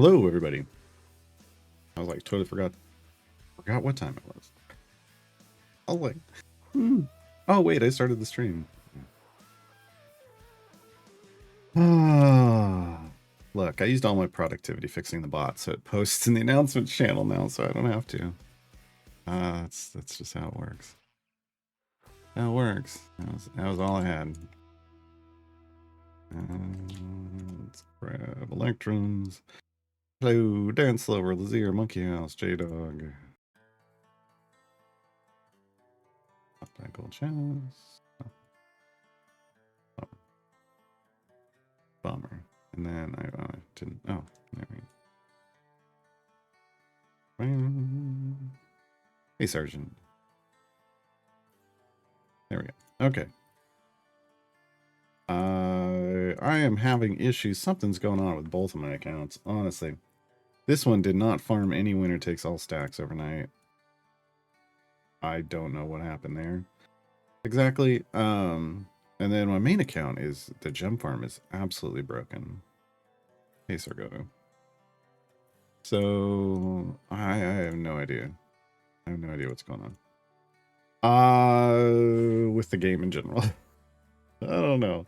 Hello, everybody. I was like, totally forgot what time it was. Oh, like, oh wait, I started the stream. Ah, look, I used all my productivity fixing the bot, so it posts in the announcements channel now, so I don't have to. That's just how it works. That works. That was all I had. Let's grab electrons. Hello, Dance Lover, Lazier, Monkey House, J-Dog. That gold chalice. Oh. Bummer. And then I didn't. Oh, there we go. Hey, Sergeant. There we go. Okay. I am having issues. Something's going on with both of my accounts, honestly. This one did not farm any winner takes all stacks overnight. I don't know what happened there exactly. And then my main account is the gem farm is absolutely broken. Hey, Sargoto. So I have no idea. I have no idea what's going on. With the game in general. I don't know.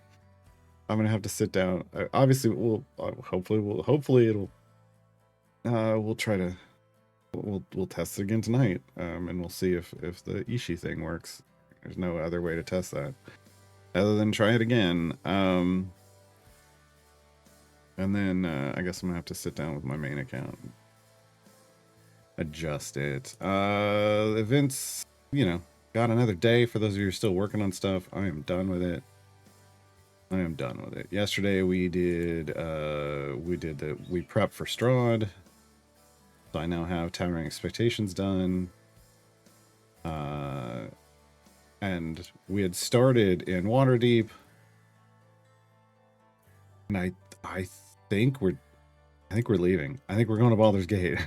I'm gonna have to sit down. Obviously, hopefully it'll. We'll try to. We'll test it again tonight, and we'll see if the Ishii thing works. There's no other way to test that other than try it again. And then I guess I'm gonna have to sit down with my main account, adjust it. Events, got another day. For those of you who are still working on stuff, I am done with it. I am done with it. Yesterday we prepped for Strahd. So I now have Towering Expectations done. And we had started in Waterdeep. And I think we're leaving. I think we're going to Baldur's Gate.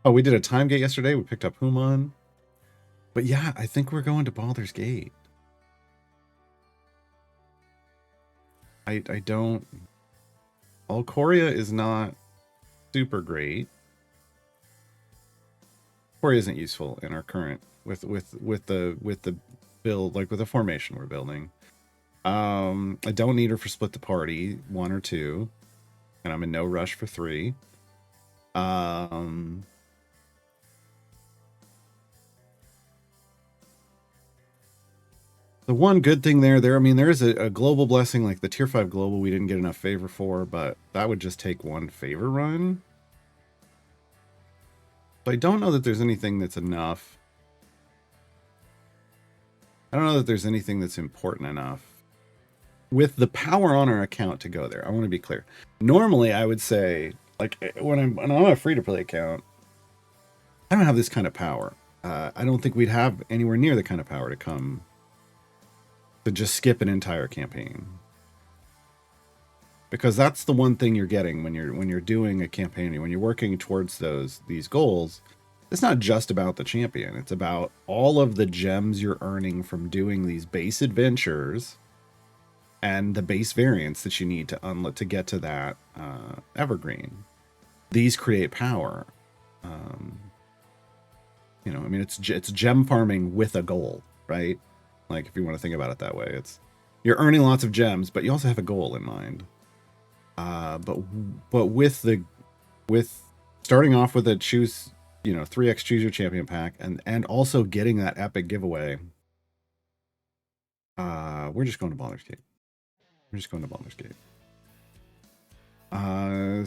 Oh, we did a time gate yesterday. We picked up Human. But yeah, I think we're going to Baldur's Gate. I don't. Alcoria is not super great. Alcoria isn't useful in our current with the build, like with the formation we're building. I don't need her for split the party 1 or 2, and I'm in no rush for 3. The one good thing there, I mean, there is a global blessing, like the tier 5 global we didn't get enough favor for, but that would just take 1 favor run. So I don't know that there's anything that's enough. I don't know that there's anything that's important enough with the power on our account to go there. I want to be clear. Normally, I would say, like, when I'm on a free-to-play account, I don't have this kind of power. I don't think we'd have anywhere near the kind of power to come to just skip an entire campaign, because that's the one thing you're getting when you're doing a campaign, when you're working towards these goals. It's not just about the champion. It's about all of the gems you're earning from doing these base adventures and the base variants that you need to unlock to get to that evergreen. These create power. I mean, it's gem farming with a goal, right? Like, if you want to think about it that way, it's you're earning lots of gems, but you also have a goal in mind. But with starting off with a choose, 3x choose your champion pack, and also getting that epic giveaway. We're just going to Baldur's Gate.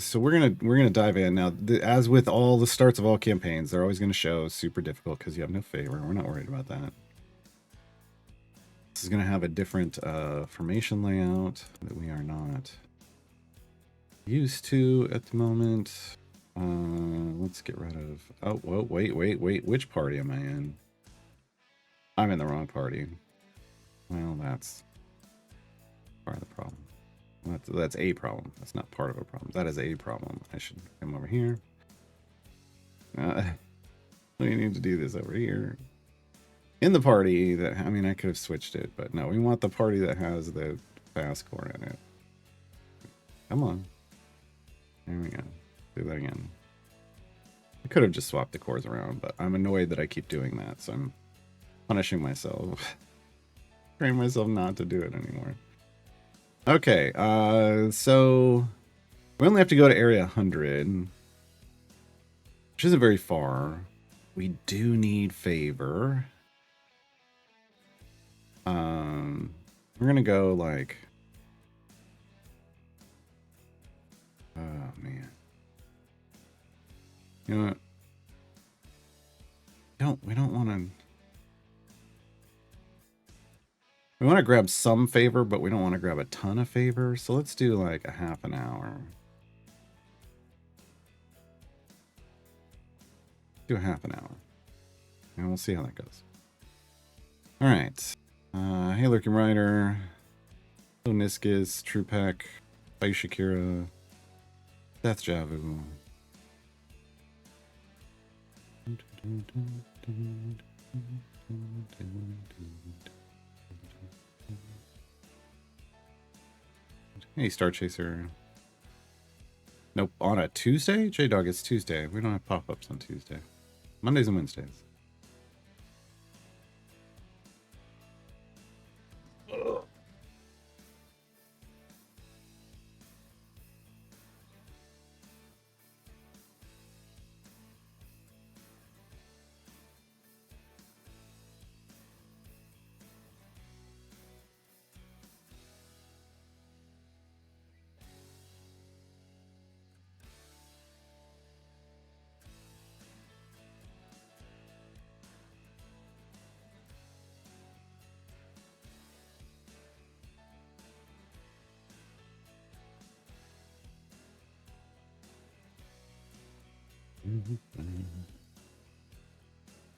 So we're gonna dive in now. As with all the starts of all campaigns, they're always going to show super difficult because you have no favor. We're not worried about that. This is going to have a different formation layout that we are not used to at the moment. Let's get rid of. Oh, whoa, wait. Which party am I in? I'm in the wrong party. Well, that's part of the problem. That's a problem. That's not part of a problem. That is a problem. I should come over here. We need to do this over here. In the party that, I mean, I could have switched it, but no, we want the party that has the fast core in it. Come on. There we go. Do that again. I could have just swapped the cores around, but I'm annoyed that I keep doing that, so I'm punishing myself. Train myself not to do it anymore. Okay, so we only have to go to area 100, which isn't very far. We do need favor. We're gonna go like, oh man, you know what? We don't want to. We want to grab some favor, but we don't want to grab a ton of favor. So let's do like a half an hour. Do a half an hour. And we'll see how that goes. All right. Hey, Lurking Rider. Hello, Niskis, Trupac, Bye Shakira, Death Javu. Hey, Star Chaser. Nope, on a Tuesday? J-Dog, it's Tuesday. We don't have pop-ups on Tuesday. Mondays and Wednesdays.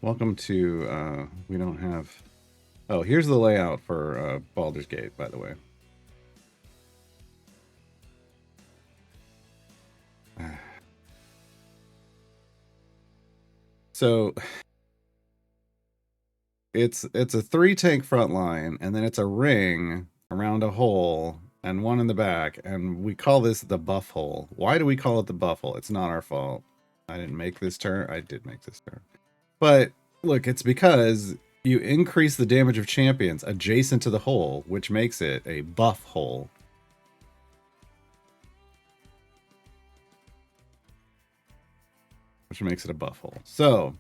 Welcome to, we don't have... Oh, here's the layout for Baldur's Gate, by the way. So it's a 3-tank front line, and then it's a ring around a hole and one in the back, and we call this the buff hole. Why do we call it the buff hole? It's not our fault. I didn't make this turn. I did make this turn. But look, it's because you increase the damage of champions adjacent to the hole, which makes it a buff hole. Which makes it a buff hole. So,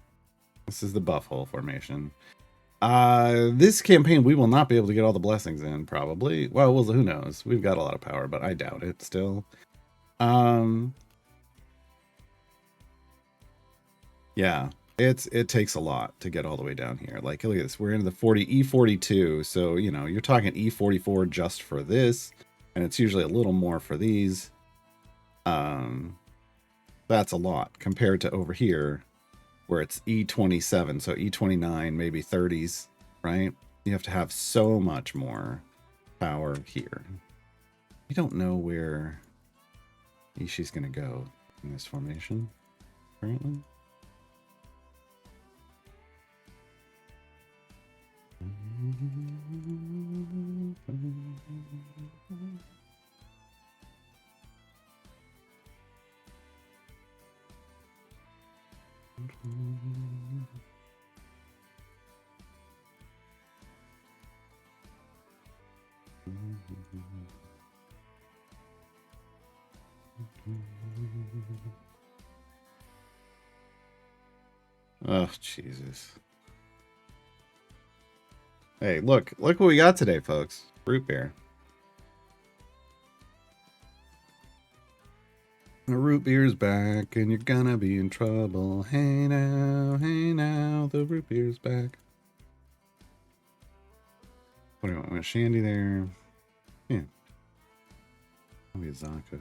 this is the buff hole formation. This campaign, we will not be able to get all the blessings in, probably. Well, who knows? We've got a lot of power, but I doubt it still. Yeah, it takes a lot to get all the way down here. Like, look at this. We're into the E42, so, you know, you're talking E44 just for this, and it's usually a little more for these. That's a lot compared to over here, where it's E27, so E29, maybe 30s, right? You have to have so much more power here. We don't know where Ishi's going to go in this formation, currently. Oh, Jesus. Hey, look what we got today, folks. Root beer. The root beer's back, and you're gonna be in trouble. Hey now, the root beer's back. What do you want? A shandy there? Yeah. Maybe a Zaka.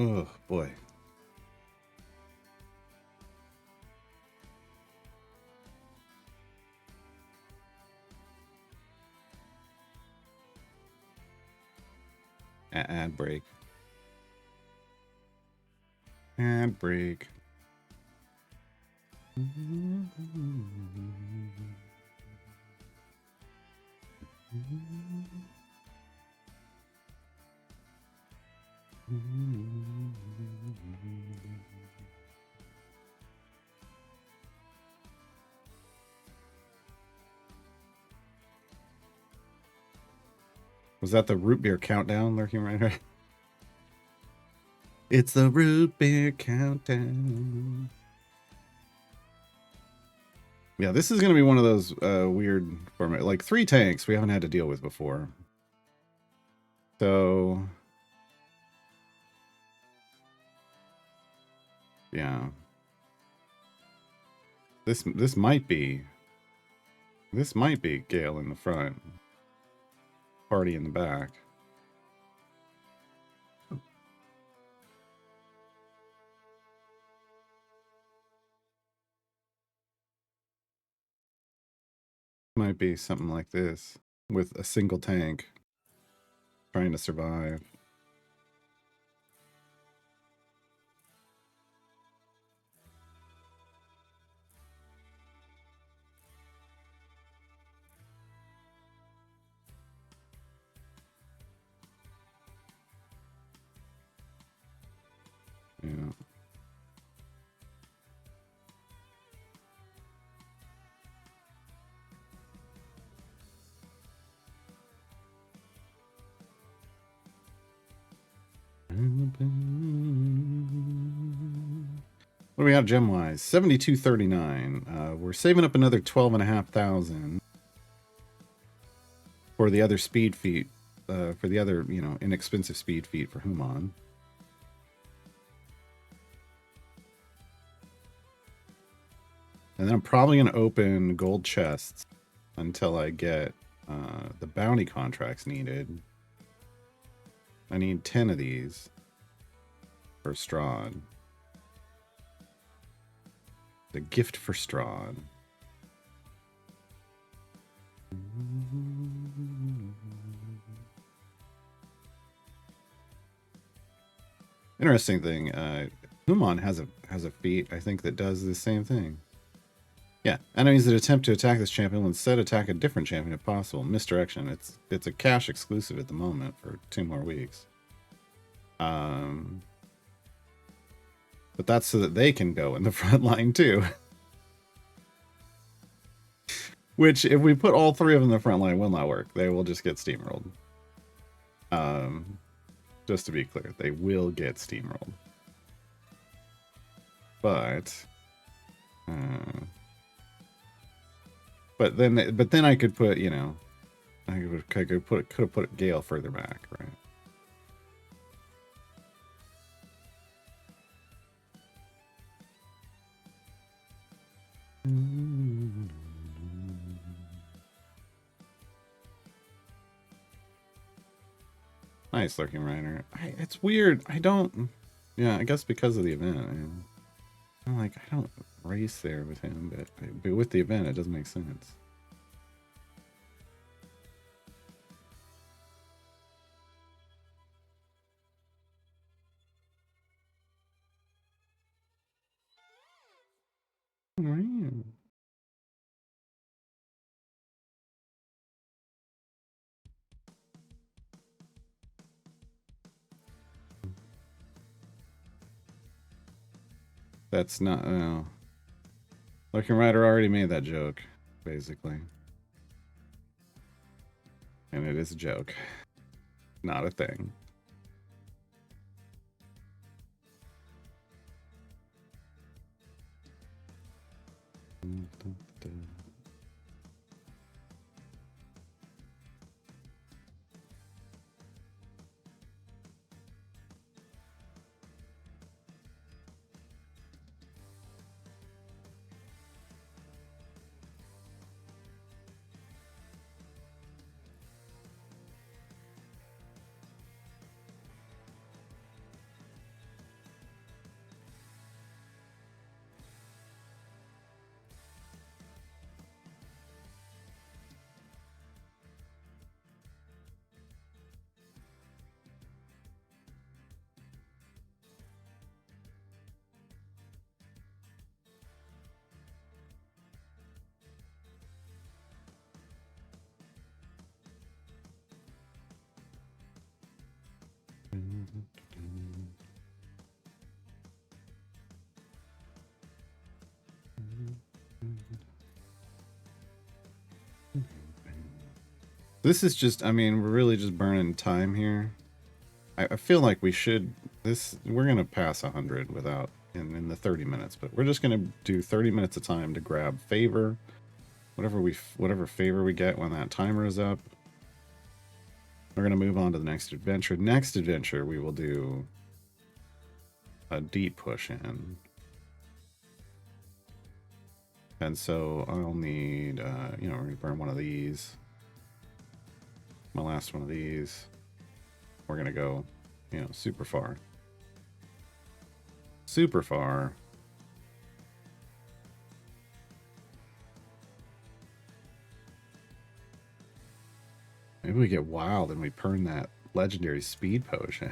Oh, boy. Ad break. Ad break. Was that the root beer countdown lurking right here? It's the root beer countdown. Yeah, this is going to be one of those weird format, like 3 tanks we haven't had to deal with before. So, yeah. This might be Gale in the front, Party in the back. Might be something like this with a single tank trying to survive. Yeah. What do we got gem-wise? 7239. We're saving up another 12,500 for the other speed feat, for the other, you know, inexpensive speed feat for Human. And then I'm probably going to open gold chests until I get the bounty contracts needed. I need 10 of these for Strahd. The gift for Strahd. Interesting thing, Human has a feat, I think, that does the same thing. Yeah, enemies that attempt to attack this champion will instead attack a different champion if possible. Misdirection. It's a cash exclusive at the moment for 2 more weeks. But that's so that they can go in the front line too. Which, if we put all 3 of them in the front line, will not work. They will just get steamrolled. Just to be clear, they will get steamrolled. But then I could put, you know, I could have put Gale further back, right? Nice Lurking Rider. It's weird. I don't. Yeah, I guess because of the event. I'm like, I don't race there with him, but with the event, it doesn't make sense. That's not. Lurking Rider already made that joke, basically. And it is a joke, not a thing. This is just, I mean, we're really just burning time here. I feel like we should, we're going to pass 100 without, in the 30 minutes, but we're just going to do 30 minutes of time to grab favor. Whatever favor we get when that timer is up. We're going to move on to the next adventure. Next adventure, we will do a deep push in. And so I'll need, we're going to burn one of these. My last one of these. We're going to go, super far. Super far. Maybe we get wild and we burn that legendary speed potion.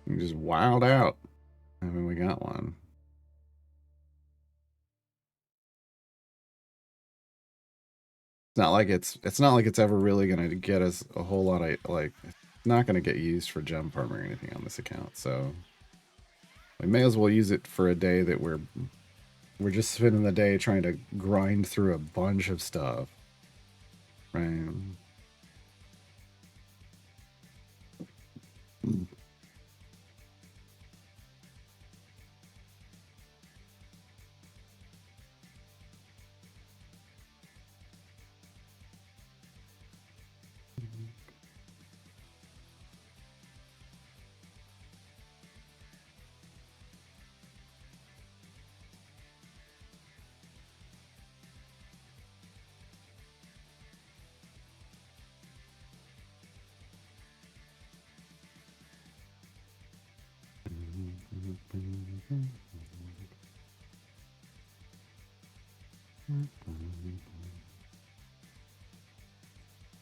We just wild out. I mean, we got one. It's not like it's ever really gonna get us a whole lot of, like, it's not gonna get used for gem farm or anything on this account, so we may as well use it for a day that we're just spending the day trying to grind through a bunch of stuff. Right.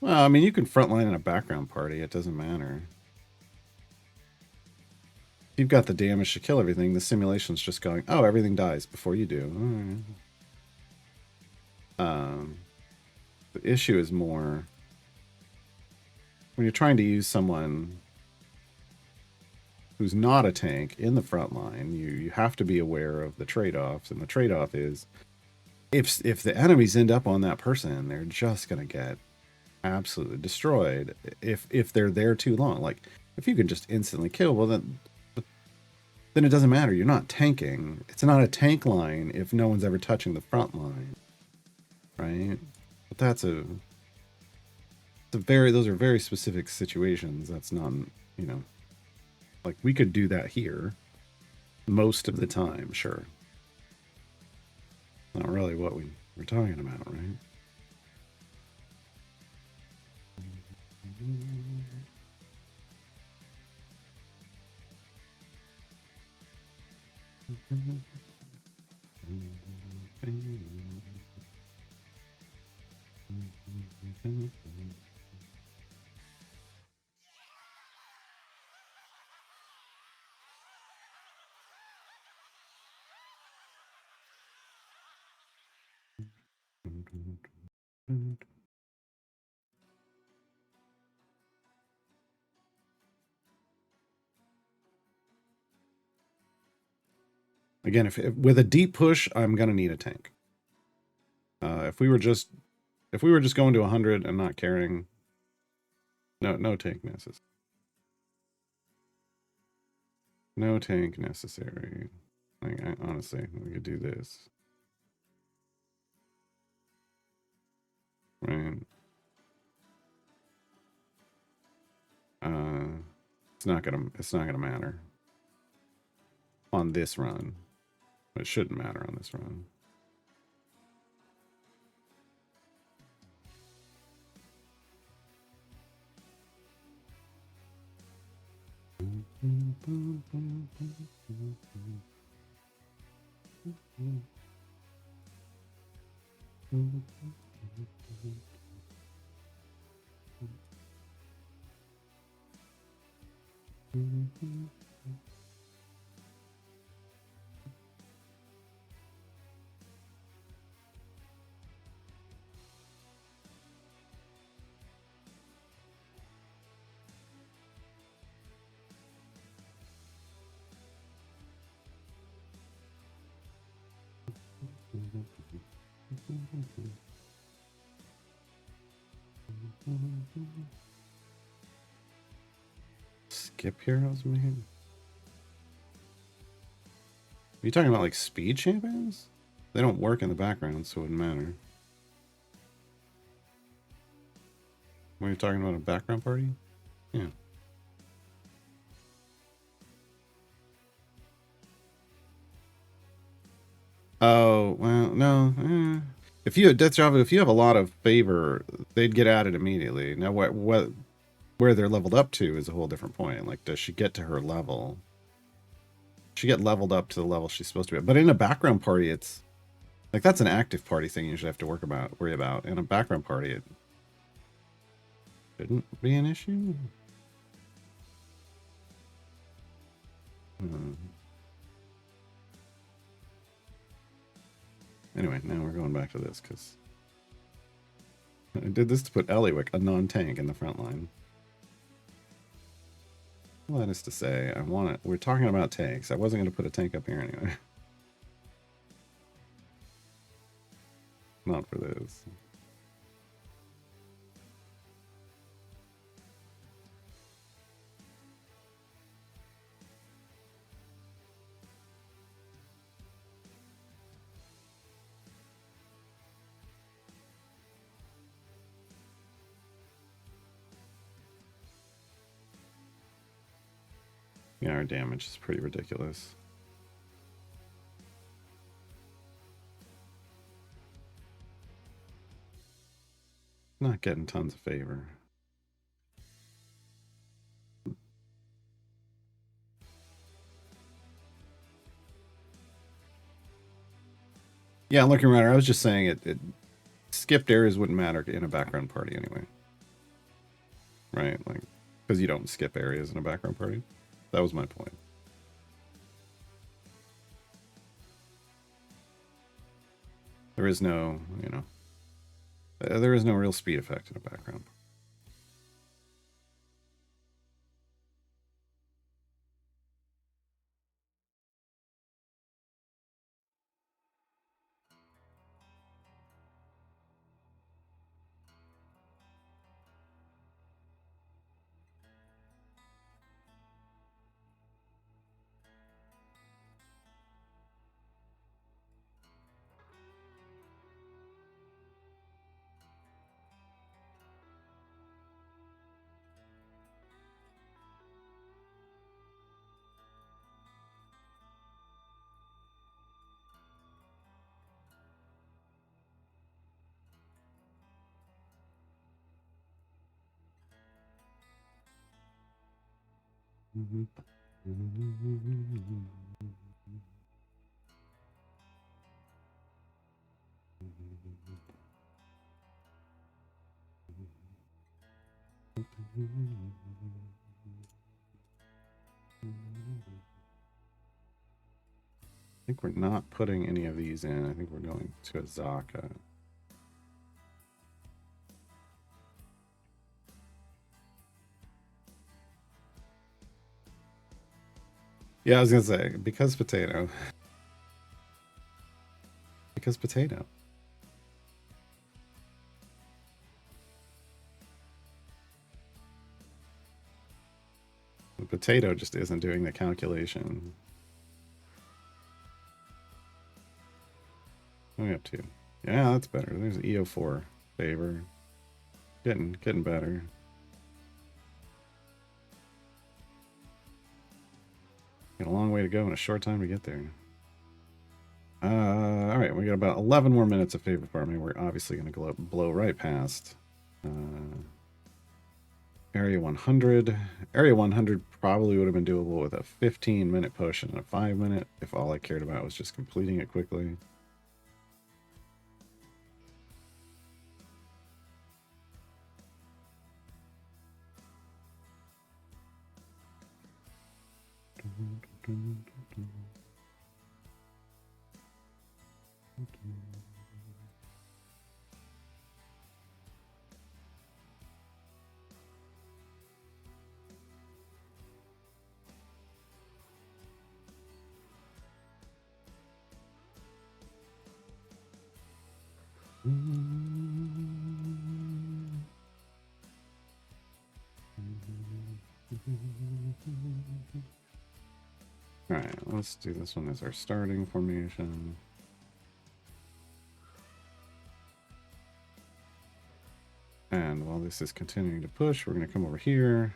Well, I mean, you can frontline in a background party. It doesn't matter. If you've got the damage to kill everything, the simulation's just going, oh, everything dies before you do. All right. The issue is more when you're trying to use someone who's not a tank in the front line, you have to be aware of the trade-offs, and the trade-off is if the enemies end up on that person, they're just gonna get absolutely destroyed if they're there too long. Like, if you can just instantly kill, well, then it doesn't matter. You're not tanking. It's not a tank line if no one's ever touching the front line, right? But those are very specific situations. That's not, like, we could do that here most of the time, sure. Not really what we're talking about, right? Again, if with a deep push, I'm gonna need a tank. If we were just going to 100 and not caring, no tank necessary. No tank necessary. Like, honestly, we could do this, right? It's not gonna matter on this run. It shouldn't matter on this run. Skip heroes, man. Are you talking about like speed champions? They don't work in the background, so it wouldn't matter. When you're talking about a background party? Yeah. Oh, well, no. If you Death Java, if you have a lot of favor, they'd get added immediately. Now, where they're leveled up to is a whole different point. Like, does she get to her level? She get leveled up to the level she's supposed to be at. But in a background party, it's like that's an active party thing you should have to worry about. In a background party, it shouldn't be an issue. Anyway, now we're going back to this because I did this to put Eliwick, a non-tank, in the front line. Well, that is to say, we're talking about tanks. I wasn't going to put a tank up here anyway. Not for this. Yeah, our damage is pretty ridiculous. Not getting tons of favor. Yeah, looking around, I was just saying it skipped areas wouldn't matter in a background party anyway. Right? Like, because you don't skip areas in a background party. That was my point. There is no, there is no real speed effect in a background. I think we're not putting any of these in. I think we're going to a Zaka. Yeah, I was gonna say, because potato. Because potato. The potato just isn't doing the calculation. What are we up to? Yeah, that's better. There's EO4 favor. Getting better. Got a long way to go and a short time to get there. All right, we got about 11 more minutes of favor farming. We're obviously going to blow right past Area 100. Area 100 probably would have been doable with a 15-minute push and a 5-minute if all I cared about was just completing it quickly. Alright, let's do this one as our starting formation. And while this is continuing to push, we're going to come over here.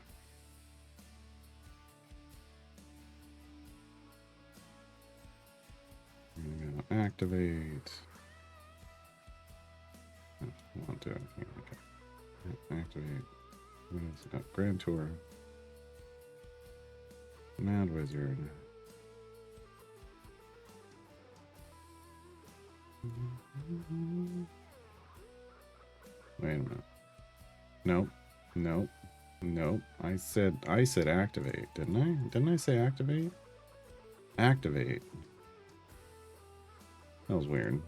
We're going to activate. I want to. Okay. Activate. What is it? Grand Tour. Mad Wizard. Wait a minute. Nope. Nope. Nope. I said activate, didn't I? Didn't I say activate? Activate. That was weird.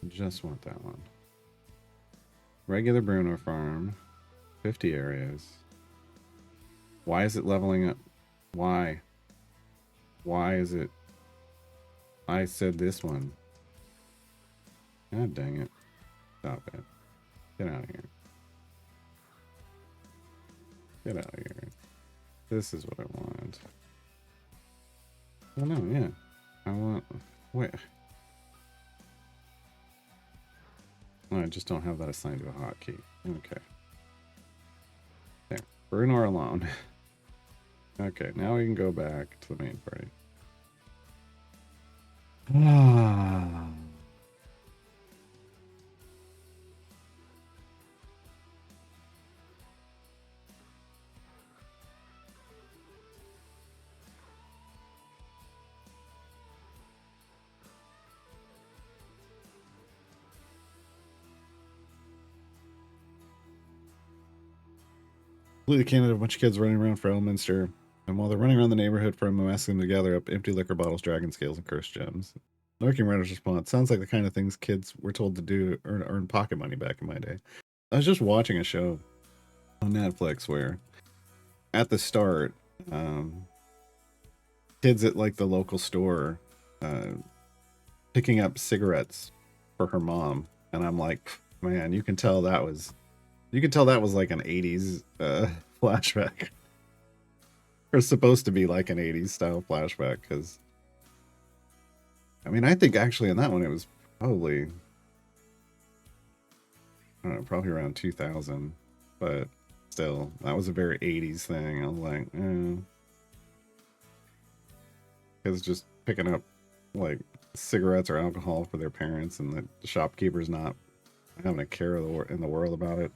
Just want that one. Regular Bruno farm. 50 areas. Why is it leveling up? Why? Why is it? I said this one. God dang it. Stop it. Get out of here. Get out of here. This is what I want. Oh no, yeah. I want... Wait. Oh, I just don't have that assigned to a hotkey. Okay. There. Bruno alone. Okay, now we can go back to the main party. Ah. Completely candid, a bunch of kids running around for Elminster. And while they're running around the neighborhood for him, I'm asking them to gather up empty liquor bottles, dragon scales, and cursed gems. Lurking Riders response sounds like the kind of things kids were told to do to earn pocket money back in my day. I was just watching a show on Netflix where at the start, kids at like the local store picking up cigarettes for her mom. And I'm like, man, you can tell that was like an 80s flashback. Or supposed to be like an 80s style flashback, because I mean, I think actually in that one it was probably, I don't know, probably around 2000, but still, that was a very 80s thing. I was like, kids just picking up like cigarettes or alcohol for their parents, and the shopkeeper's not having a care in the world about it.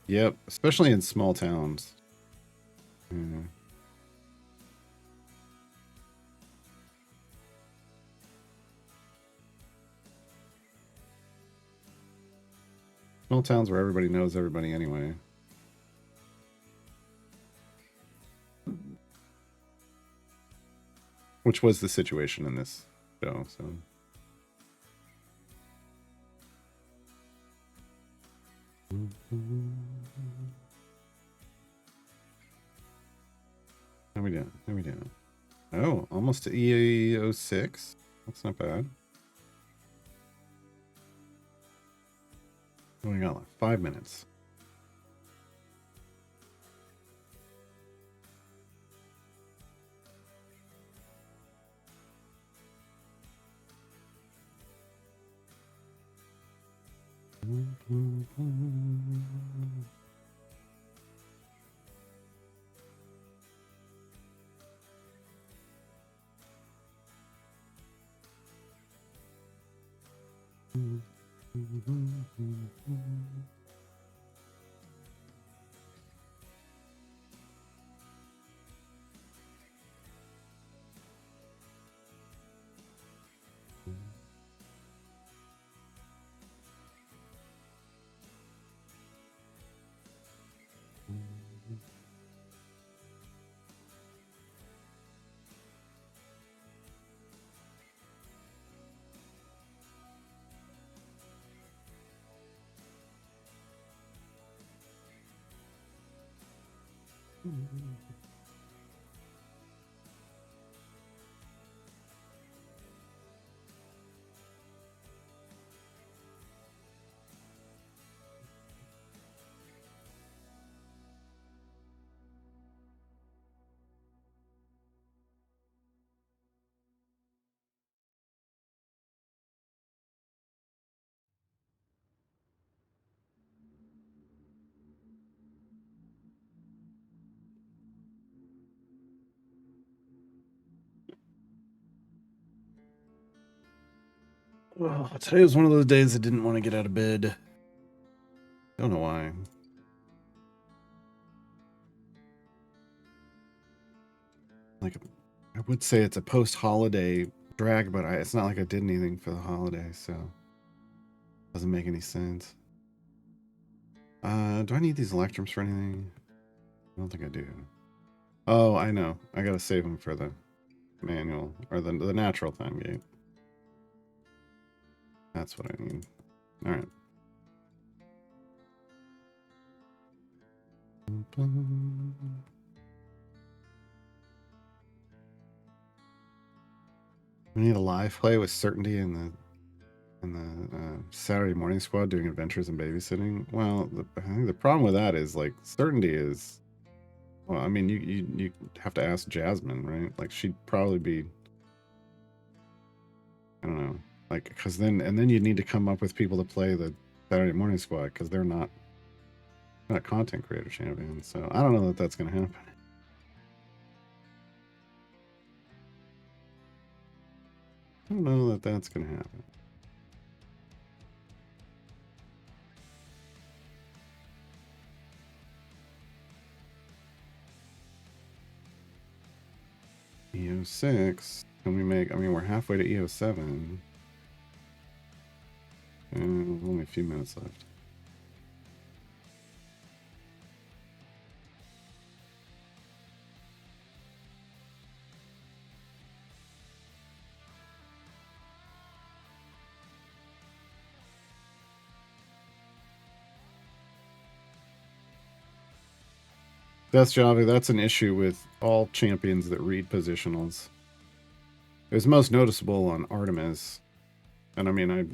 Yep, especially in small towns. Yeah. Small towns where everybody knows everybody anyway. Which was the situation in this show, so. How we doing? How we doing? Oh, almost to EA06. That's not bad. We got like 5 minutes. Oh, today was one of those days I didn't want to get out of bed. Don't know why. Like, I would say it's a post-holiday drag, but it's not like I did anything for the holiday, so doesn't make any sense. Do I need these electrums for anything? I don't think I do. Oh, I know. I gotta save them for the manual or the natural time gate. That's what I need. All right. We need a live play with certainty in the Saturday morning squad doing adventures and babysitting. Well, I think the problem with that is like certainty is. Well, I mean, you have to ask Jasmine, right? Like she'd probably be. I don't know, like because then you need to come up with people to play the Saturday morning squad because they're not content creator champions. So I don't know that that's going to happen. I don't know that that's going to happen. EO6. Can we make? I mean, we're halfway to EO7. And only a few minutes left. That's Javi. That's an issue with all champions that read positionals. It was most noticeable on Artemis. And I mean, I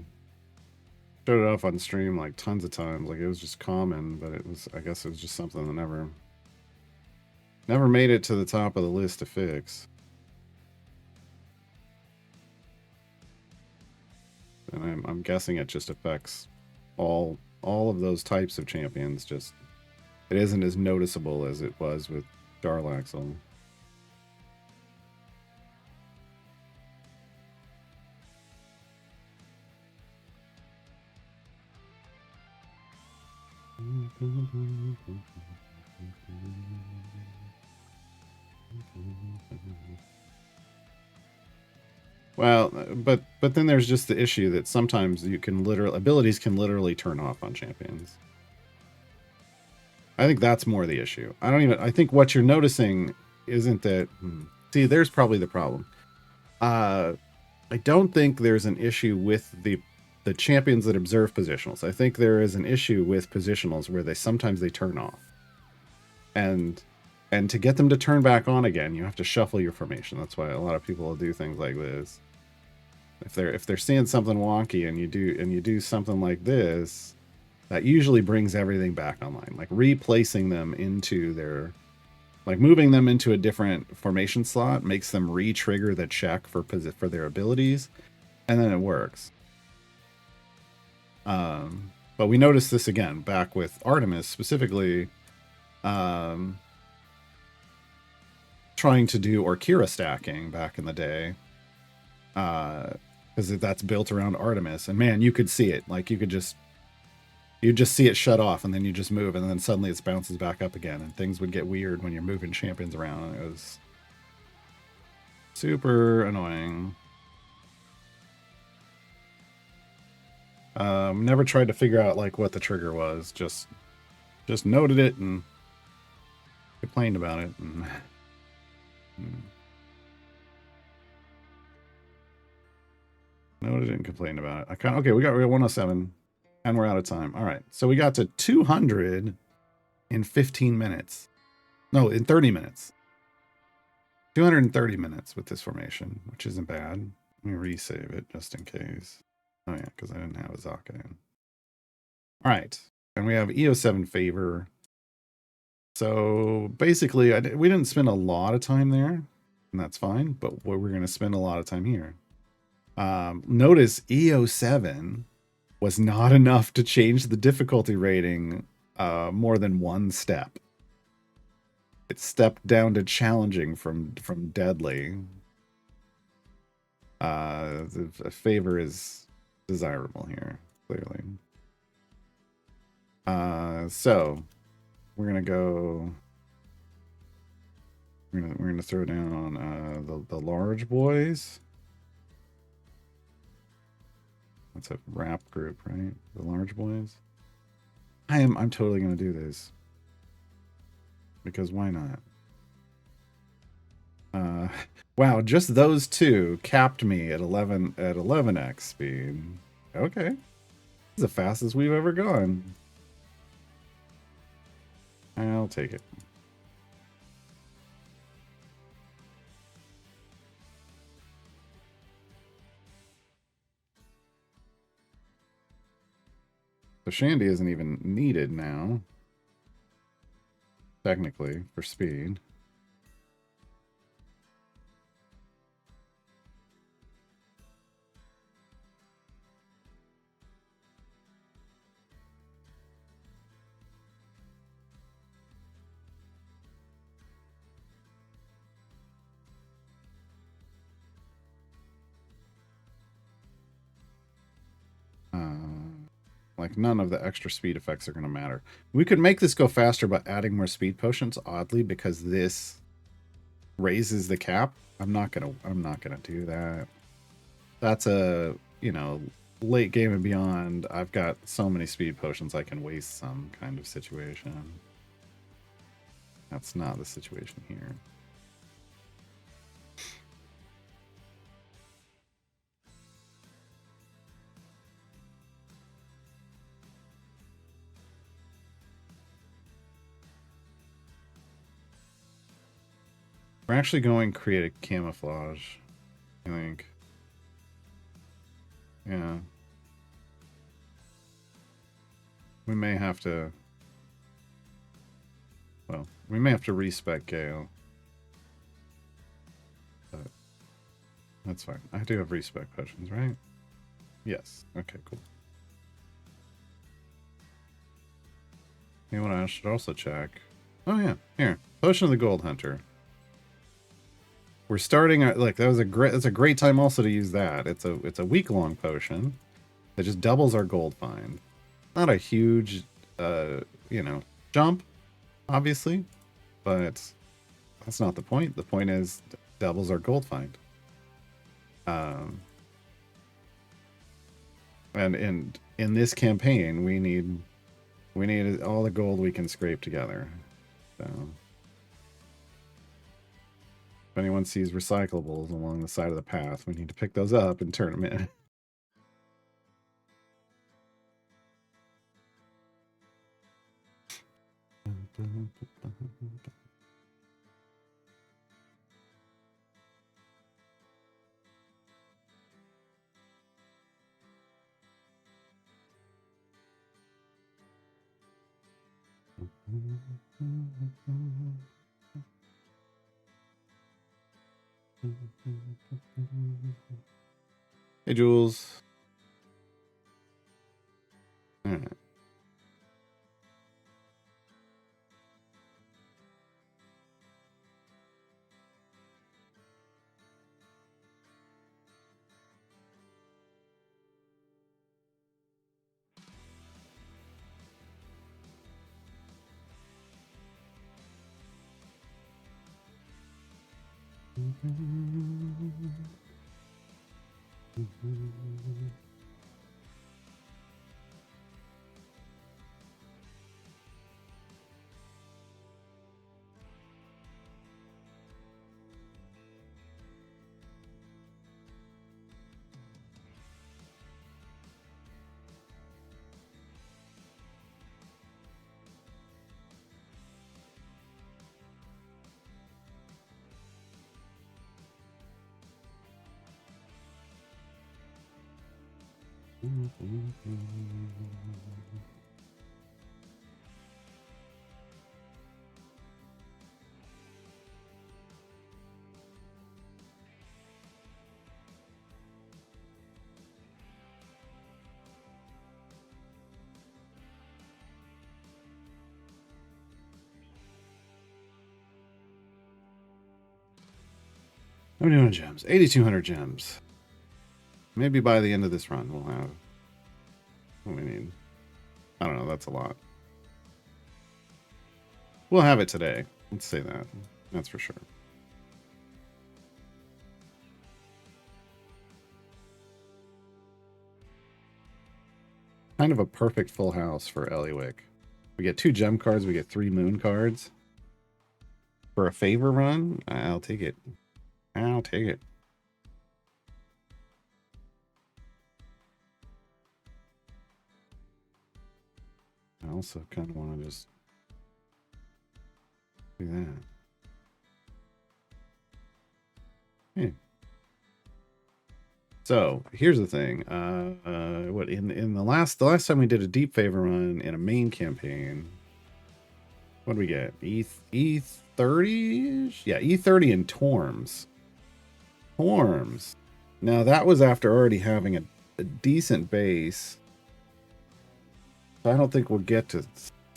showed it off on stream like tons of times. Like it was just common, but I guess it was just something that never made it to the top of the list to fix. And I'm guessing it just affects all of those types of champions. Just it isn't as noticeable as it was with Darlaxle. Well, but then there's just the issue that sometimes abilities can literally turn off on champions. I think that's more the issue. I think what you're noticing isn't that. See, there's probably the problem. I don't think there's an issue with the champions that observe positionals. I think there is an issue with positionals where sometimes they turn off. And to get them to turn back on again, you have to shuffle your formation. That's why a lot of people will do things like this. If they're seeing something wonky and you do something like this, that usually brings everything back online. Like replacing them into their, like moving them into a different formation slot makes them re-trigger the check for their abilities, and then it works. But we noticed this again back with Artemis specifically, trying to do Orkira stacking back in the day. because that's built around Artemis. And man, you could see it. Like you just see it shut off, and then you just move, and then suddenly it bounces back up again, and things would get weird when you're moving champions around. It was super annoying. Never tried to figure out like what the trigger was. Just noted it and complained about it. And, noted it and complained about it. Okay, we got 107, and we're out of time. All right, so we got to 200 in 15 minutes. No, in 30 minutes. 230 minutes with this formation, which isn't bad. Let me resave it just in case. Oh yeah, because I didn't have a Zaka in. All right, and we have EO7 favor. So basically, we didn't spend a lot of time there, and that's fine, but we're going to spend a lot of time here. Notice EO7 was not enough to change the difficulty rating more than one step. It stepped down to challenging from deadly. The favor is desirable here, clearly. So we're gonna go. We're gonna throw down the large boys. That's a rap group, right? The large boys. I'm totally gonna do this because why not? Wow, just those two capped me at 11x speed. Okay, this is the fastest we've ever gone. I'll take it. So Shandy isn't even needed now, technically, for speed. Like none of the extra speed effects are going to matter. We could make this go faster by adding more speed potions, oddly, because this raises the cap. I'm not gonna do that. That's a, you know, late game and beyond. I've got so many speed potions I can waste some kind of situation. That's not the situation here. We're actually going to create a camouflage, I think. Yeah. We may have to... Well, we may have to respec Gale. But that's fine. I do have respec potions, right? Yes. Okay, cool. You know what I should also check? Oh yeah, here. Potion of the Gold Hunter. We're starting like that's a great time also to use that. It's a week-long potion that just doubles our gold find. Not a huge you know, jump, obviously, but that's not the point. The point is doubles our gold find. And in this campaign we need all the gold we can scrape together. So if anyone sees recyclables along the side of the path, we need to pick those up and turn them in. Hey, Jules. All right. How many gems? 8,200 gems. Maybe by the end of this run, we'll have what we need. I don't know. That's a lot. We'll have it today. Let's say that. That's for sure. Kind of a perfect full house for Eliwick. We get 2 gem cards. We get 3 moon cards. For a favor run, I'll take it. I'll take it. I also kind of want to just do that. Yeah. So here's the thing. What in the last time we did a deep favor run in a main campaign, what do we get? E30? Yeah, E30 and Torms. Torms. Now that was after already having a decent base. So I don't think we'll get to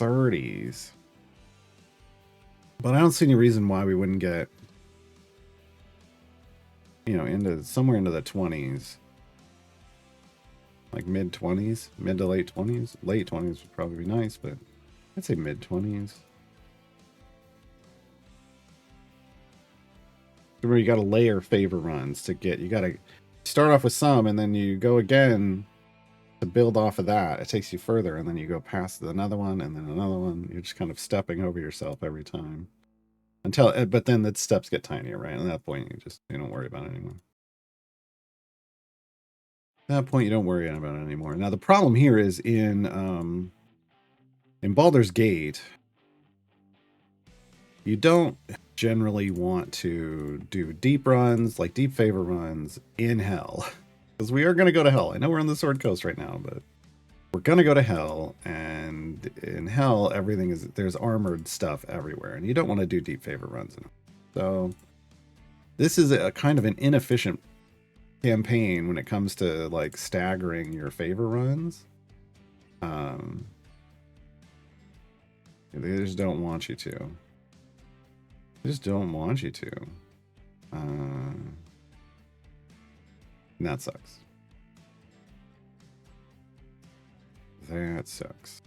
30s. But I don't see any reason why we wouldn't get, you know, into somewhere into the 20s. Like mid 20s, mid to late 20s. Late 20s would probably be nice, but I'd say mid 20s. Where you got to layer favor runs to get, you got to start off with some and then you go again to build off of that. It takes you further and then you go past another one and then another one. You're just kind of stepping over yourself every time until, but then the steps get tinier, right? At that point, you don't worry about it anymore. At that point, you don't worry about it anymore. Now the problem here is in Baldur's Gate, you don't generally want to do deep runs, like deep favor runs in hell. Because we are going to go to hell. I know we're on the Sword Coast right now, but we're going to go to hell. And in hell, everything is, there's armored stuff everywhere. And you don't want to do deep favor runs. So this is a kind of an inefficient campaign when it comes to like staggering your favor runs. They just don't want you to. They just don't want you to. And that sucks. That sucks.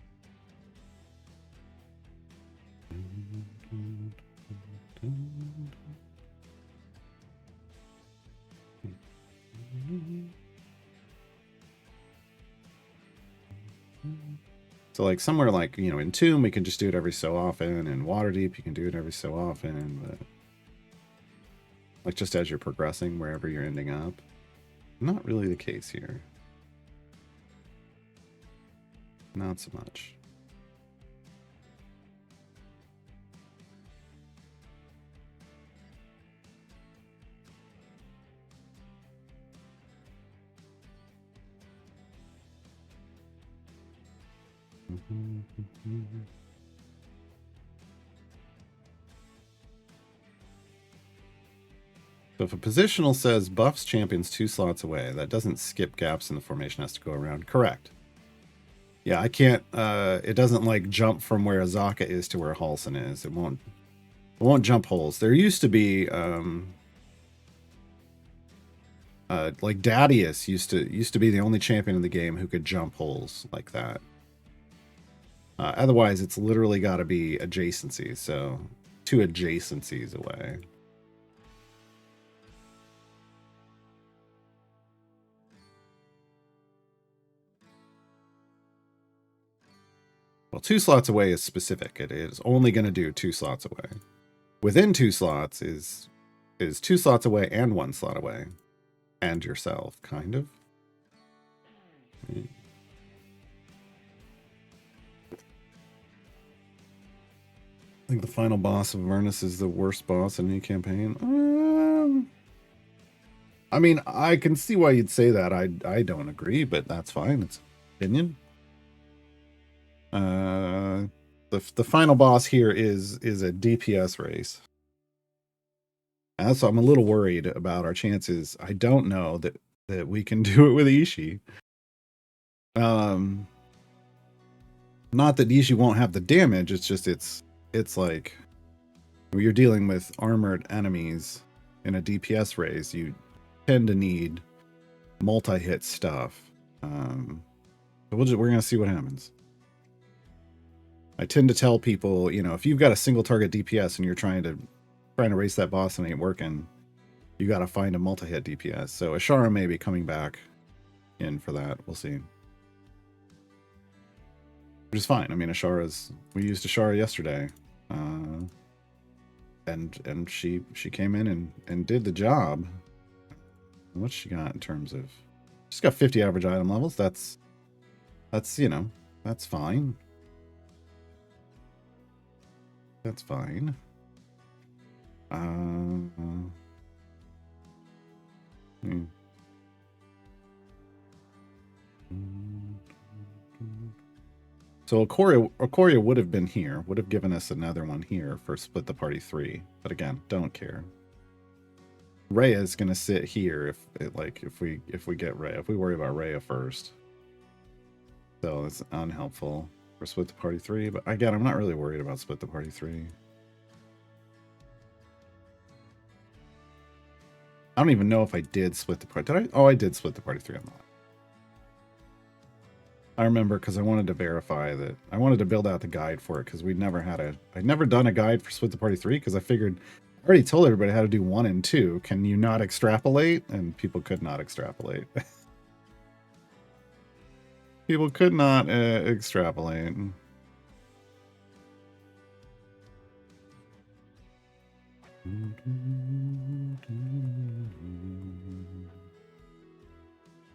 So like somewhere like, you know, in Tomb, we can just do it every so often. In Waterdeep, you can do it every so often. But like just as you're progressing, wherever you're ending up. Not really the case here. Not so much. So if a positional says buffs champions 2 slots away, that doesn't skip gaps in the formation, has to go around. Correct. Yeah, I can't, it doesn't like jump from where Azaka is to where Halsin is. It won't jump holes. There used to be, like Dadius used to be the only champion in the game who could jump holes like that. Otherwise, it's literally got to be adjacencies. So 2 adjacencies away. Well, 2 slots away is specific. It is only going to do 2 slots away. Within 2 slots is 2 slots away and 1 slot away. And yourself, kind of. I think the final boss of Avernus is the worst boss in any campaign. I mean, I can see why you'd say that. I don't agree, but that's fine. It's opinion. The final boss here is a DPS race. And so I'm a little worried about our chances. I don't know that we can do it with Ishii. Not that Ishii won't have the damage. It's just it's like when you're dealing with armored enemies in a DPS race, you tend to need multi-hit stuff. We're gonna see what happens. I tend to tell people, you know, if you've got a single target DPS and you're trying to race that boss and it ain't working, you got to find a multi-hit DPS. So Ashara may be coming back in for that. We'll see. Which is fine. I mean, we used Ashara yesterday, and she came in and did the job. What's she got in terms of? She's got 50 average item levels. That's you know, that's fine. That's fine. So Ikoria would have been here, would have given us another one here for Split the Party 3. But again, don't care. Rhea is gonna sit here if we get Rhea, if we worry about Rhea first. So it's unhelpful for Split the Party 3. But again, I'm not really worried about Split the Party 3. I don't even know if I did split the party. Did I? Oh, I did split the party 3 on that. I remember because I wanted to verify that. I wanted to build out the guide for it because I'd never done a guide for split the party 3 because I figured I already told everybody how to do 1 and 2. Can you not extrapolate? And people could not extrapolate. People could not extrapolate.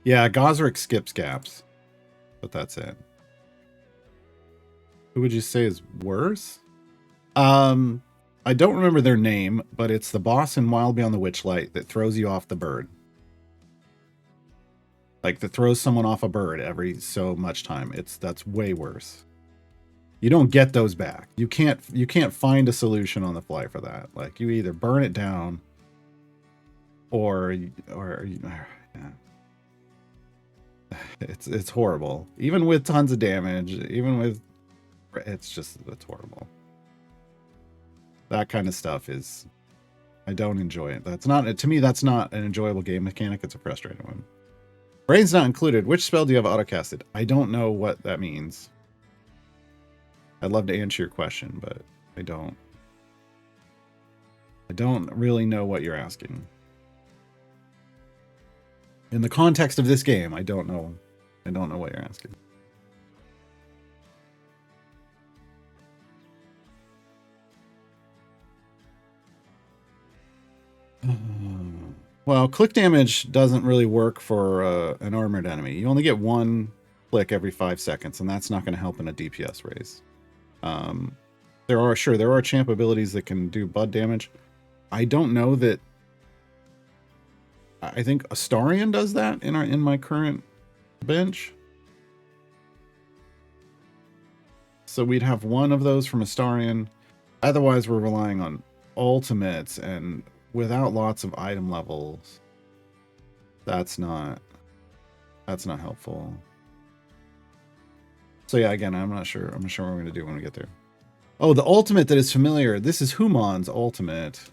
Yeah, Gosrick skips gaps, but that's it. Who would you say is worse? I don't remember their name, but it's the boss in Wild Beyond the Witchlight that throws you off the bird. Like that throws someone off a bird every so much time. That's way worse. You don't get those back. You can't find a solution on the fly for that. Like you either burn it down or yeah. It's horrible. Even with tons of damage, it's horrible. That kind of stuff I don't enjoy it. To me, that's not an enjoyable game mechanic. It's a frustrating one. Brain's not included. Which spell do you have autocasted? I don't know what that means. I'd love to answer your question, but I don't really know what you're asking. In the context of this game, I don't know what you're asking. Well, click damage doesn't really work for an armored enemy. You only get 1 click every 5 seconds, and that's not going to help in a DPS race. There are champ abilities that can do bud damage. I don't know that. I think Astarion does that in my current bench. So we'd have 1 of those from Astarion. Otherwise, we're relying on ultimates, and without lots of item levels, that's not helpful. So yeah, again, I'm not sure what we're going to do when we get there. Oh, the ultimate that is familiar. This is Human's ultimate.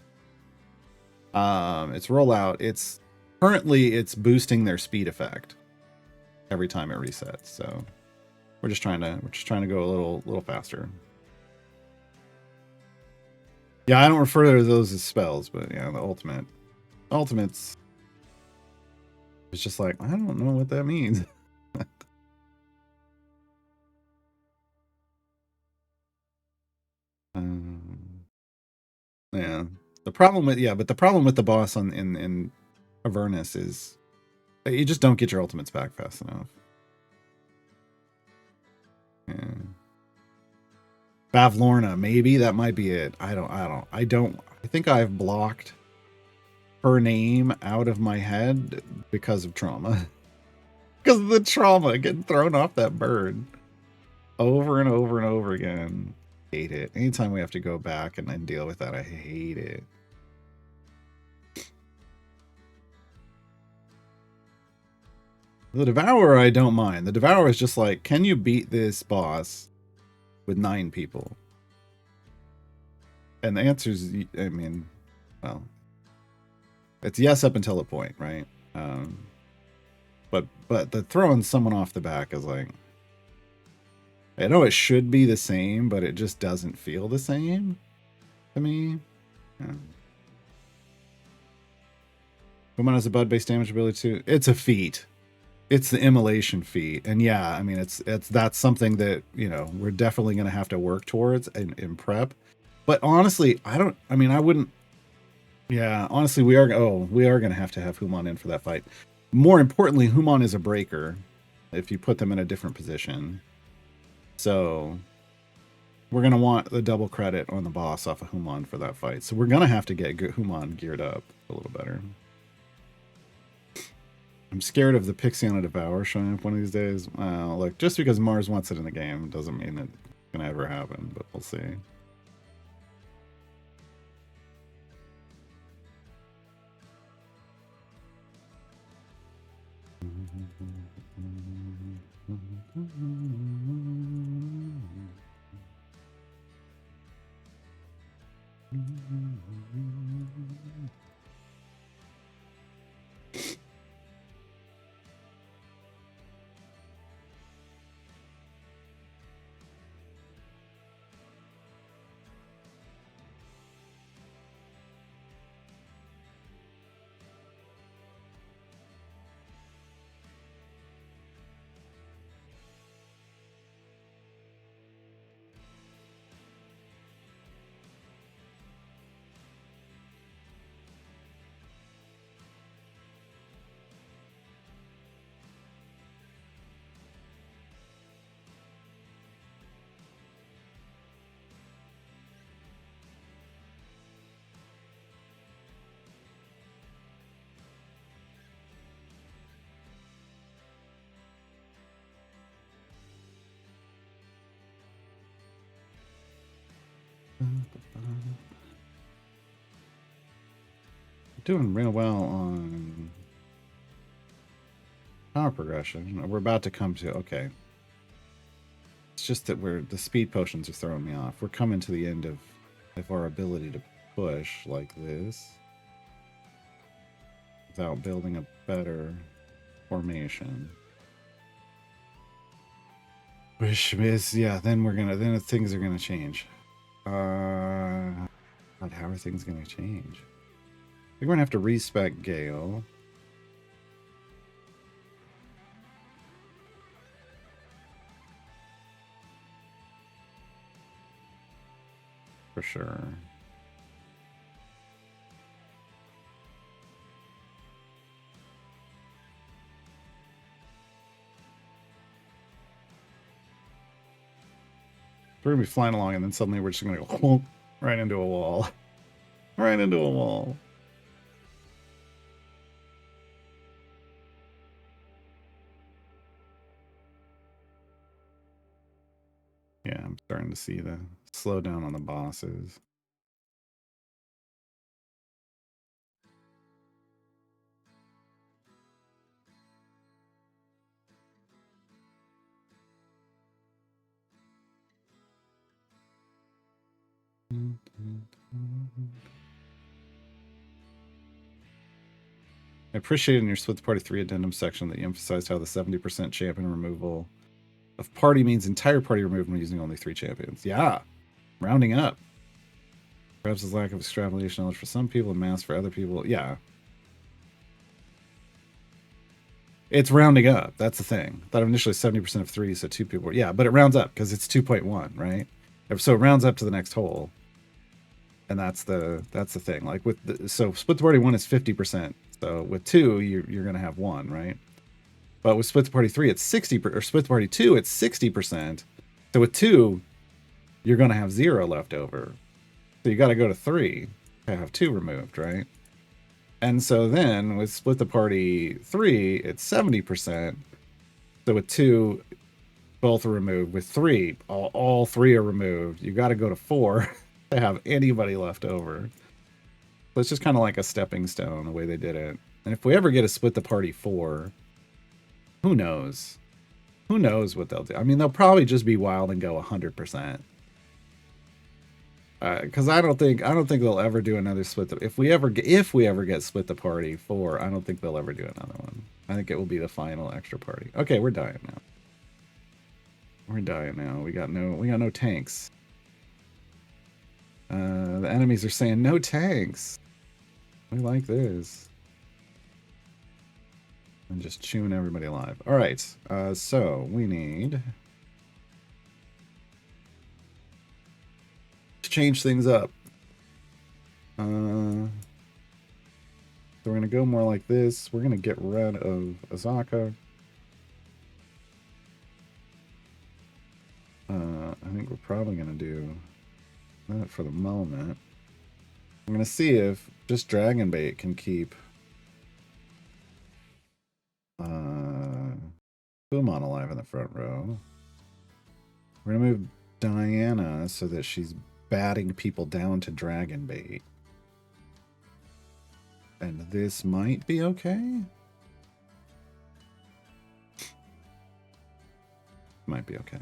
It's rollout. It's currently boosting their speed effect every time it resets. So we're just trying to go a little faster. Yeah, I don't refer to those as spells, but yeah, the ultimates. It's just like, I don't know what that means. problem with but the problem with the boss in Avernus is you just don't get your ultimates back fast enough. Yeah. Bavlorna, maybe that might be it. I think I've blocked her name out of my head because of trauma. Because of the trauma getting thrown off that bird over and over and over again. Hate it. Anytime we have to go back and then deal with that, I hate it. The Devourer, I don't mind. The Devourer is just like, can you beat this boss with 9 people? And the answer is, I mean, well, it's yes up until a point, right? But the throwing someone off the back is like, I know it should be the same, but it just doesn't feel the same to me. Yeah. Human has a bud-based damage ability too. It's a feat. It's the immolation feat, and yeah, I mean that's something that we're definitely going to have to work towards in prep. But honestly, I wouldn't. Yeah, honestly, we are going to have Human in for that fight. More importantly, Human is a breaker if you put them in a different position. So we're going to want the double credit on the boss off of Human for that fight. So we're going to have to get Human geared up a little better. I'm scared of the Pixie on a Devour showing up one of these days. Well, look, just because Mars wants it in the game doesn't mean it's going to ever happen, but we'll see. Doing real well on power progression. We're about to come to okay. It's just that the speed potions are throwing me off. We're coming to the end of our ability to push like this without building a better formation. Which is then things are gonna change. God, how are things gonna change? We're going to have to respec Gale. For sure. We're going to be flying along and then suddenly we're just going to go right into a wall. Right into a wall. Yeah, I'm starting to see the slowdown on the bosses. I appreciate in your Split the Party 3 addendum section that you emphasized how the 70% champion removal of party means entire party removal using only 3 champions. Yeah, rounding up. Perhaps his lack of extrapolation knowledge for some people and mass for other people. Yeah. It's rounding up. That's the thing. I thought initially 70% of 3, so 2 people. Yeah, but it rounds up because it's 2.1, right? So it rounds up to the next hole. And that's the thing. Like with so split the party 1 is 50%. So with 2, you're gonna have 1, right? But with split the party 3, it's 60 or split the party 2, it's 60%. So with 2, you're gonna have 0 left over. So you got to go to 3 to have 2 removed, right? And so then with split the party 3, it's 70%. So with 2, both are removed. With 3, all 3 are removed. You got to go to 4 to have anybody left over. So it's just kind of like a stepping stone, the way they did it. And if we ever get a split the party 4, who knows? Who knows what they'll do? I mean, they'll probably just be wild and go 100%. Because I don't think they'll ever do another split. If we ever get split the party 4, I don't think they'll ever do another one. I think it will be the final extra party. Okay, we're dying now. We're dying now. We got no tanks. The enemies are saying no tanks. We like this. And just chewing everybody alive. All right. So we need to change things up. So we're gonna go more like this. We're gonna get rid of Azaka. I think we're probably gonna do that for the moment. I'm gonna see if just Dragon Bait can keep Pumon alive in the front row. We're gonna move Diana so that she's batting people down to Dragon Bait. And this might be okay. Might be okay.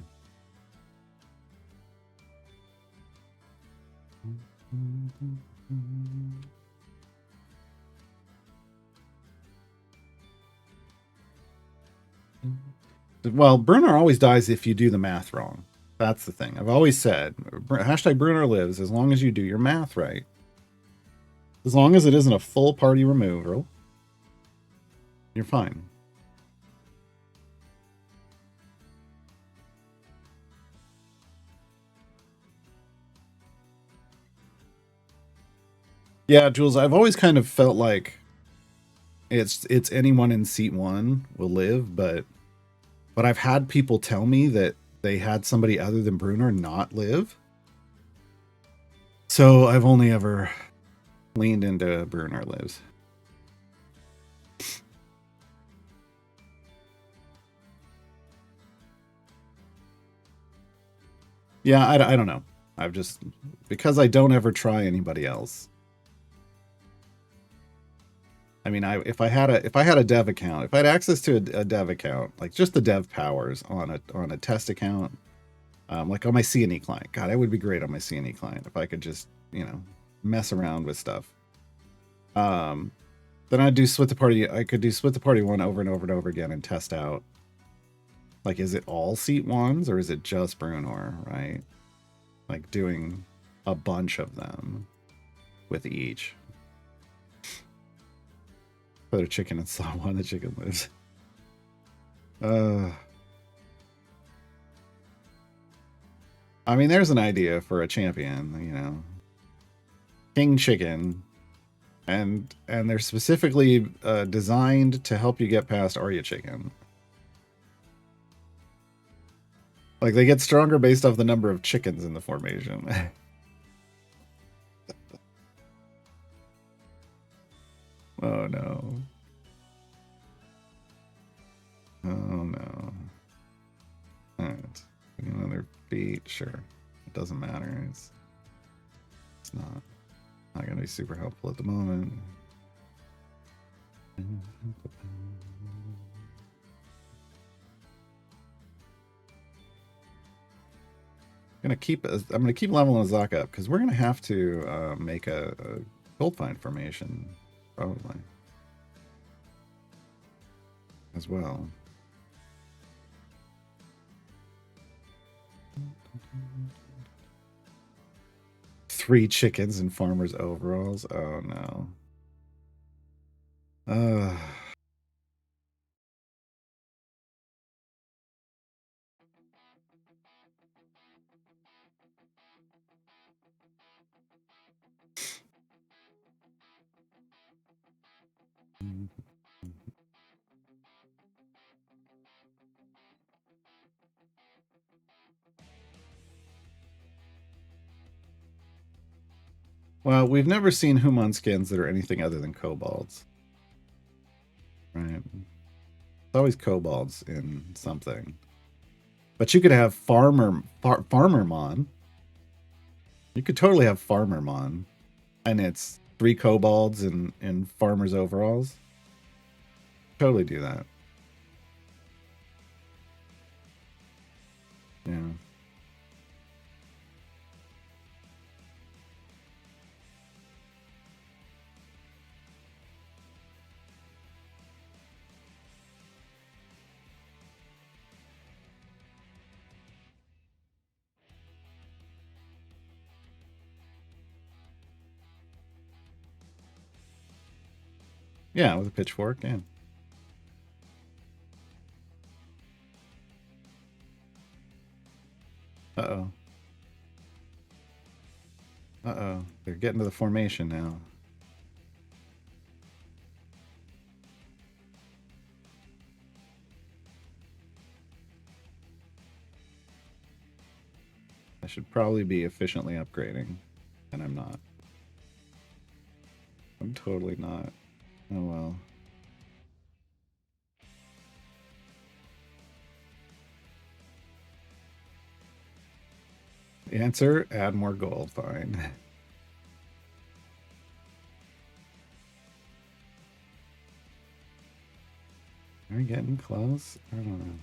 Well, Bruner always dies if you do the math wrong. That's the thing. I've always said, hashtag Bruner lives as long as you do your math right. As long as it isn't a full party removal, you're fine. Yeah, Jules, I've always kind of felt like it's anyone in seat 1 will live, but I've had people tell me that they had somebody other than Bruner not live. So I've only ever leaned into Bruner lives. Yeah, I don't know. I've just, because I don't ever try anybody else. I mean, if I had a dev account, if I had access to a dev account, like just the dev powers on a test account, like on my CNE client. God, it would be great on my CNE client if I could just, mess around with stuff. Then I'd do split the party. I could do split the party 1 over and over and over again and test out. Like, is it all seat 1s or is it just Bruenor, right? Like doing a bunch of them with each. Put a chicken and slot 1, the chicken lives. I mean, there's an idea for a champion, King Chicken. And they're specifically designed to help you get past Arya Chicken. Like, they get stronger based off the number of chickens in the formation. Oh, no. Oh, no. Alright. Another feat? Sure. It doesn't matter. It's not going to be super helpful at the moment. I'm gonna keep leveling Azaka up because we're gonna have to make a gold find formation probably as well. Three chickens in farmers overalls. Oh no. Well, we've never seen Human skins that are anything other than kobolds. Right? It's always kobolds in something. But you could have Farmermon. You could totally have Farmermon. And it's 3 kobolds in farmer's overalls. Totally do that. Yeah. Yeah, with a pitchfork, yeah. Uh-oh. Uh-oh. They're getting to the formation now. I should probably be efficiently upgrading, and I'm not. I'm totally not. Oh well. Answer, add more gold, fine. Are we getting close? I don't know.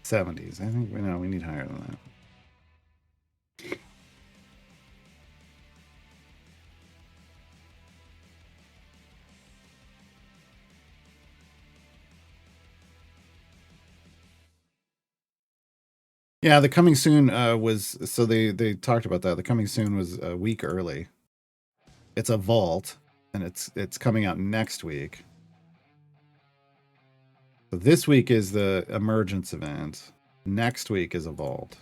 70s. I think we need higher than that. Yeah, the coming soon was so they talked about that. The coming soon was a week early. It's a vault, and it's coming out next week. So this week is the emergence event. Next week is a vault.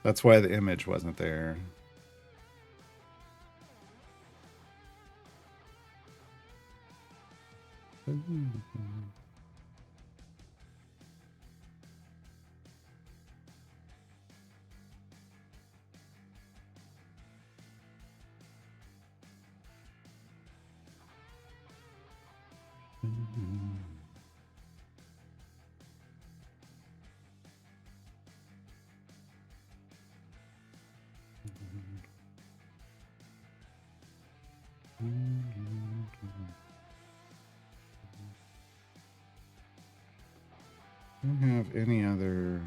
That's why the image wasn't there. I don't have any other.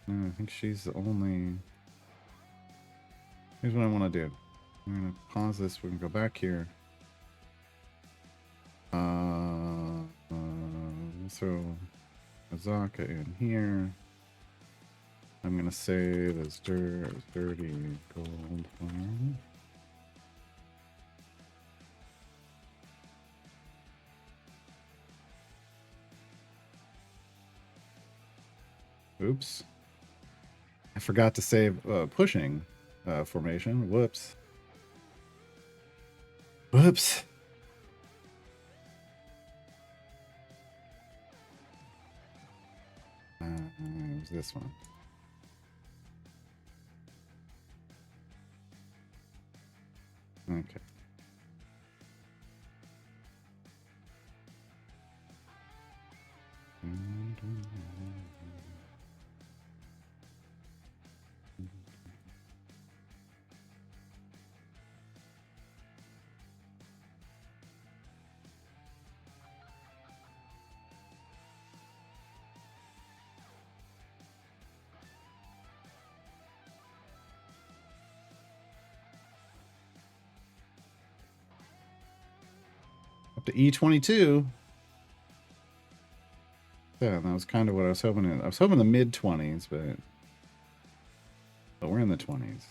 No, I think she's the only. Here's what I want to do. I'm gonna pause this. We can go back here. So Azaka in here. I'm gonna save as dirty gold farm. Oops. I forgot to save pushing formation. Whoops. Whoops. It was this one. Okay. Up to E22. Yeah, that was kind of what I was hoping. I was hoping the mid 20s, but we're in the 20s.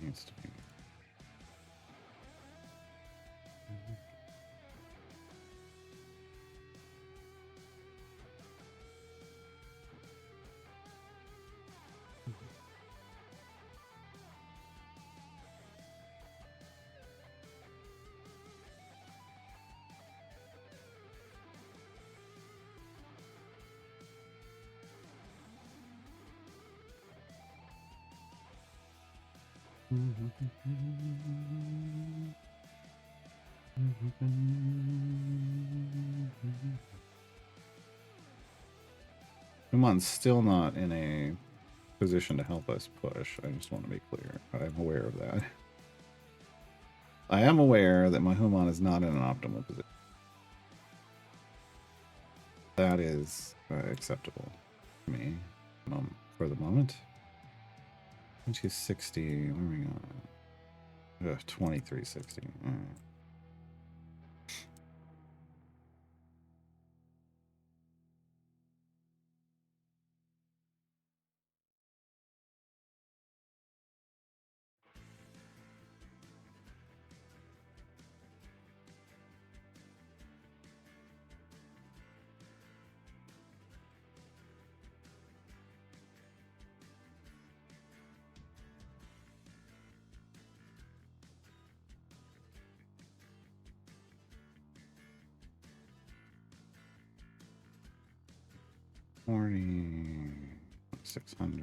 needs to be. Human's still not in a position to help us push. I just want to be clear. I'm aware of that. I am aware that my Human is not in an optimal position. That is acceptable to me for the moment. 2260. Where are we going? 2360. Morning 600.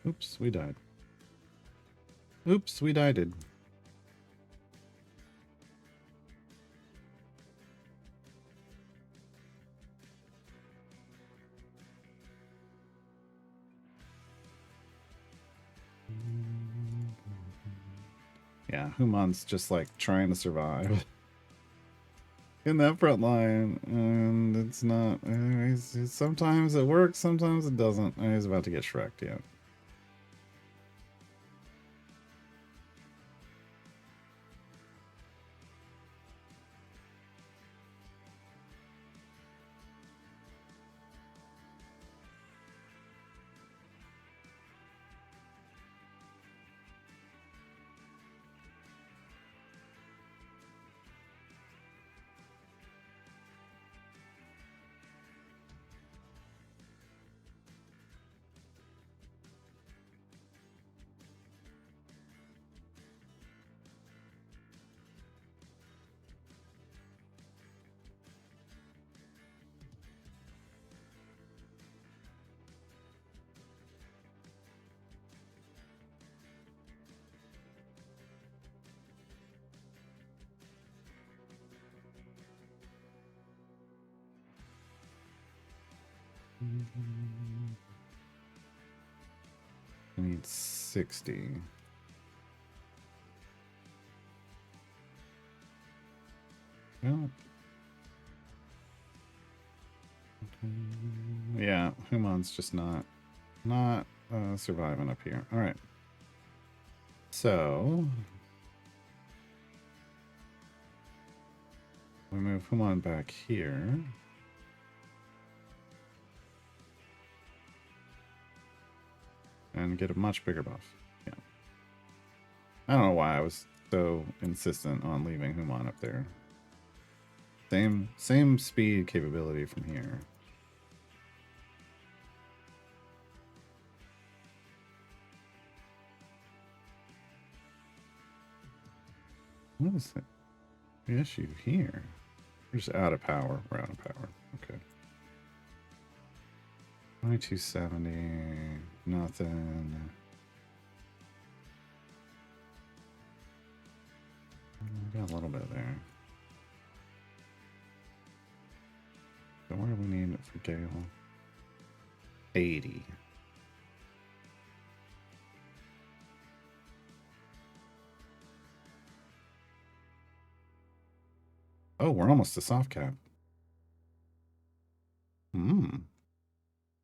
Oops, we died. Oops, we died. Yeah, Human's just like trying to survive in that front line, and it's not. Sometimes it works, sometimes it doesn't. He's about to get Shrek'd, yeah. I need 60. Well, yeah, Human's just not surviving up here. All right. So we move Human back here. And get a much bigger buff. Yeah. I don't know why I was so insistent on leaving Human up there. Same speed capability from here. What is the issue here? We're just out of power. We're out of power. Okay. 2270. Nothing. Got a little bit there. So where do we need it for Gale? 80. Oh, we're almost to soft cap.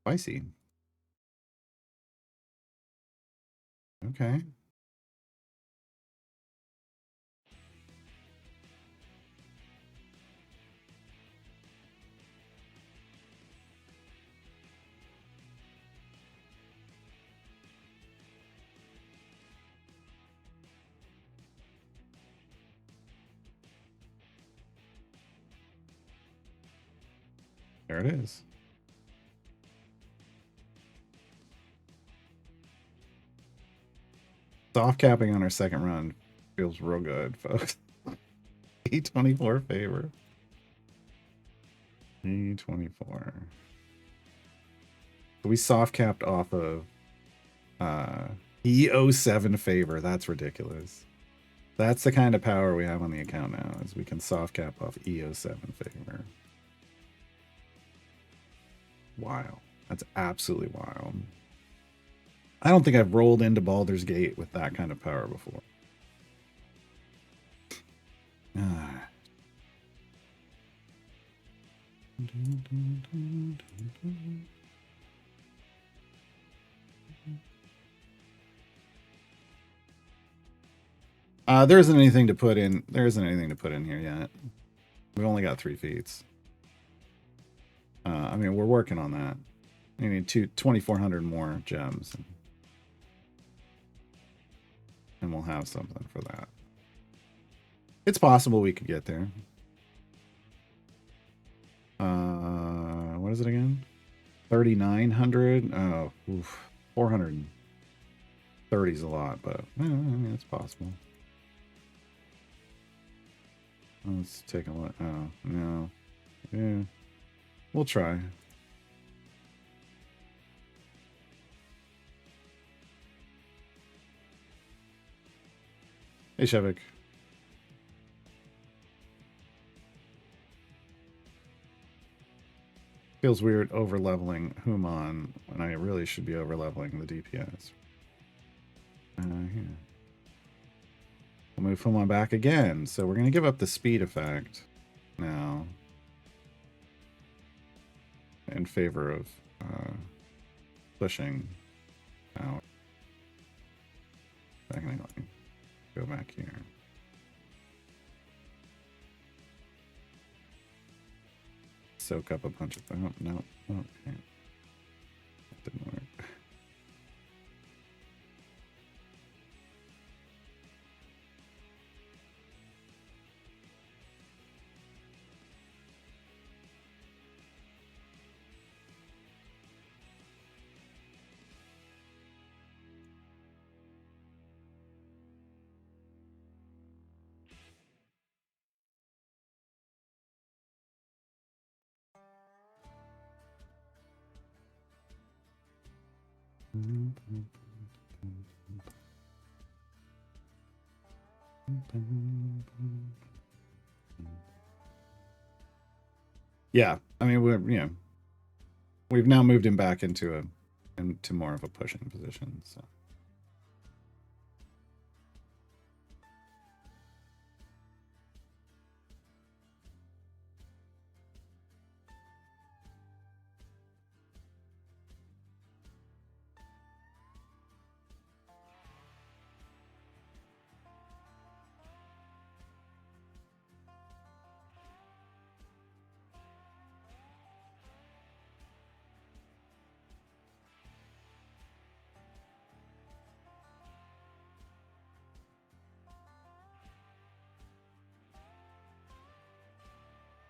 Spicy. Okay. There it is. Soft capping on our second run feels real good, folks. E24 favor. E24. We soft capped off of E07 favor. That's ridiculous. That's the kind of power we have on the account now, is we can soft cap off E07 favor. Wild. That's absolutely wild. I don't think I've rolled into Baldur's Gate with that kind of power before. There isn't anything to put in. There isn't anything to put in here yet. We've only got 3 feats. I mean, we're working on that. We need 2,400 more gems. And we'll have something for that. It's possible we could get there. What is it again? 3,900? Oh, oof. 430 is a lot, but I mean, it's possible. Let's take a look. Oh, no. Yeah. We'll try. Hey, Shevik. Feels weird over-leveling Human when I really should be over-leveling the DPS. Here. We'll move Human back again. So we're going to give up the speed effect now in favor of pushing out. Technically. Go back here. Soak up a bunch of... Oh, no. Okay. That didn't work. Yeah, I mean, we've now moved him back into more of a pushing position. So.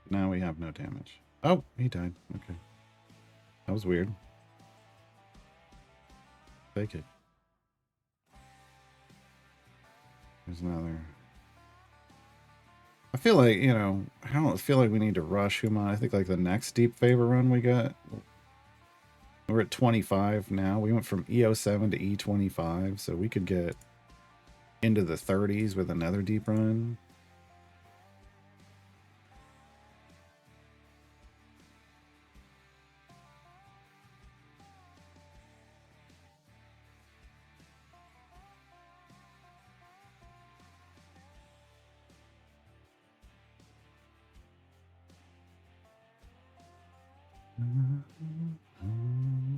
Now we have no damage. Oh, he died. Okay. That was weird. Take it. There's another. I feel like, I don't feel like we need to rush Human. I think like the next deep favor run we got, we're at 25 now. We went from E07 to E25, so we could get into the 30s with another deep run.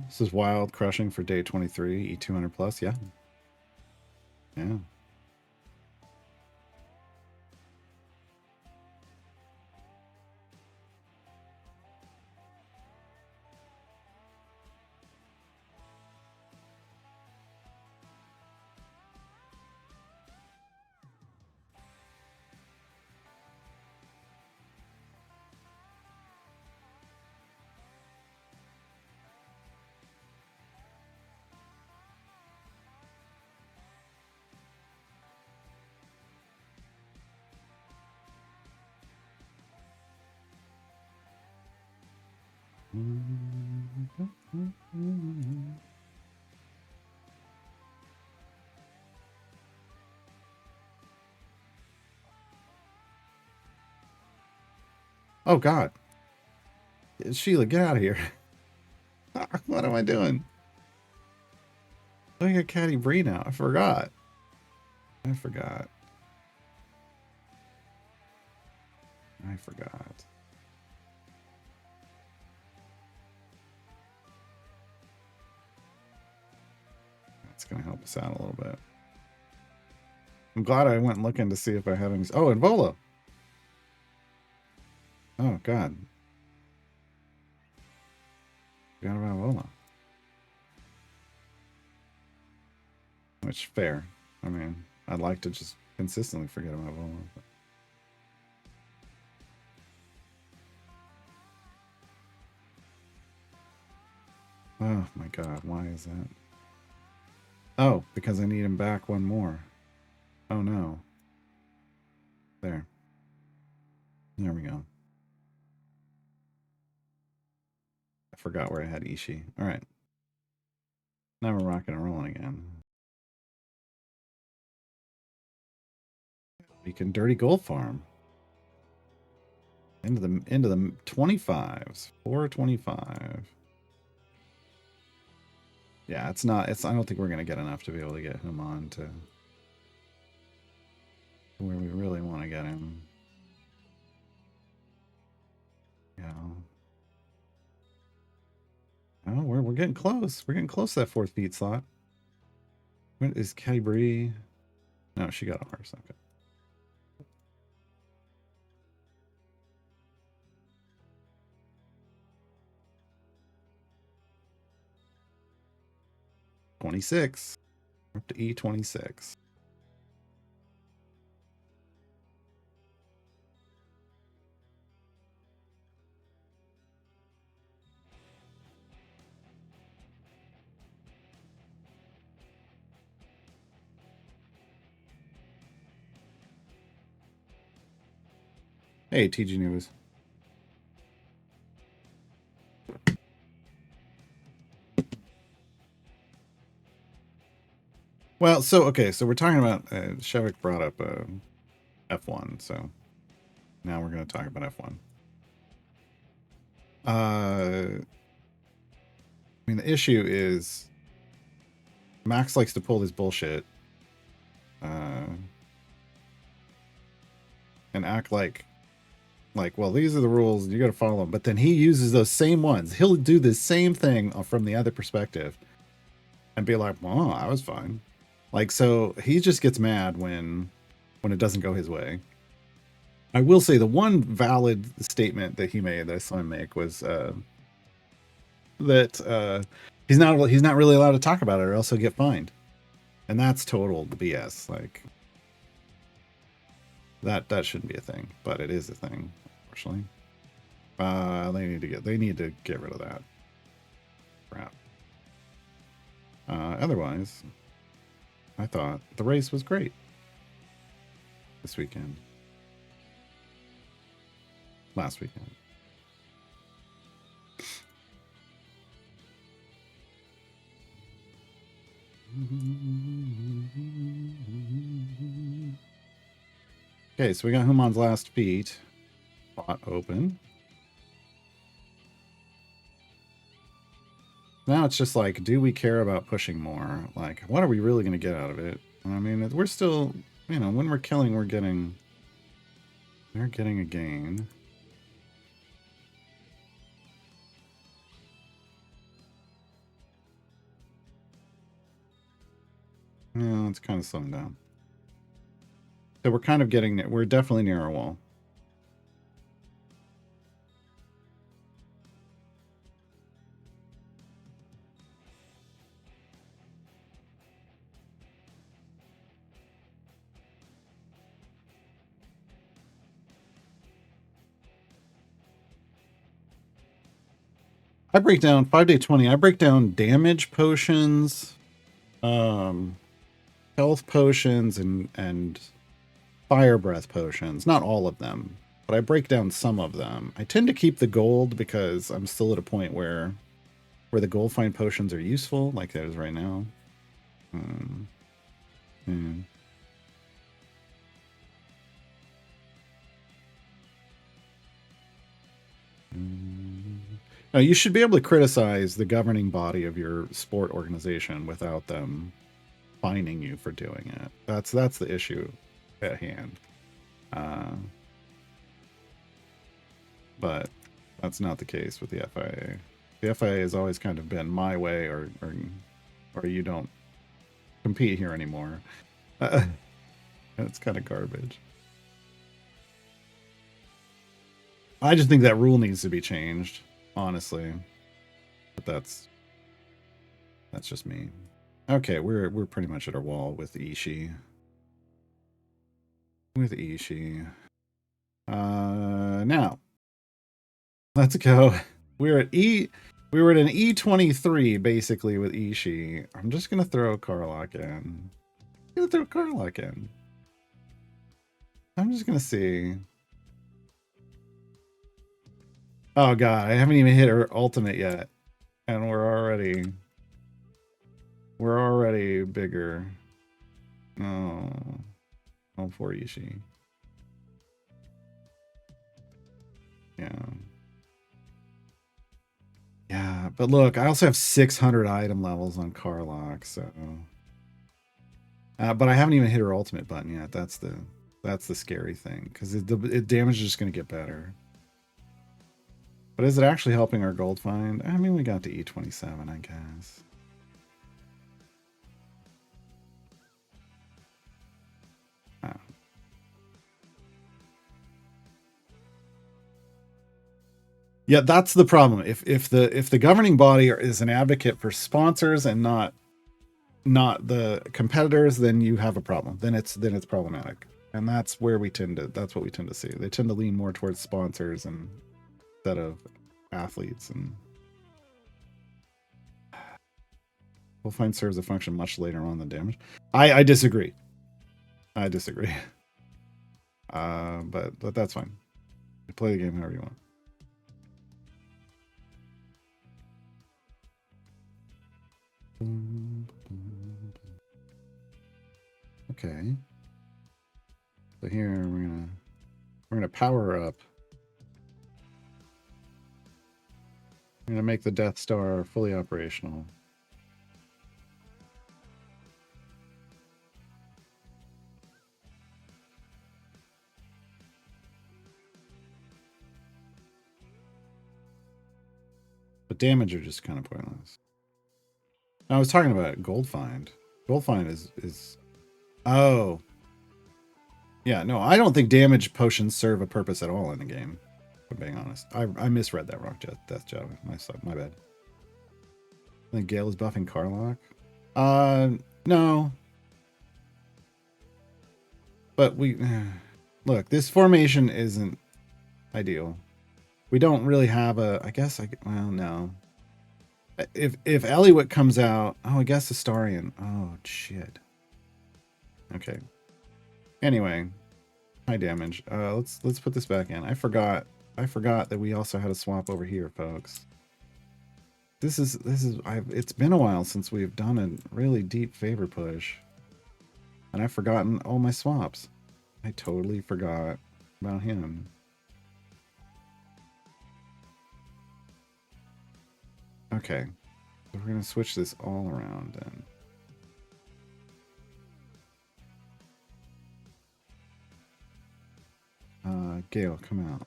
This is wild crushing for day 23, E200 plus. Yeah. Yeah. Oh God, Sheila, get out of here! What am I doing? Look at Caddy Bree now. I forgot. I forgot. I forgot. That's gonna help us out a little bit. I'm glad I went looking to see if I had any. Oh, and Vola. Oh God. Forgot about Vola. Which fair. I mean, I'd like to just consistently forget about Vola. But... Oh my God, why is that? Oh, because I need him back one more. Oh no. There. There we go. I forgot where I had Ishii. All right. Now we're rocking and rolling again. We can dirty gold farm. Into the 25s. 425. Yeah, it's not. I don't think we're gonna get enough to be able to get him on to where we really want to get him. Yeah. Oh, we're getting close. We're getting close to that 4th feet slot. When is Caddy Bree? No, she got a horse. Okay. '26. We're up to E26. Hey, TG News. Well, so okay, so we're talking about Shevik brought up F1, so now we're going to talk about F1. I mean, the issue is Max likes to pull this bullshit and act like, well, these are the rules, you got to follow them. But then he uses those same ones. He'll do the same thing from the other perspective and be like, "Well, I was fine." Like, so he just gets mad when it doesn't go his way. I will say the one valid statement that he made that I saw him make was that he's not really allowed to talk about it or else he'll get fined, and that's total BS. Like that shouldn't be a thing, but it is a thing, unfortunately. They need to get rid of that crap. Otherwise, I thought the race was great this weekend. Last weekend. Okay, so we got Human's last feet. Spot open. Now it's just like, do we care about pushing more? Like, what are we really going to get out of it? I mean, we're still, when we're killing, we're getting a gain. Yeah, it's kind of slowing down. So we're kind of getting, we're definitely near our wall. I break down 5-day 20. I break down damage potions, health potions, and fire breath potions. Not all of them, but I break down some of them. I tend to keep the gold because I'm still at a point where the gold find potions are useful, like that is right now. Yeah. Now, you should be able to criticize the governing body of your sport organization without them fining you for doing it. That's the issue at hand. But that's not the case with the FIA. The FIA has always kind of been my way, or you don't compete here anymore. It's kind of garbage. I just think that rule needs to be changed, honestly. But that's just me. Okay, we're pretty much at our wall with Ishii. Now let's go. We're at E. We were at an E23 basically with Ishii. I'm just gonna throw Karlach in. I'm just gonna see. Oh god, I haven't even hit her ultimate yet, and we're already bigger. Oh, poor Ishii. Yeah, but look, I also have 600 item levels on Karlach, so. But I haven't even hit her ultimate button yet. That's the scary thing, because the damage is just going to get better. But is it actually helping our gold find? I mean, we got to E27, I guess. Yeah, that's the problem. If the governing body is an advocate for sponsors and not the competitors, then you have a problem. Then it's problematic, and that's what we tend to see. They tend to lean more towards sponsors instead of athletes, and we'll find serves a function much later on than damage. I disagree. But that's fine. You play the game however you want. Okay. So here we're gonna power up. We're gonna make the Death Star fully operational. But damage are just kind of pointless. I was talking about Gold Find. Gold Find is oh. Yeah, no, I don't think damage potions serve a purpose at all in the game. If I'm being honest. I misread that wrong, Death Job. My bad. I think Gale is buffing Karlach. No. But look, this formation isn't ideal. We don't really have well, no. If Eliwick comes out, I guess Astarion. Oh shit. Okay. Anyway, high damage. Let's put this back in. I forgot that we also had a swap over here, folks. It's been a while since we've done a really deep favor push. And I've forgotten all my swaps. I totally forgot about him. Okay. So we're going to switch this all around then. Gale, come out.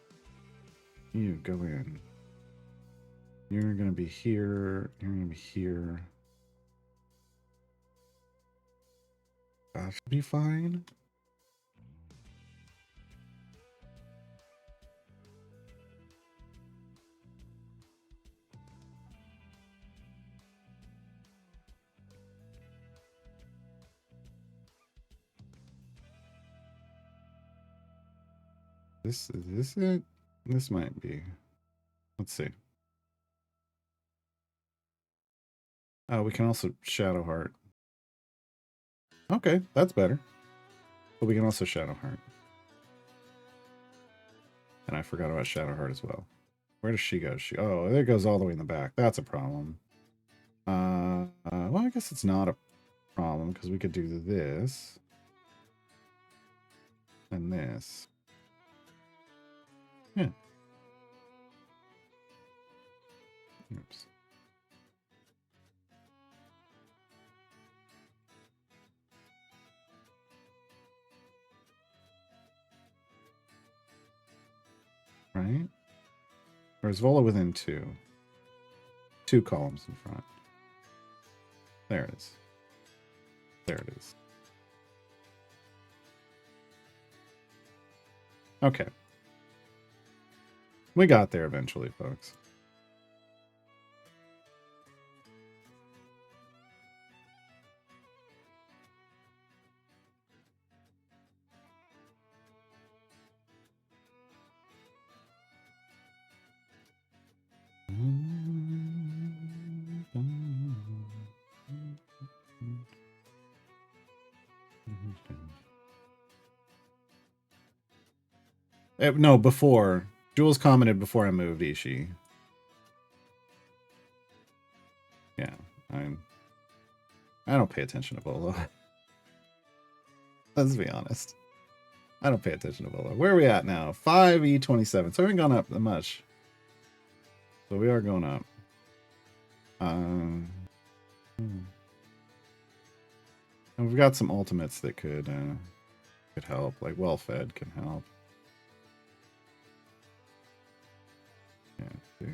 You go in. You're going to be here. You're going to be here. That should be fine. Is this it? This might be. Let's see. Oh, we can also Shadow Heart. Okay, that's better. But we can also Shadow Heart. And I forgot about Shadow Heart as well. Where does she go? Oh, there goes all the way in the back. That's a problem. Well, I guess it's not a problem because we could do this and this. Yeah. Oops. Right? Or is Vola within two? Two columns in front. There it is. There it is. Okay. We got there eventually, folks. No, before. Jules commented before I moved Ishii. Yeah, I don't pay attention to Bolo. Let's be honest. I don't pay attention to Bolo. Where are we at now? 5E27. So we haven't gone up that much. So we are going up. And we've got some ultimates that could help. Like Well Fed can help. Yeah. See.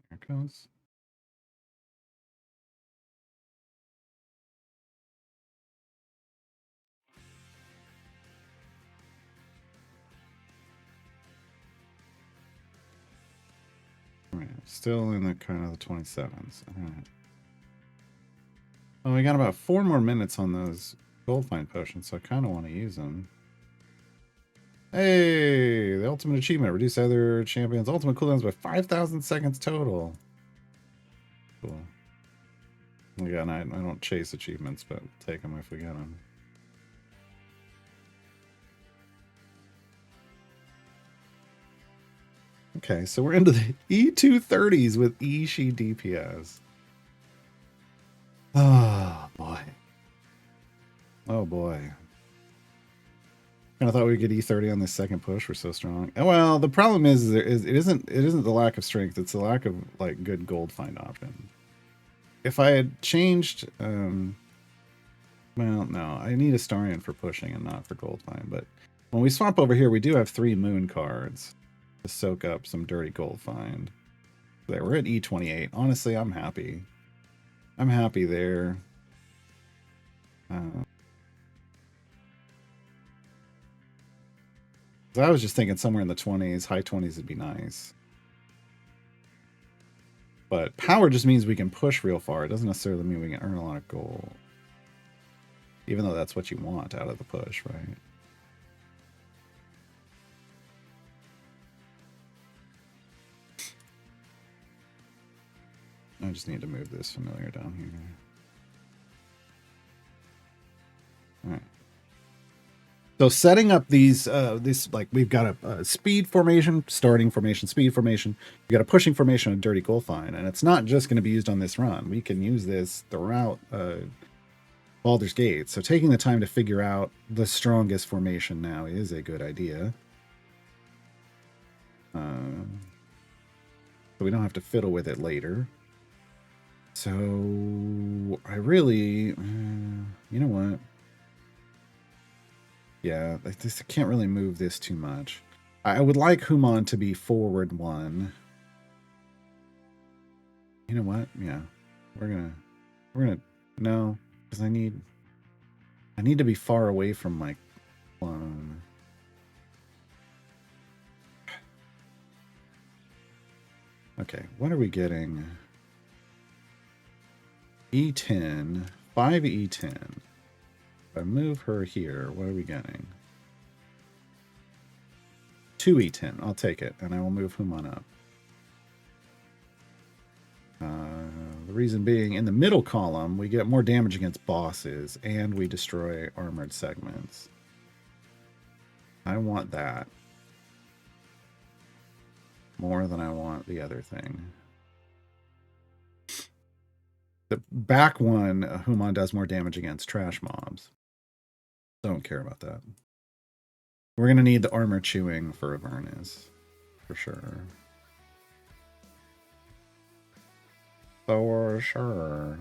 There it goes. All right, still in the kind of the 27s. All right. Well, we got about 4 more minutes on those gold find potions, so I kind of want to use them. Hey, the ultimate achievement. Reduce other champions' ultimate cooldowns by 5,000 seconds total. Cool. Again, I don't chase achievements, but take them if we get them. Okay, so we're into the E230s with Ishii DPS. Oh, boy. Oh, boy. Kind of thought we could E30 on this second push. We're so strong. Well, the problem is it isn't the lack of strength. It's the lack of like good gold find option. If I had changed, well, no, I need Astarion for pushing and not for gold find. But when we swap over here, we do have 3 moon cards to soak up some dirty gold find. There, we're at E28. Honestly, I'm happy. I'm happy there. I was just thinking somewhere in the 20s, high 20s would be nice. But power just means we can push real far. It doesn't necessarily mean we can earn a lot of gold. Even though that's what you want out of the push, right? I just need to move this familiar down here. All right. So setting up these like we've got a speed formation, starting formation, speed formation. We got a pushing formation, a dirty gold find, and it's not just going to be used on this run. We can use this throughout Baldur's Gate. So taking the time to figure out the strongest formation now is a good idea. so we don't have to fiddle with it later. So I really, you know what? Yeah, I just can't really move this too much. I would like Human to be forward 1. You know what? Yeah, we're gonna no, because I need to be far away from my clone. Okay, what are we getting? E10, 5E10. If I move her here, what are we getting? 2E10. I'll take it, and I will move Human up. The reason being, in the middle column, we get more damage against bosses, and we destroy armored segments. I want that more than I want the other thing. The back one, Human does more damage against trash mobs. Don't care about that. We're going to need the armor chewing for Avernus, for sure. For sure.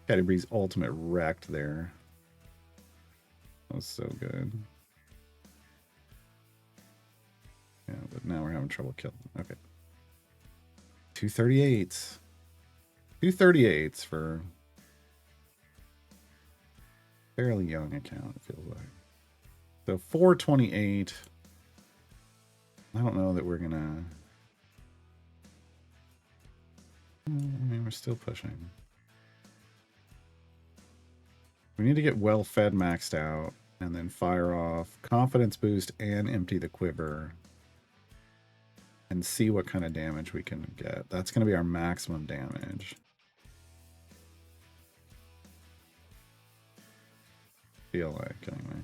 Cadbury's ultimate wrecked there. That was so good. Yeah, but now we're having trouble killing. Okay. 238s. 238s for fairly young account, it feels like. So 428. I don't know that we're gonna. I mean, we're still pushing. We need to get well fed maxed out and then fire off confidence boost and empty the quiver and see what kind of damage we can get. That's going to be our maximum damage. Feel like, anyway.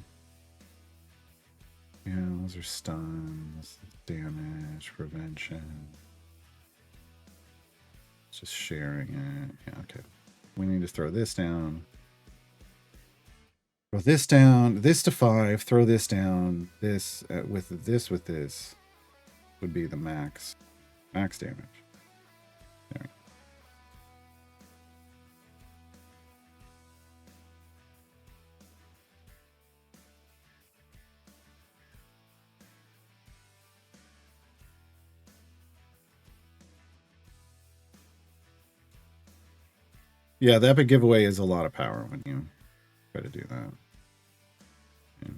Yeah, those are stuns, damage, prevention. Just sharing it. Yeah, okay. We need to throw this down. Throw this down. This to 5. Throw this down. This with this would be the max damage. There. Yeah, the epic giveaway is a lot of power when you try to do that. Yeah.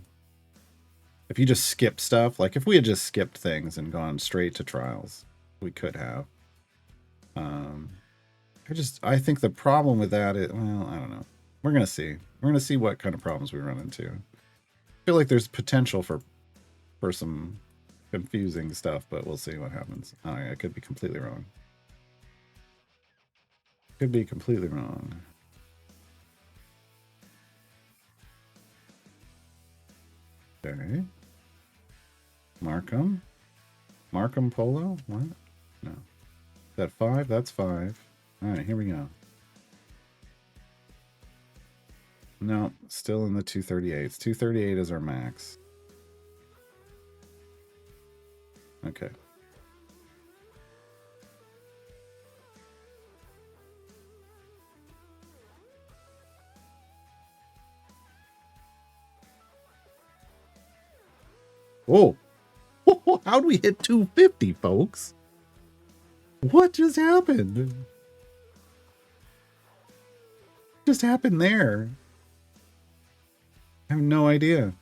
If you just skip stuff, like if we had just skipped things and gone straight to trials, we could have. I think the problem with that is, well, I don't know. We're gonna see. We're gonna see what kind of problems we run into. I feel like there's potential for some confusing stuff, but we'll see what happens. I could be completely wrong. Could be completely wrong. Okay. Markham Polo? What? No. Is that 5? That's 5. All right, here we go. No, still in the 238s. 238 is our max. Okay. Whoa. How'd we hit 250, folks? What just happened? What just happened there? I have no idea.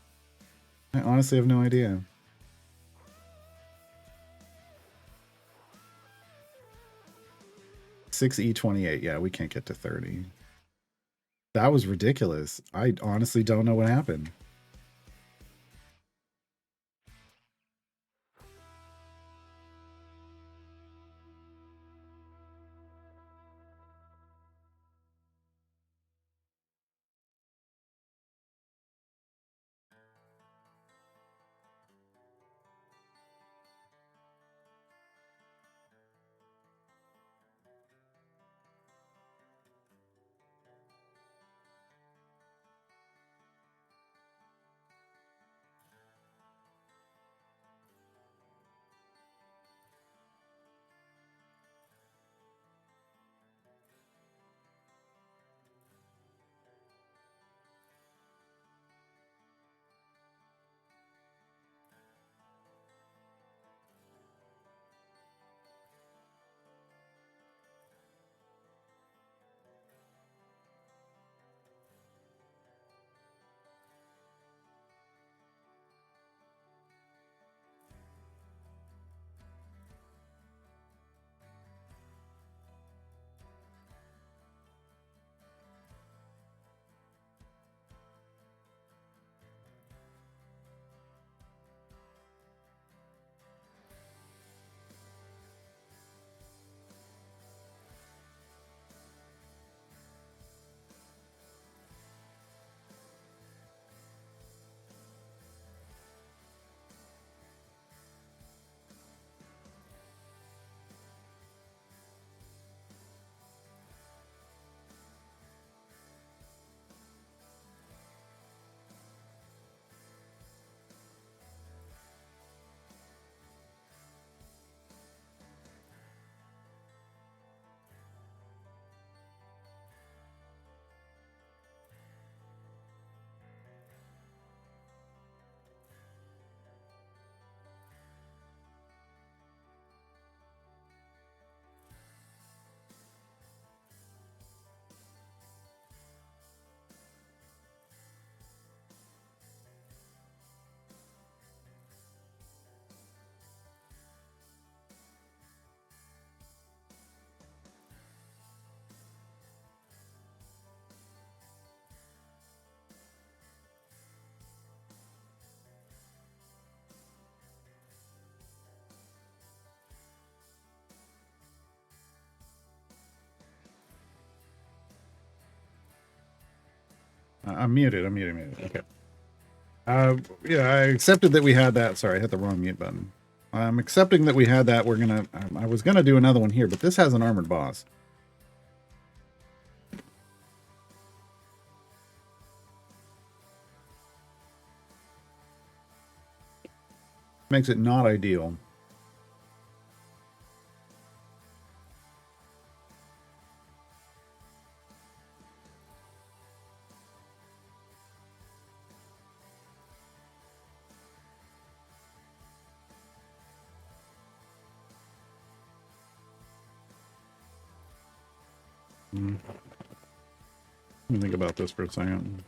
I honestly have no idea. E28. Yeah, we can't get to 30. That was ridiculous. I honestly don't know what happened. I'm muted. I'm muted. Okay. Yeah, I accepted that we had that. Sorry, I hit the wrong mute button. I'm accepting that we had that. We're gonna. I was gonna do another one here, but this has an armored boss. Makes it not ideal. Let me think about this for a second.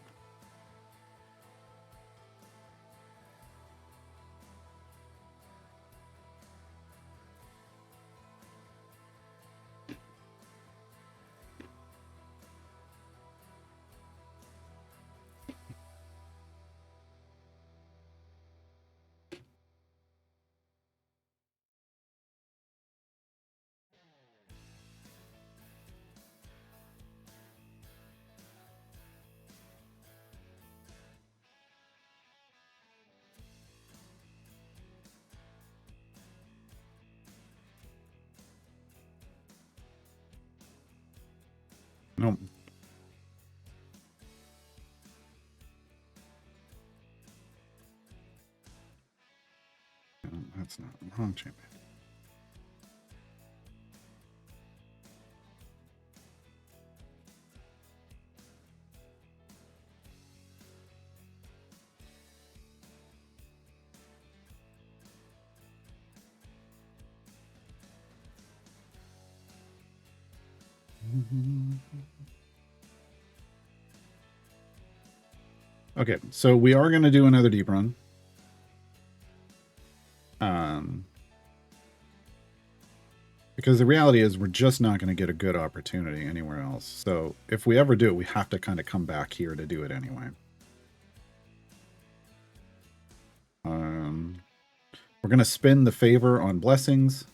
Nope. No, that's not wrong champion. Okay, so we are going to do another deep run. Because the reality is we're just not going to get a good opportunity anywhere else. So if we ever do it, we have to kind of come back here to do it anyway. We're going to spin the favor on blessings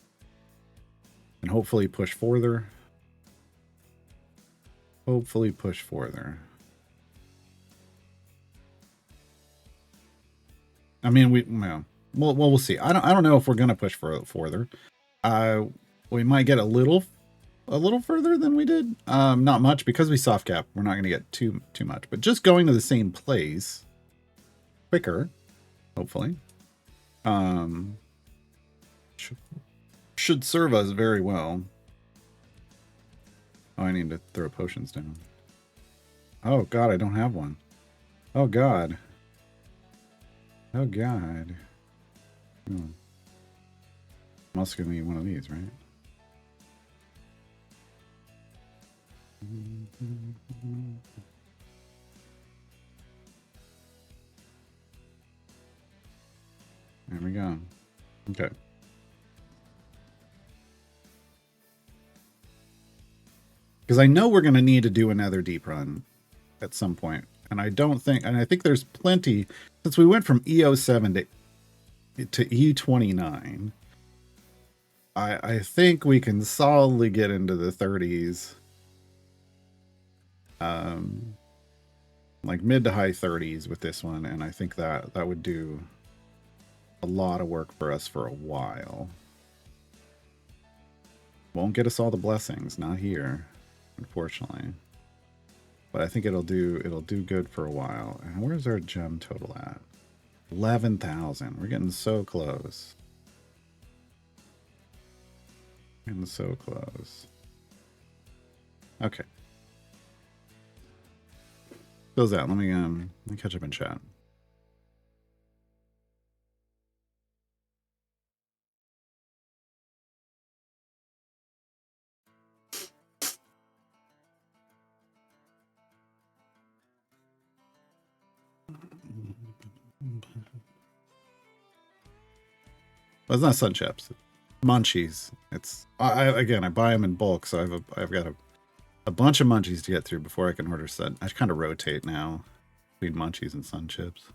and hopefully push further. Hopefully push further. I mean, we'll see. I don't know if we're going to push further. We might get a little further than we did. Not much because we soft cap. We're not going to get too much, but just going to the same place quicker, hopefully, should serve us very well. Oh, I need to throw potions down. Oh God, I don't have one. Oh God. Oh God. Must give me one of these, right? There we go. Okay. Because I know we're going to need to do another deep run at some point. And I think there's plenty, since we went from EO7 to E29, I think we can solidly get into the 30s. Like mid to high 30s with this one, and I think that would do a lot of work for us for a while. Won't get us all the blessings, not here, unfortunately. But I think it'll do good for a while. And where's our gem total at? 11,000. We're getting so close. Getting so close. Okay. Close out. Let me catch up in chat. Well, it's not sun chips. Munchies. It's again, I buy them in bulk, so I've got a bunch of munchies to get through before I can order sun. I kind of rotate now between munchies and sun chips.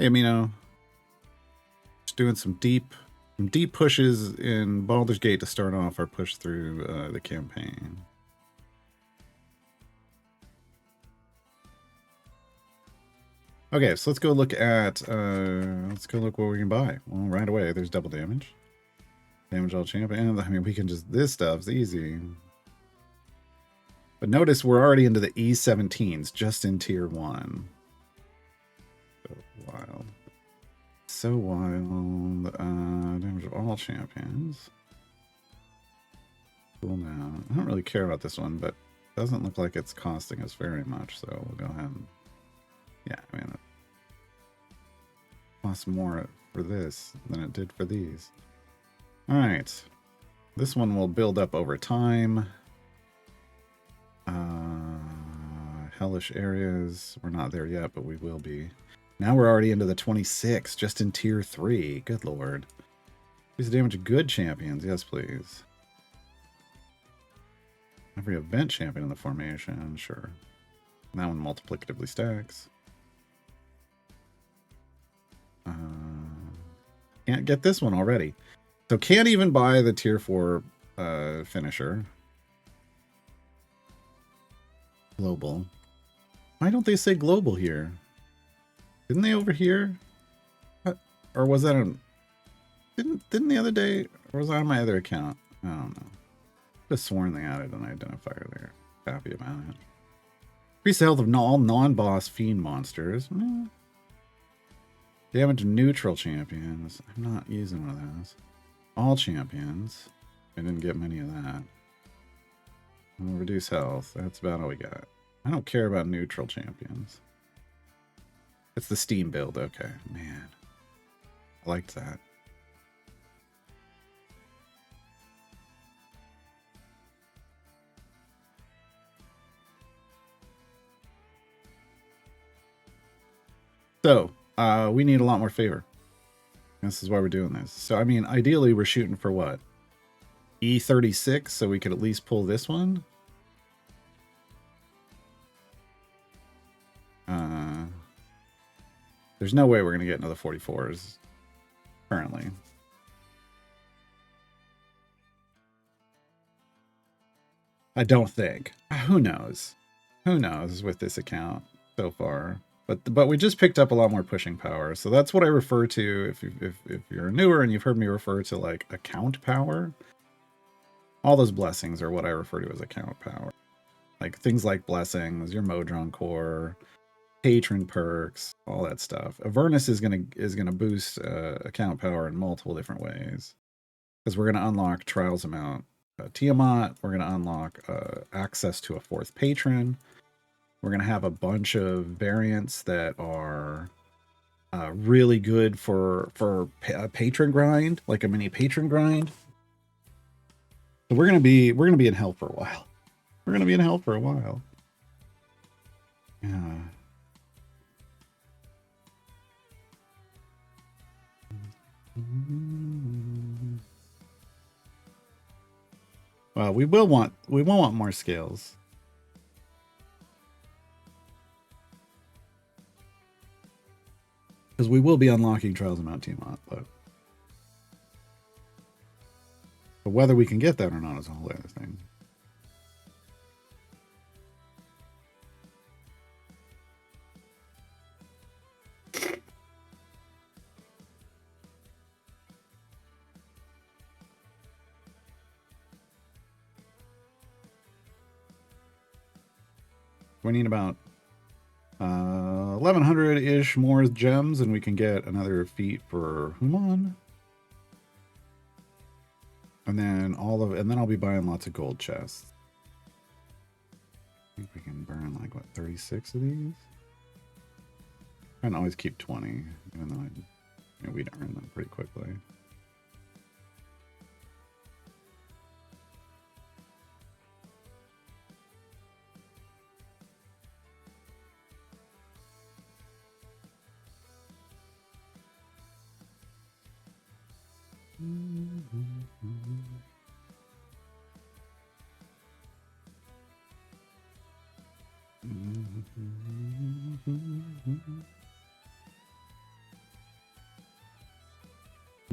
Hey, Amino. Just doing some deep pushes in Baldur's Gate to start off our push through the campaign. Okay, so let's go look at what we can buy. Well, right away, there's double damage. Damage all champion. I mean, we can just, this stuff's easy. But notice we're already into the E17s, just in tier 1. So wild. So wild. Damage of all champions. Cool now. I don't really care about this one, but it doesn't look like it's costing us very much, so we'll go ahead and... Yeah, I mean, it costs more for this than it did for these. Alright. This one will build up over time. Hellish areas. We're not there yet, but we will be. Now we're already into the 26, just in tier 3. Good lord. Please damage good champions. Yes, please. Every event champion in the formation. Sure. That one multiplicatively stacks. Can't get this one already. So can't even buy the tier 4 finisher. Global. Why don't they say global here? Didn't they over here? Or was that on... Didn't the other day... Or was that on my other account? I don't know. I could have sworn they added an identifier there. Happy about it. Increase the health of all non-boss fiend monsters. Damage neutral champions. I'm not using one of those. All champions. I didn't get many of that. We'll reduce health. That's about all we got. I don't care about neutral champions. It's the Steam build. Okay, man. I liked that. So, we need a lot more favor. This is why we're doing this. So, I mean, ideally, we're shooting for what? E36, so we could at least pull this one. There's no way we're going to get another 44s currently. I don't think. Who knows? Who knows with this account so far? But we just picked up a lot more pushing power, so that's what I refer to if you're newer and you've heard me refer to like account power. All those blessings are what I refer to as account power, like things like blessings, your Modron core, patron perks, all that stuff. Avernus is gonna boost account power in multiple different ways, because we're gonna unlock Trials of Mount Tiamat. We're gonna unlock access to a 4th patron. We're going to have a bunch of variants that are really good for a patron grind, like a mini patron grind. So we're going to be in hell for a while. We're going to be in hell for a while. Yeah. Well, we will want more scales. Because we will be unlocking Trials of Mount Tiamat, but whether we can get that or not is a whole other thing. We need about 1100-ish more gems, and we can get another feat for Human. And then I'll be buying lots of gold chests. I think we can burn like what, 36 of these? I can always keep 20, even though we'd earn them pretty quickly.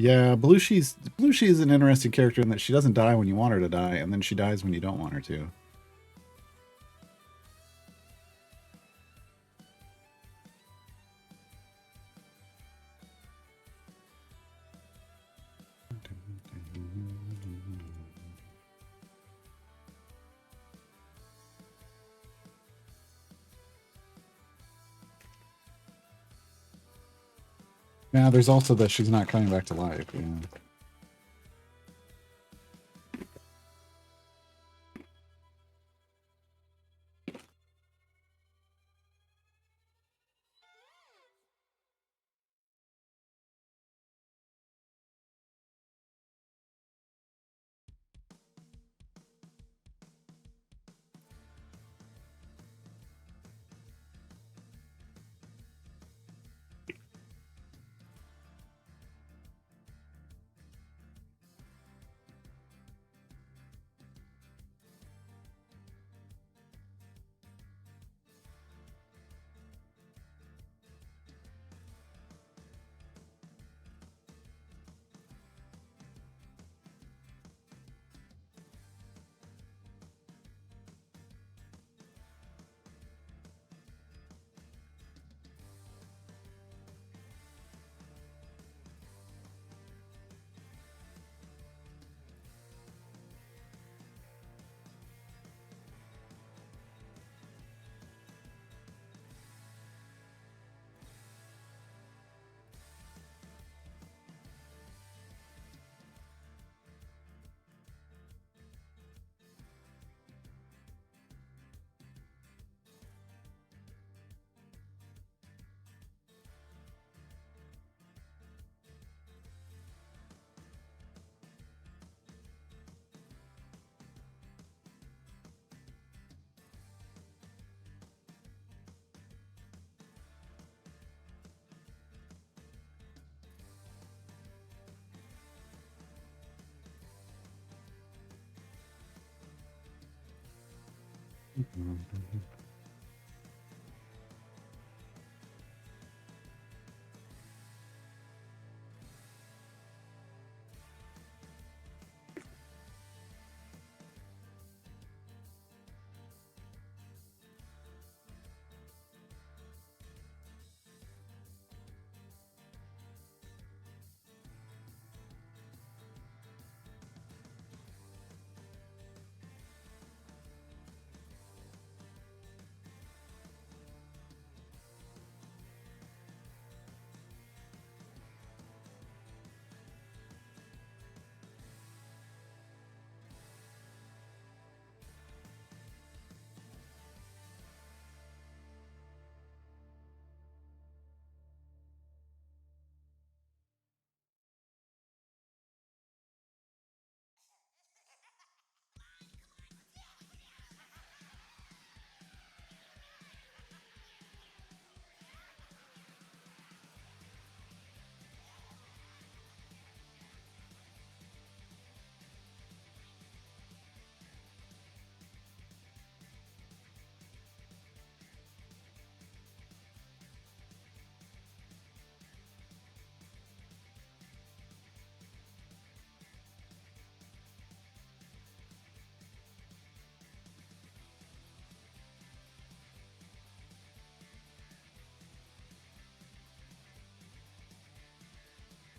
Yeah, Belushi is an interesting character in that she doesn't die when you want her to die, and then she dies when you don't want her to. Now, there's also that she's not coming back to life. Yeah.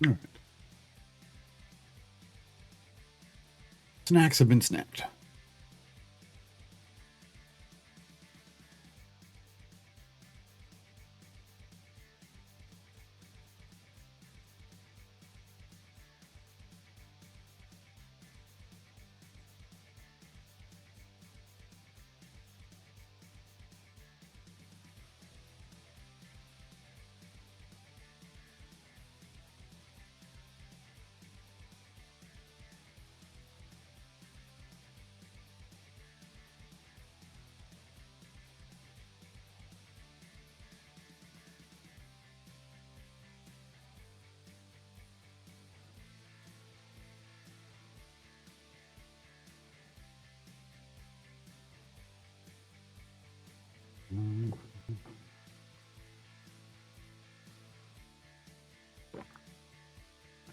All right. Snacks have been snacked.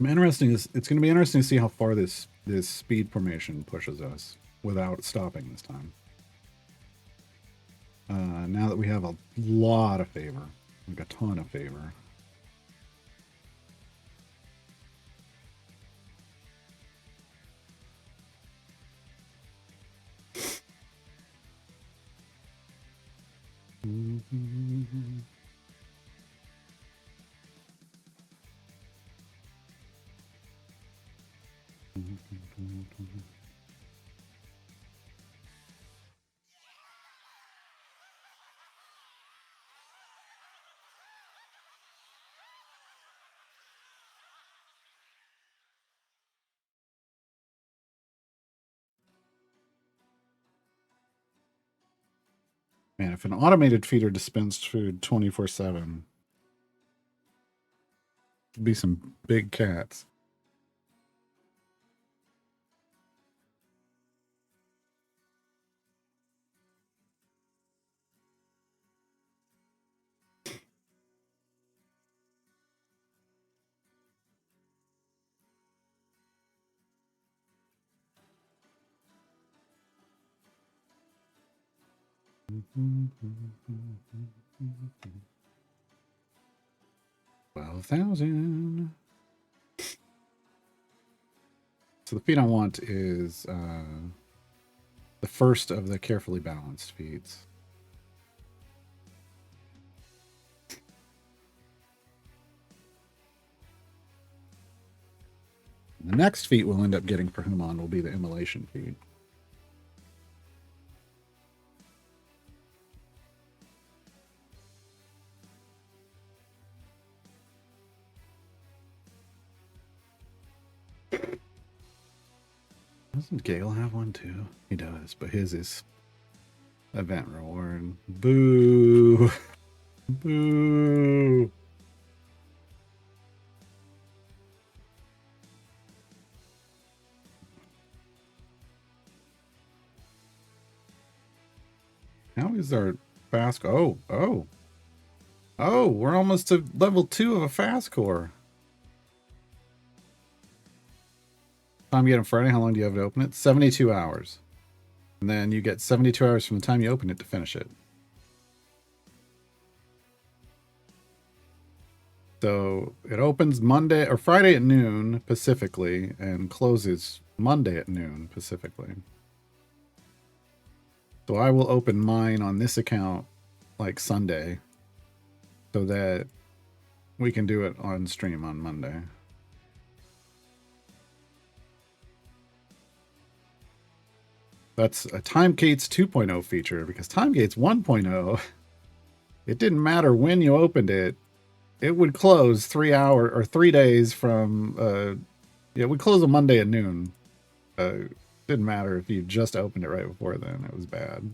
It's going to be interesting to see how far this speed formation pushes us without stopping this time. Now that we have a lot of favor, like a ton of favor. Man, if an automated feeder dispensed food 24/7, it'd be some big cats. $12,000. So the feed I want is the first of the carefully balanced feeds. The next feat we'll end up getting for Human will be the immolation feed. Doesn't Gale have one too? He does, but his is event reward. Boo! Boo! How is our fast? Oh! We're almost to level 2 of a fast core. Time you get on Friday, how long do you have to open it? 72 hours. And then you get 72 hours from the time you open it to finish it. So it opens Monday or Friday at noon Pacifically and closes Monday at noon Pacifically. So I will open mine on this account like Sunday so that we can do it on stream on Monday. That's a Timegates 2.0 feature, because Timegates 1.0, it didn't matter when you opened it. It would close 3 hours or 3 days from, it would close on Monday at noon. Didn't matter if you just opened it right before then. It was bad.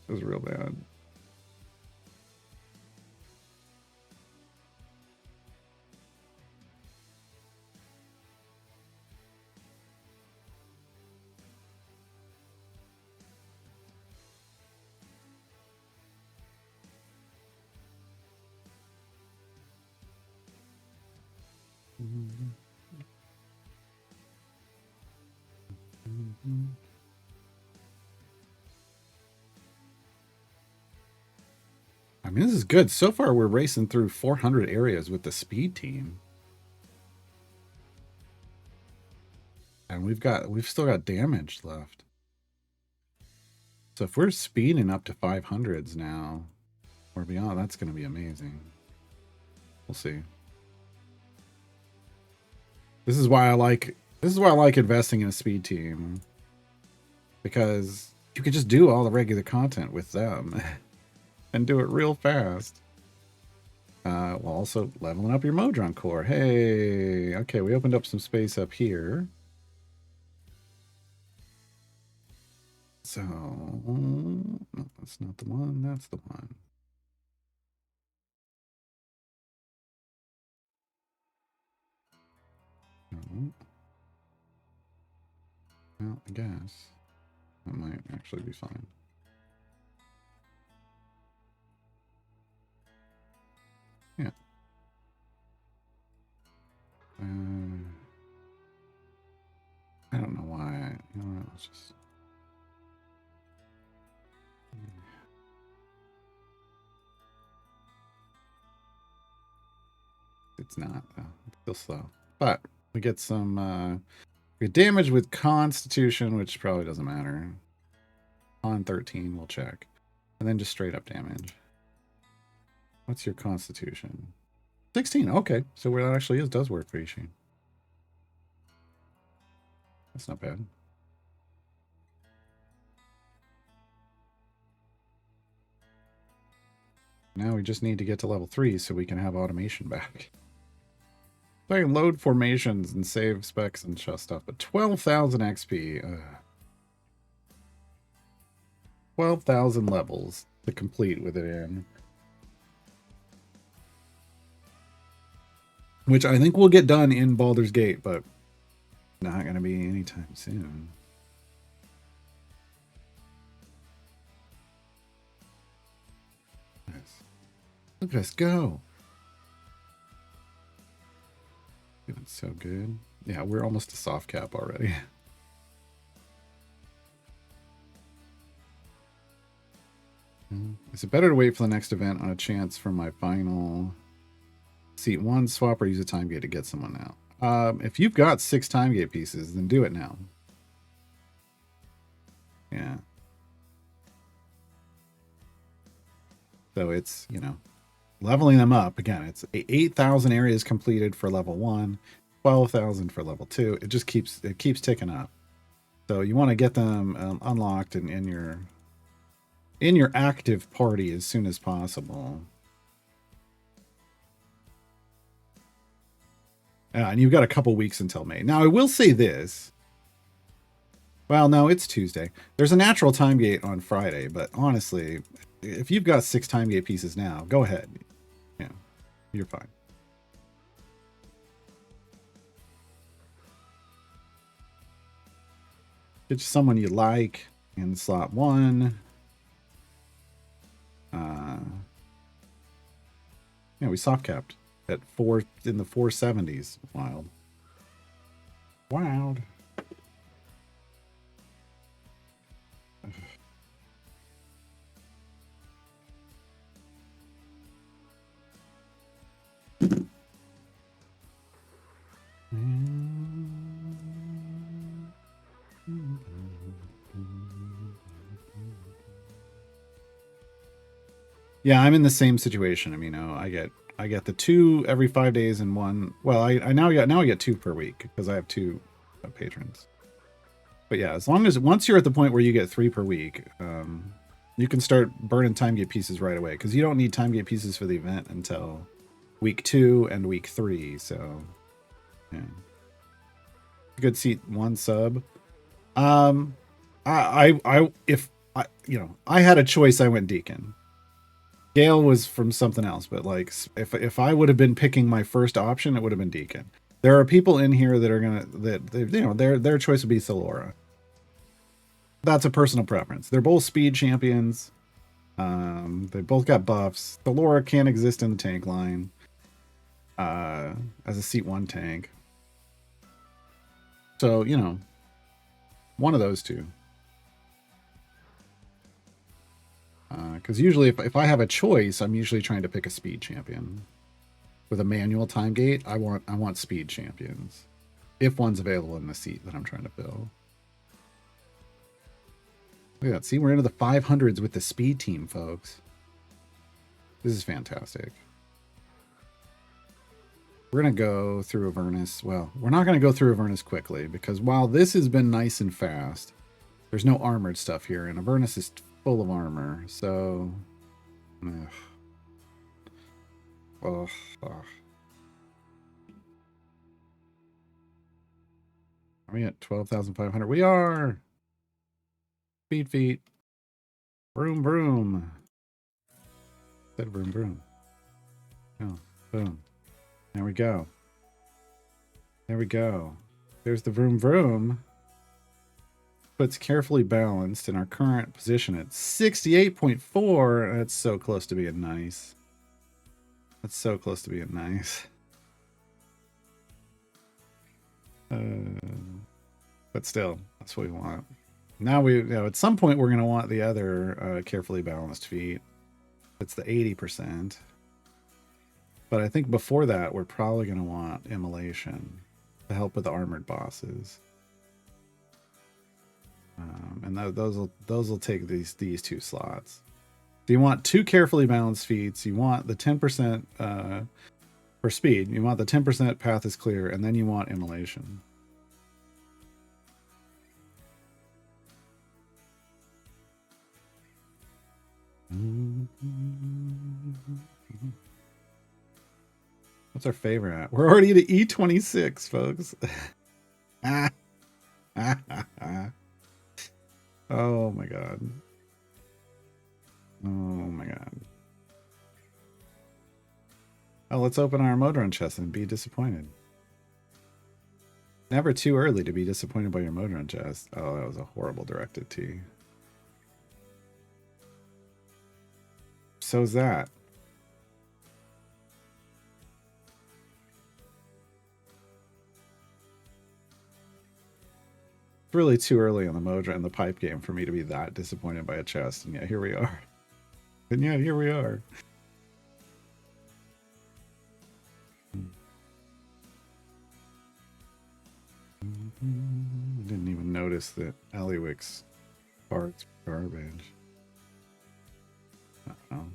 It was real bad. I mean, this is good. So far, we're racing through 400 areas with the speed team. And we've still got damage left. So if we're speeding up to 500s now or beyond, that's going to be amazing. We'll see. This is why I like investing in a speed team, because you can just do all the regular content with them and do it real fast. While also leveling up your Modron core. Hey, okay, we opened up some space up here. So, no, that's not the one. That's the one. No. Well, I guess that might actually be fine. Yeah. Let's just... It's not, though. It's still slow. But we get some we get damage with Constitution, which probably doesn't matter. On 13, we'll check. And then just straight up damage. What's your Constitution? 16. Okay. So where that actually does work for Ishin. That's not bad. Now we just need to get to level 3 so we can have automation back. So I can load formations and save specs and stuff, but 12,000 XP. 12,000 levels to complete with it in. Which I think will get done in Baldur's Gate, but not going to be anytime soon. Nice. Look at us go. Doing so good. Yeah, we're almost a soft cap already. Is it better to wait for the next event on a chance for my final seat 1 swap or use a time gate to get someone out? If you've got 6 time gate pieces, then do it now. Yeah. So it's, you know, leveling them up. Again, it's 8,000 areas completed for level 1, 12,000 for level 2. It just keeps ticking up. So you want to get them unlocked and in your active party as soon as possible. And you've got a couple weeks until May. Now, I will say this. Well, no, it's Tuesday. There's a natural time gate on Friday, but honestly, if you've got 6 time gate pieces now, go ahead. Yeah, you're fine. Get you someone you like in slot 1. Yeah, we soft capped at 4 in the 470s. Wild. Wild. Yeah, I'm in the same situation. I mean, you know, I get the 2 every 5 days and 1. Well, I now get 2 per week because I have 2 patrons. But yeah, as long as once you're at the point where you get 3 per week, you can start burning time gate pieces right away because you don't need time gate pieces for the event until week 2 and week 3. So yeah, good seat 1 sub. If I had a choice, I went Deacon. Gale was from something else, but like if I would have been picking my first option, it would have been Deacon. There are people in here that are their choice would be Thalora. That's a personal preference. They're both speed champions. They both got buffs. Thalora can't exist in the tank line as a seat 1 tank. So, you know, one of those two. Because usually if I have a choice, I'm usually trying to pick a speed champion. With a manual time gate, I want speed champions. If one's available in the seat that I'm trying to fill. Look at that. See, we're into the 500s with the speed team, folks. This is fantastic. We're going to go through Avernus. Well, we're not going to go through Avernus quickly, because while this has been nice and fast, there's no armored stuff here, and Avernus is full of armor, so... Ugh. Ugh. Ugh. Are we at 12,500? We are! Speed feet. Broom, broom. Said broom, broom. Oh, boom. There we go. There we go. There's the vroom, vroom. But it's carefully balanced in our current position at 68.4. That's so close to being nice. That's so close to being nice. But still, that's what we want. Now we, you know, at some point we're going to want the other carefully balanced feat. It's the 80%. But I think before that, we're probably going to want immolation to help with the armored bosses. And those will take these two slots. So you want two carefully balanced feats. You want the 10% for speed. You want the 10% path is clear, and then you want immolation. What's our favorite at? We're already at E26, folks. Oh my god. Oh my god. Oh, let's open our Modron chest and be disappointed. Never too early to be disappointed by your Modron chest. Oh, that was a horrible directed T. So's that. It's really too early on the Modron and the pipe game for me to be that disappointed by a chest. And yeah, here we are. And yeah, here we are. I didn't even notice that Eliwick's parts garbage. Uh-oh.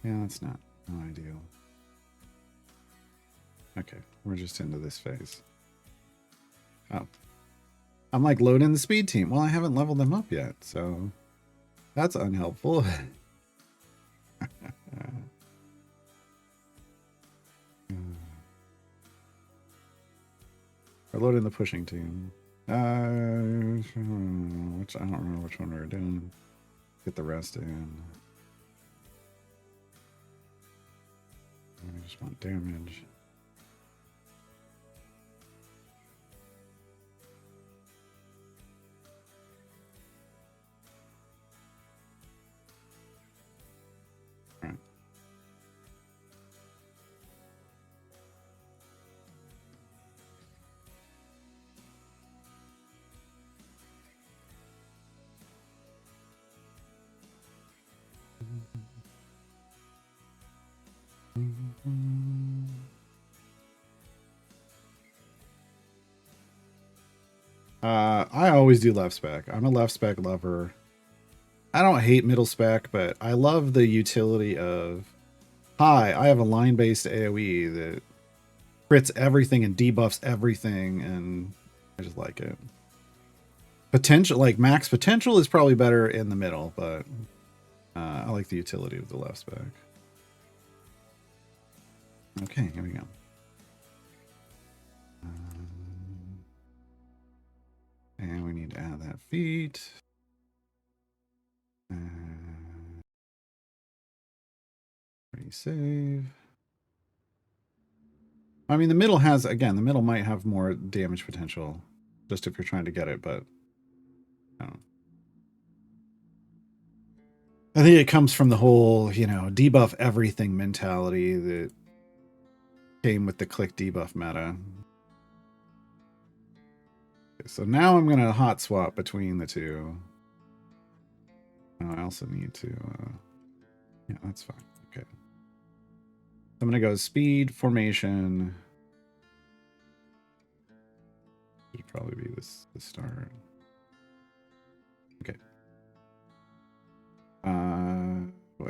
Yeah, that's not ideal. Okay, we're just into this phase. Oh. I'm like loading the speed team. Well, I haven't leveled them up yet, so that's unhelpful. We're loading the pushing team. I don't remember which one we were doing. Get the rest in. I just want damage. All right. I always do left spec. I'm a left spec lover. I don't hate middle spec, but I love the utility of, hi, I have a line-based AoE that crits everything and debuffs everything, and I just like it. Potential, like max potential, is probably better in the middle, but I like the utility of the left spec. Okay, here we go. And we need to add that feat. Save. I mean, the middle has, again, the middle might have more damage potential, just if you're trying to get it, but I don't know. I think it comes from the whole, you know, debuff everything mentality that came with the click debuff meta. Okay, so now I'm going to hot swap between the two. Oh, I also need to, yeah, that's fine. Okay. So I'm going to go speed, formation. Should probably be this the start. Okay.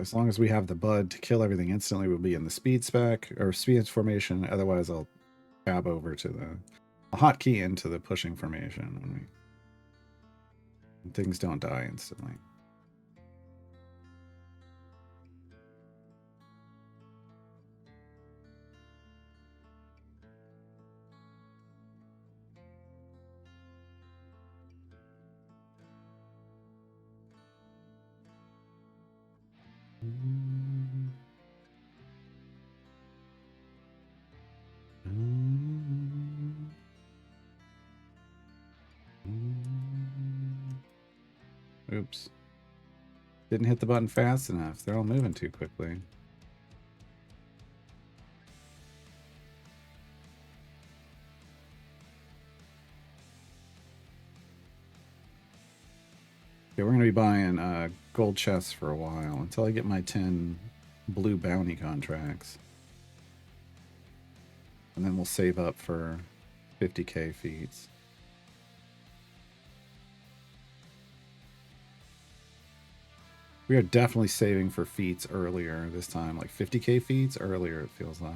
As long as we have the bud to kill everything instantly, we'll be in the speed spec or speed formation. Otherwise, I'll tab over to the hotkey into the pushing formation when things don't die instantly. Oops. Didn't hit the button fast enough. They're all moving too quickly. Okay, we're going to be buying gold chests for a while until I get my 10 blue bounty contracts. And then we'll save up for 50k feats. We are definitely saving for feats earlier this time, like 50k feats earlier, it feels like.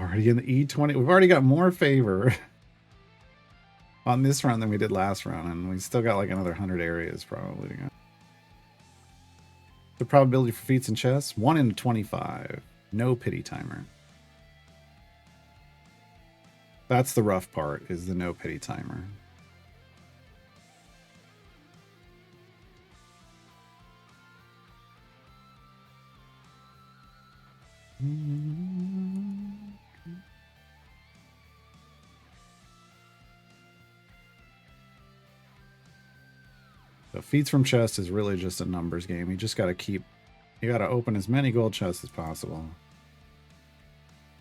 Already in the E20. We've already got more favor on this run than we did last round, and we still got like another 100 areas probably. The probability for feats and chests, 1 in 25. No pity timer. That's the rough part, is the no pity timer. The feats from chest is really just a numbers game. You just got to you got to open as many gold chests as possible.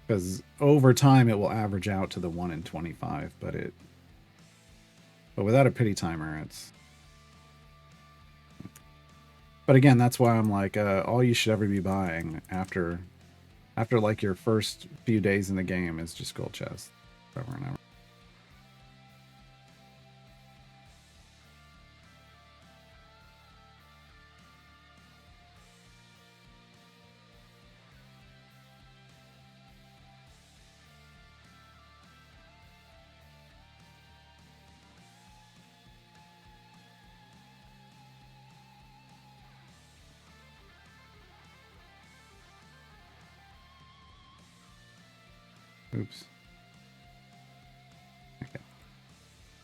Because over time it will average out to the 1 in 25, but without a pity timer, it's... But again, that's why I'm like, all you should ever be buying after like your first few days in the game is just gold chests. Forever and ever. Oops. Okay.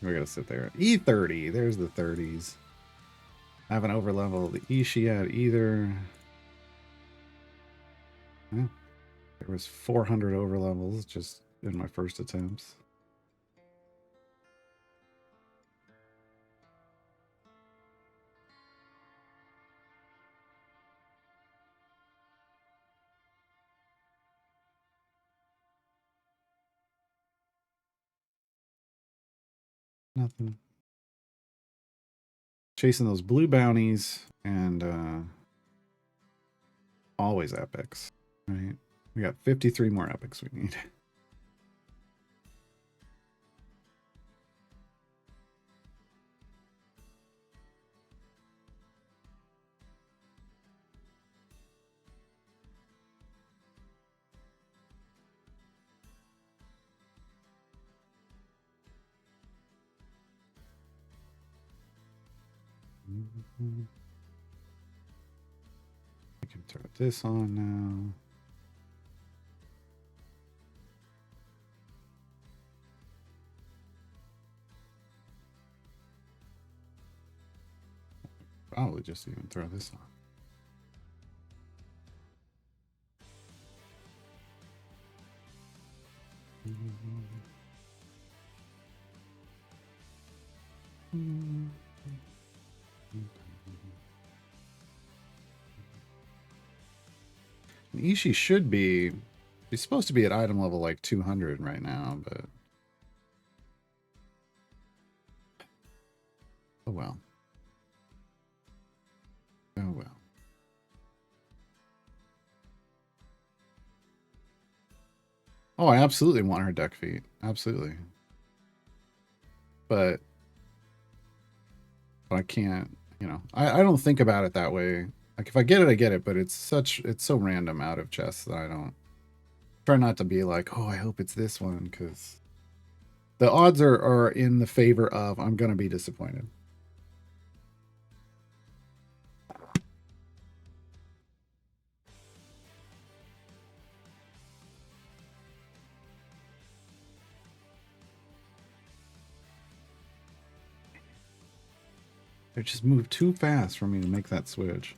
We gotta sit there. E30. There's the 30s. I haven't overleveled the Ishi yet either. Yeah. There was 400 overlevels just in my first attempts. Nothing. Chasing those blue bounties and always epics, right? We got 53 more epics we need. I can throw this on now. Probably just even throw this on. Ishi should be... He's supposed to be at item level like 200 right now, but... Oh well. Oh well. Oh, I absolutely want her deck feat. Absolutely. But I can't, you know, I don't think about it that way. Like if I get it, I get it, but it's so random out of chess that I don't. Try not to be like, oh, I hope it's this one, because the odds are in the favor of I'm going to be disappointed. It just moved too fast for me to make that switch.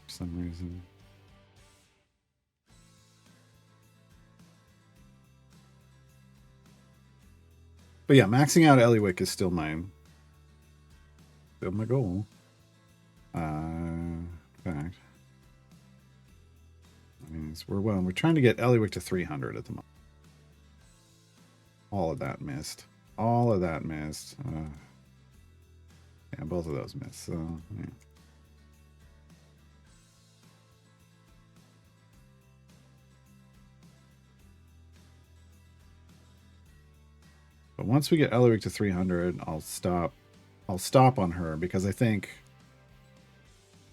For some reason. But yeah, maxing out Eliwick is still my goal. In fact, I mean, we're trying to get Eliwick to 300 at the moment. All of that missed. All of that missed. Yeah, both of those missed. So yeah. But once we get Eliwick to 300, I'll stop on her, because I think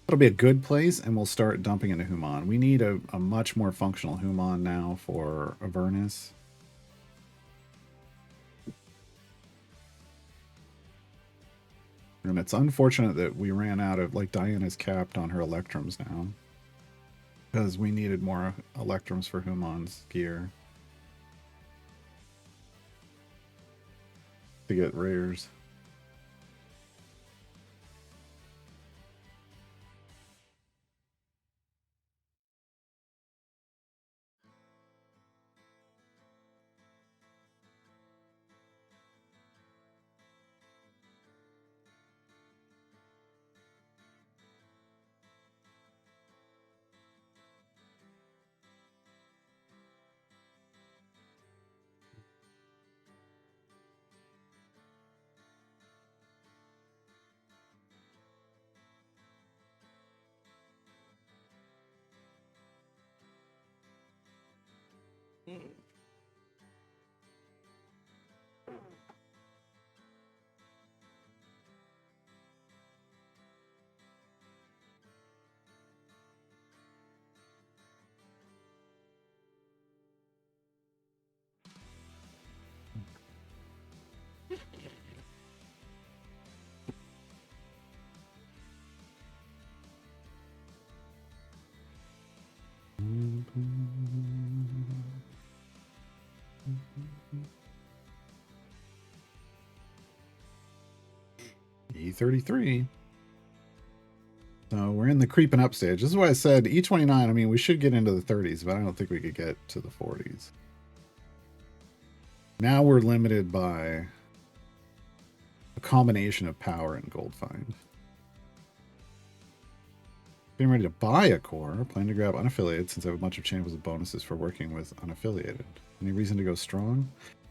it'll be a good place, and we'll start dumping into Human. We need a much more functional Human now for Avernus. And it's unfortunate that we ran out of, like, Diana's capped on her Electrums now, because we needed more Electrums for Human's gear to get rares. E33. So we're in the creeping up stage. This is why I said E29. I mean, we should get into the 30s, but I don't think we could get to the 40s. Now we're limited by a combination of power and gold find. Getting ready to buy a core. Plan to grab unaffiliated, since I have a bunch of champions with bonuses for working with unaffiliated. Any reason to go strong?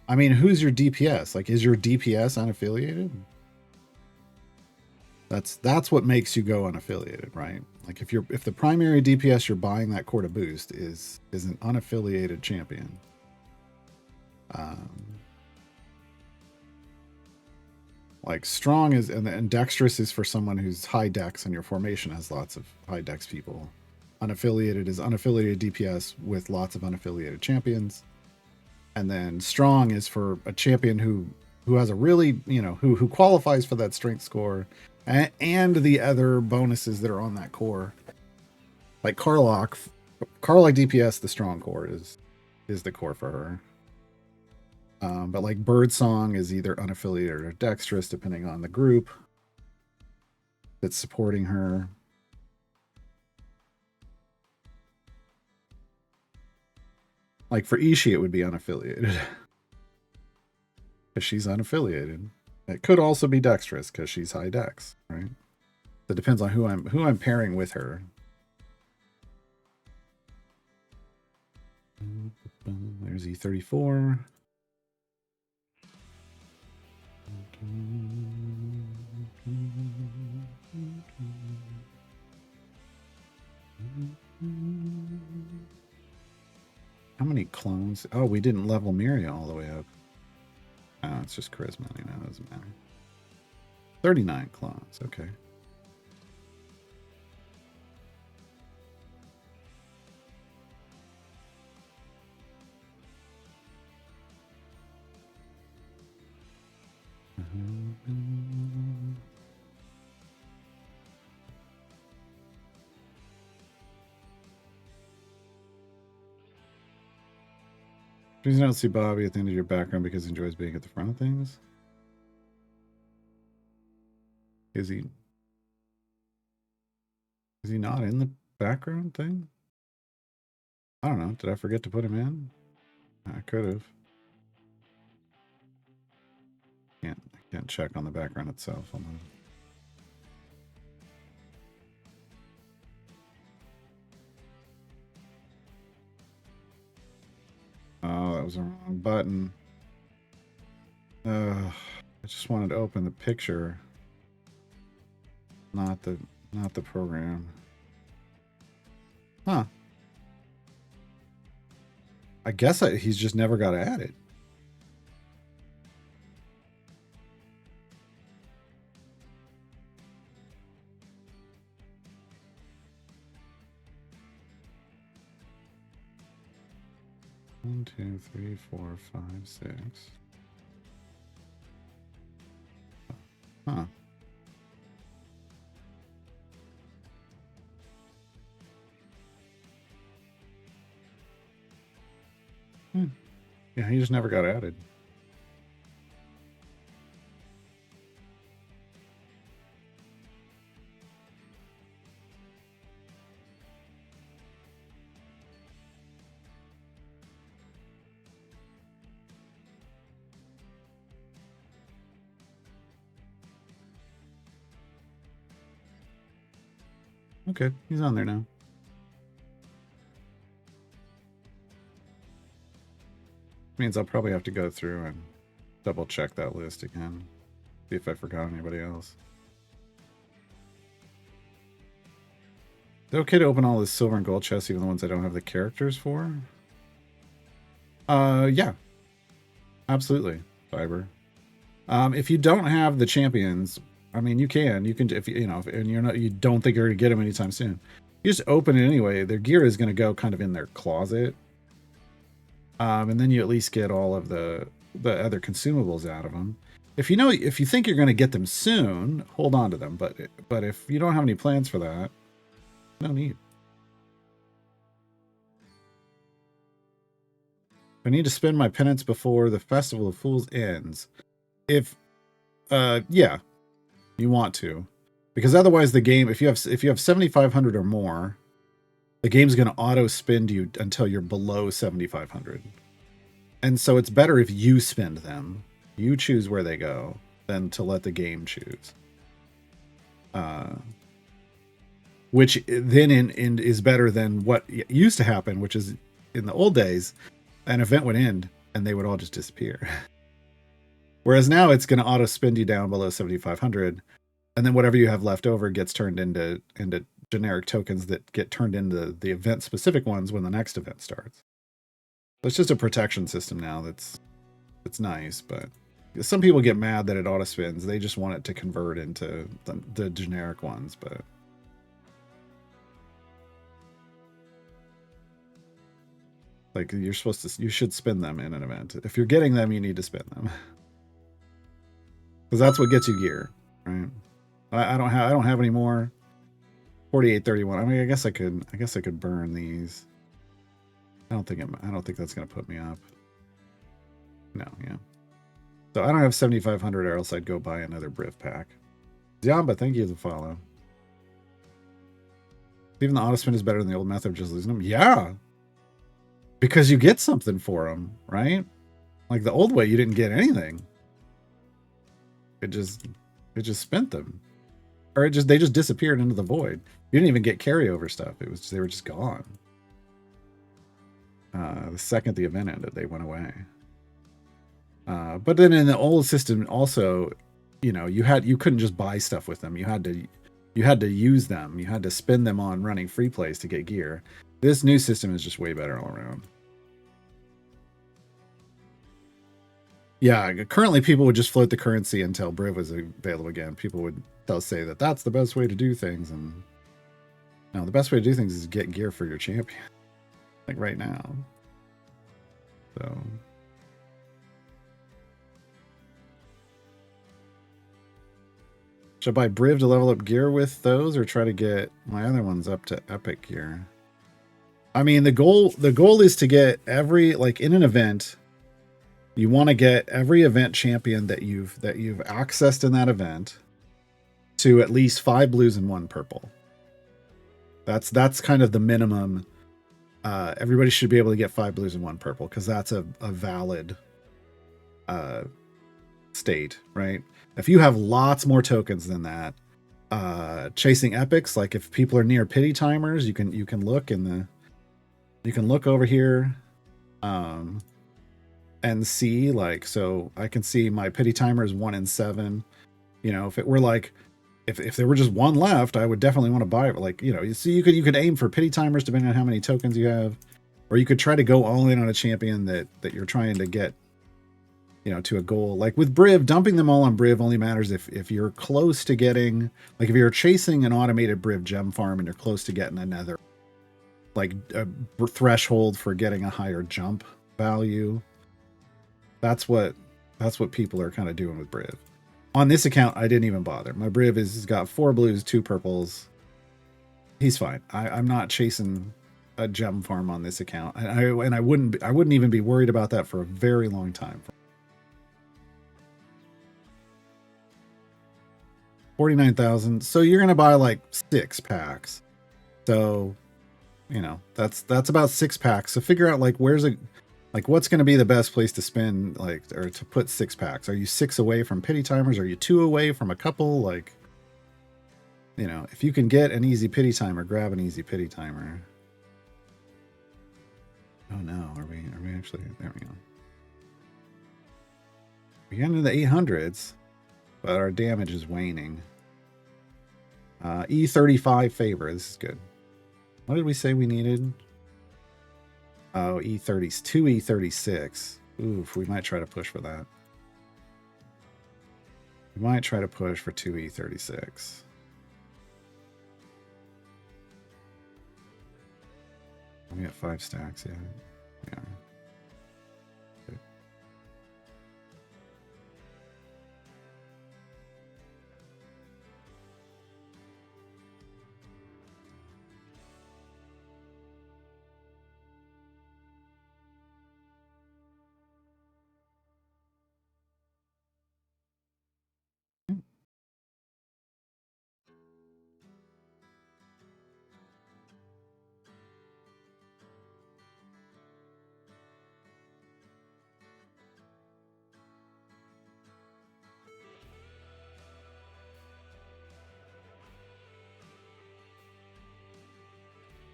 I mean, who's your DPS? Like, is your DPS unaffiliated? That's what makes you go unaffiliated, right? Like, if the primary DPS you're buying that core to boost is an unaffiliated champion. Like, strong is and dexterous is for someone who's high dex, and your formation has lots of high dex people. Unaffiliated is unaffiliated DPS with lots of unaffiliated champions. And then strong is for a champion who has a really, who qualifies for that strength score and the other bonuses that are on that core. Like Karlach DPS, the strong core is the core for her. But like Birdsong is either unaffiliated or dexterous, depending on the group that's supporting her. Like for Ishii, it would be unaffiliated because she's unaffiliated. It could also be dexterous because she's high dex, right? It depends on who I'm pairing with her. There's E34. How many clones? Oh, we didn't level Miria all the way up. Oh, it's just charisma. It doesn't matter. 39 clones. Okay. Please don't see Bobby at the end of your background because he enjoys being at the front of things. Is he not in the background thing? I don't know. Did I forget to put him in? I could have. Can't check on the background itself. Hold on. Oh, that was the wrong button. I just wanted to open the picture, not the program. Huh. I guess he's just never got added. One, two, three, four, five, six. Huh. Yeah, he just never got added. Okay, he's on there now. Means I'll probably have to go through and double check that list again. See if I forgot anybody else. Is it okay to open all the silver and gold chests, even the ones I don't have the characters for? Yeah. Absolutely, Fiber. If you don't have the champions, I mean, you can if you know, and you don't think you're gonna get them anytime soon. You just open it anyway. Their gear is gonna go kind of in their closet, and then you at least get all of the other consumables out of them. If you think you're gonna get them soon, hold on to them. But if you don't have any plans for that, no need. I need to spend my penance before the Festival of Fools ends. If yeah, you want to, because otherwise the game, if you have 7,500 or more, the game's going to auto spend you until you're below 7,500, and so it's better if you spend them, you choose where they go, than to let the game choose. Which then is better than what used to happen, which is in the old days, an event would end and they would all just disappear. Whereas now it's going to auto spend you down below 7,500, and then whatever you have left over gets turned into generic tokens that get turned into the event specific ones when the next event starts. So it's just a protection system now that's nice, but some people get mad that it auto spins. They just want it to convert into the generic ones, but like you should spend them in an event. If you're getting them, you need to spend them. Because that's what gets you gear, right? I don't have any more. 4831. I mean, I guess I could burn these. I don't think that's gonna put me up. No, yeah. So I don't have 7,500, or else I'd go buy another Briv pack. Ziamba, thank you for the follow. Even the auto spin is better than the old method of just losing them. Yeah, because you get something for them, right? Like the old way, you didn't get anything. It just spent them, or they just disappeared into the void. You didn't even get carryover stuff. They were just gone. The second the event ended, they went away. But then in the old system, also, you couldn't just buy stuff with them. You had to use them. You had to spend them on running free plays to get gear. This new system is just way better all around. Yeah, currently people would just float the currency until Briv was available again. They'll say that that's the best way to do things, and no, the best way to do things is get gear for your champion, like right now. So should I buy Briv to level up gear with those, or try to get my other ones up to epic gear? I mean, the goal is to get every, like, in an event, you want to get every event champion that you've accessed in that event to at least 5 blues and 1 purple. That's kind of the minimum. Everybody should be able to get 5 blues and 1 purple, because that's a valid state, right? If you have lots more tokens than that, chasing epics, like if people are near pity timers, you can look in the, you can look over here and see, like, so I can see my pity timer is 1 in 7. You know, if it were like, if there were just 1 left, I would definitely want to buy it. Like, you know, you see, you could aim for pity timers depending on how many tokens you have, or you could try to go all in on a champion that you're trying to get, you know, to a goal. Like with Briv, dumping them all on Briv only matters if you're close to getting, like if you're chasing an automated Briv gem farm and you're close to getting another, like a threshold for getting a higher jump value. That's what people are kind of doing with Briv. On this account, I didn't even bother. My Briv has got 4 blues, 2 purples. He's fine. I'm not chasing a gem farm on this account, and I wouldn't even be worried about that for a very long time. 49,000. So you're gonna buy like 6 packs. So, you know, that's about 6 packs. So figure out like what's going to be the best place to spend, like, or to put 6 packs. Are you 6 away from pity timers? Are you 2 away from a couple? Like, you know, if you can get an easy pity timer, grab an easy pity timer. Oh no, are we actually, there we go. We get into the 800s, but our damage is waning. E35 favor, this is good. What did we say we needed? Oh, E30s, 2 E36. Oof, we might try to push for that. We might try to push for 2 E36. We got 5 stacks, yeah. Yeah. Good.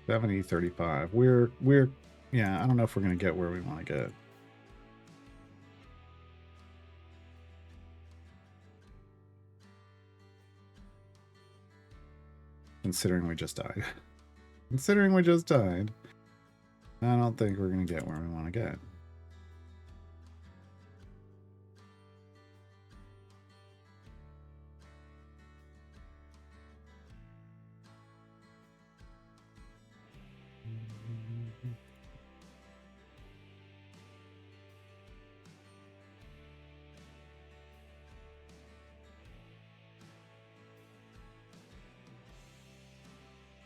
$70.35. We're yeah, I don't know if we're gonna get where we want to get. Considering we just died. Considering we just died, I don't think we're gonna get where we want to get.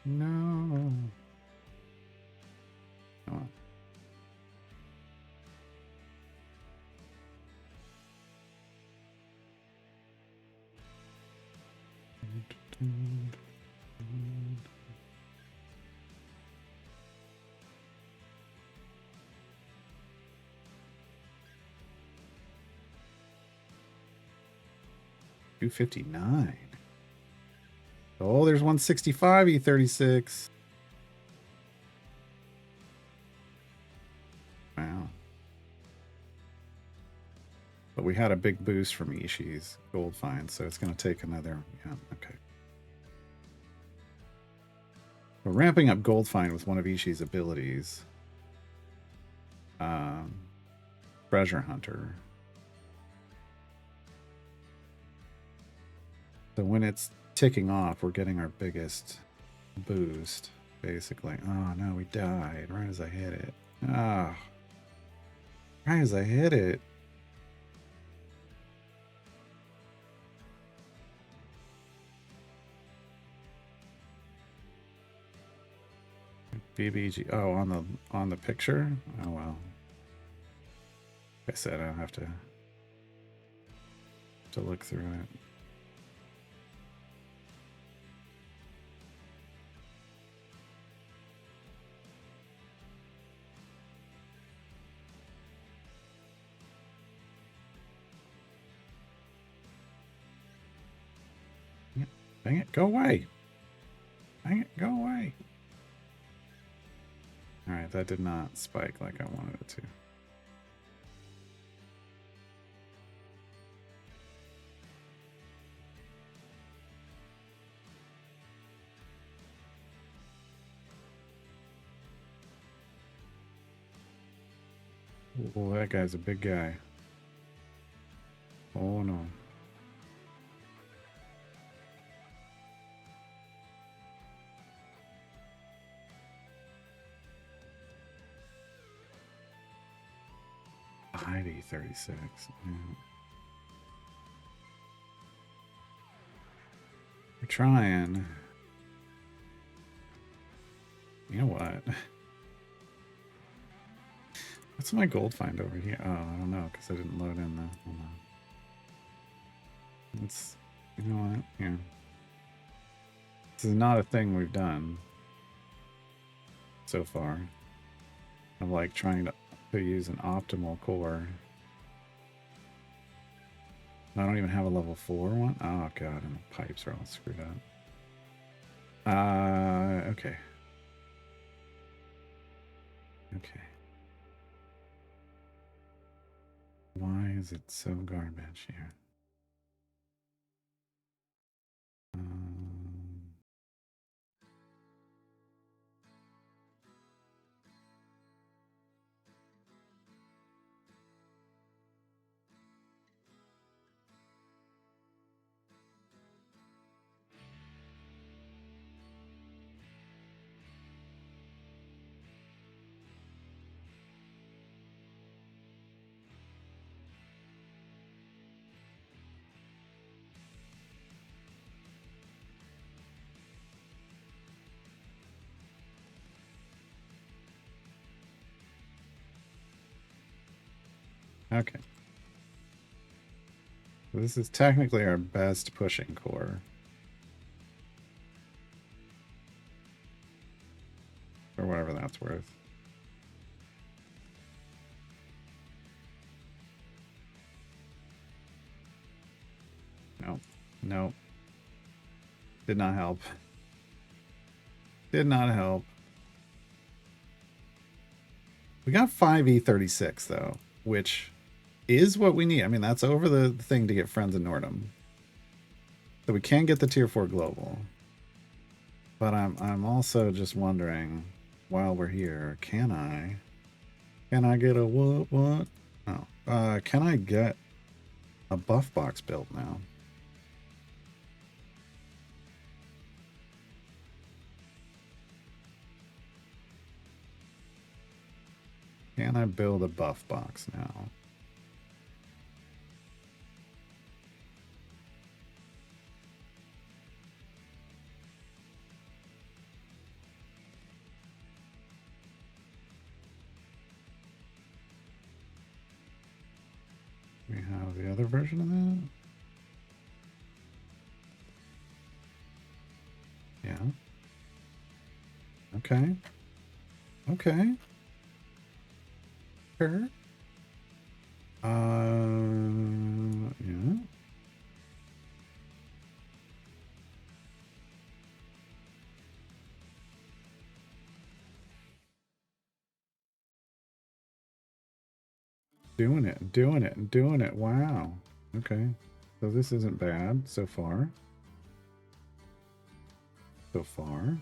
No. Come on. $259. Oh, there's 165 E36. Wow. But we had a big boost from Ishii's gold find, so it's going to take another. Yeah, okay. We're ramping up gold find with one of Ishii's abilities. Treasure Hunter. So when it's ticking off, we're getting our biggest boost, basically. Oh no, we died right as I hit it. Ah, right as I hit it. BBG. Oh, on the picture. Oh well. Like I said, I don't have to look through it. Dang it, go away. Dang it, go away. All right, that did not spike like I wanted it to. Oh, that guy's a big guy. Oh no. ID 36. Yeah. We're trying. You know what? What's my gold find over here? Oh, I don't know, because I didn't load in the... Hold on. Let's... You know what? Here. This is not a thing we've done so far. Of like trying to use an optimal core. I don't even have a level 4 one. Oh god, and the pipes are all screwed up. Okay. Okay. Why is it so garbage here? Okay. So this is technically our best pushing core. Or whatever that's worth. No. No. Did not help. Did not help. We got 5E36 though, which is what we need. I mean, that's over the thing to get friends in Nordum. So we can get the tier 4 global. But I'm also just wondering, while we're here, can I get a what? Oh. Can I get a buff box built now? Can I build a buff box now? We have the other version of that? Yeah. Okay. Okay. Sure. Yeah. Doing it. Wow. Okay. So this isn't bad so far. So far.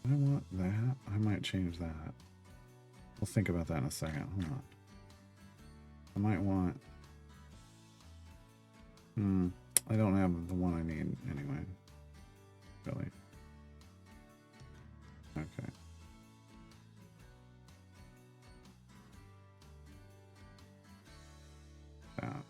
I want that. I might change that. We'll think about that in a second. Hold on. I might want... I don't have the one I need anyway. Really. Okay. That.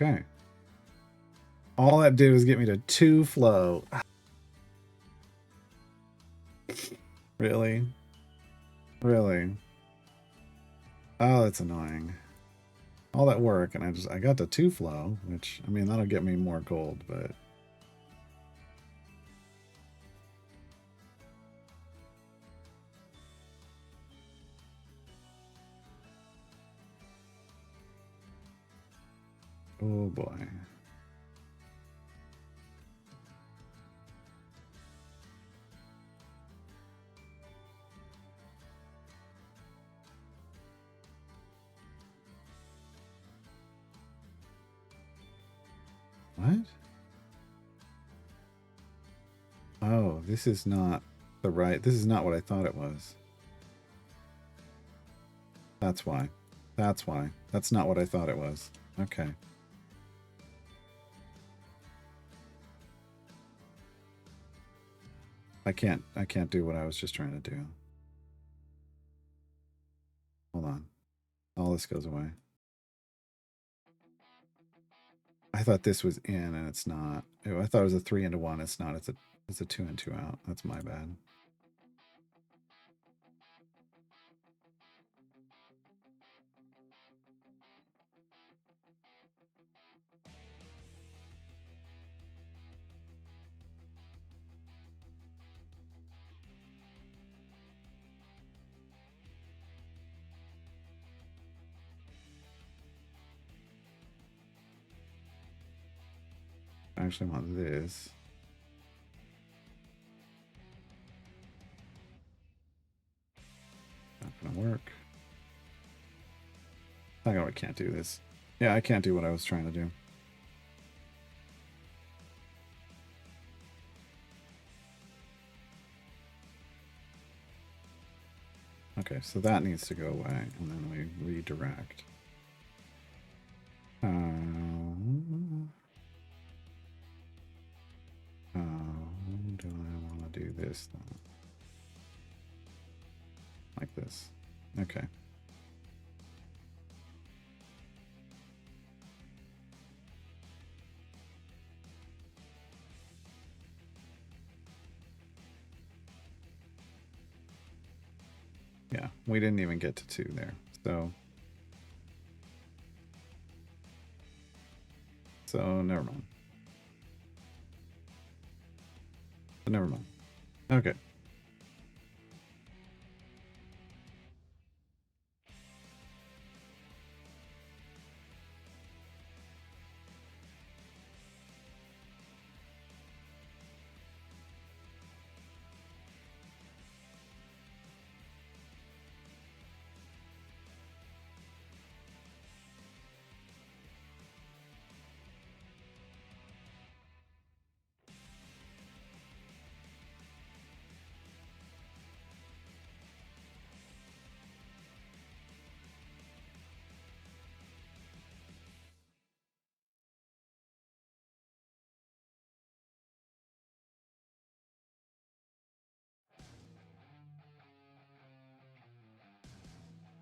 Okay. All that did was get me to 2 flow. Really? Really? Oh, that's annoying. All that work, and I got to 2 flow, which, I mean, that'll get me more gold, but... Oh, boy. What? Oh, this is not the right... This is not what I thought it was. That's why. That's why. That's not what I thought it was. Okay. I can't do what I was just trying to do. Hold on. All this goes away. I thought this was in, and it's not. I thought it was a 3 into 1. It's not. It's a 2 and 2 out. That's my bad. I actually want this. Not gonna work. I can't do this. Yeah, I can't do what I was trying to do. Okay, so that needs to go away, and then we redirect. How do I want to do this then? Like this. Okay. Yeah, we didn't even get to 2 there. So never mind. Never mind. Okay.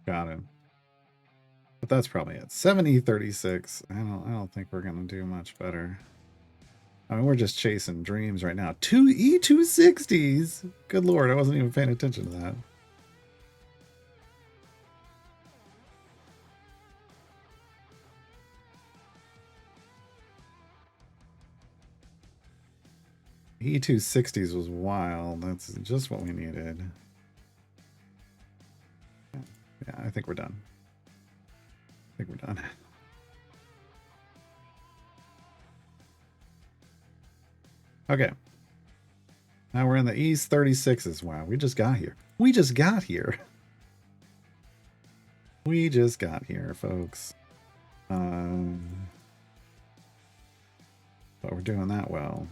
Got it. But that's probably it. 70-36. I don't think we're gonna do much better. I mean, we're just chasing dreams right now. Two E260s. Good lord, I wasn't even paying attention to that. E260s was wild. That's just what we needed. Yeah, I think we're done. I think we're done. Okay. Now we're in the East 36s. Wow, we just got here. We just got here. We just got here, folks. But we're doing that well.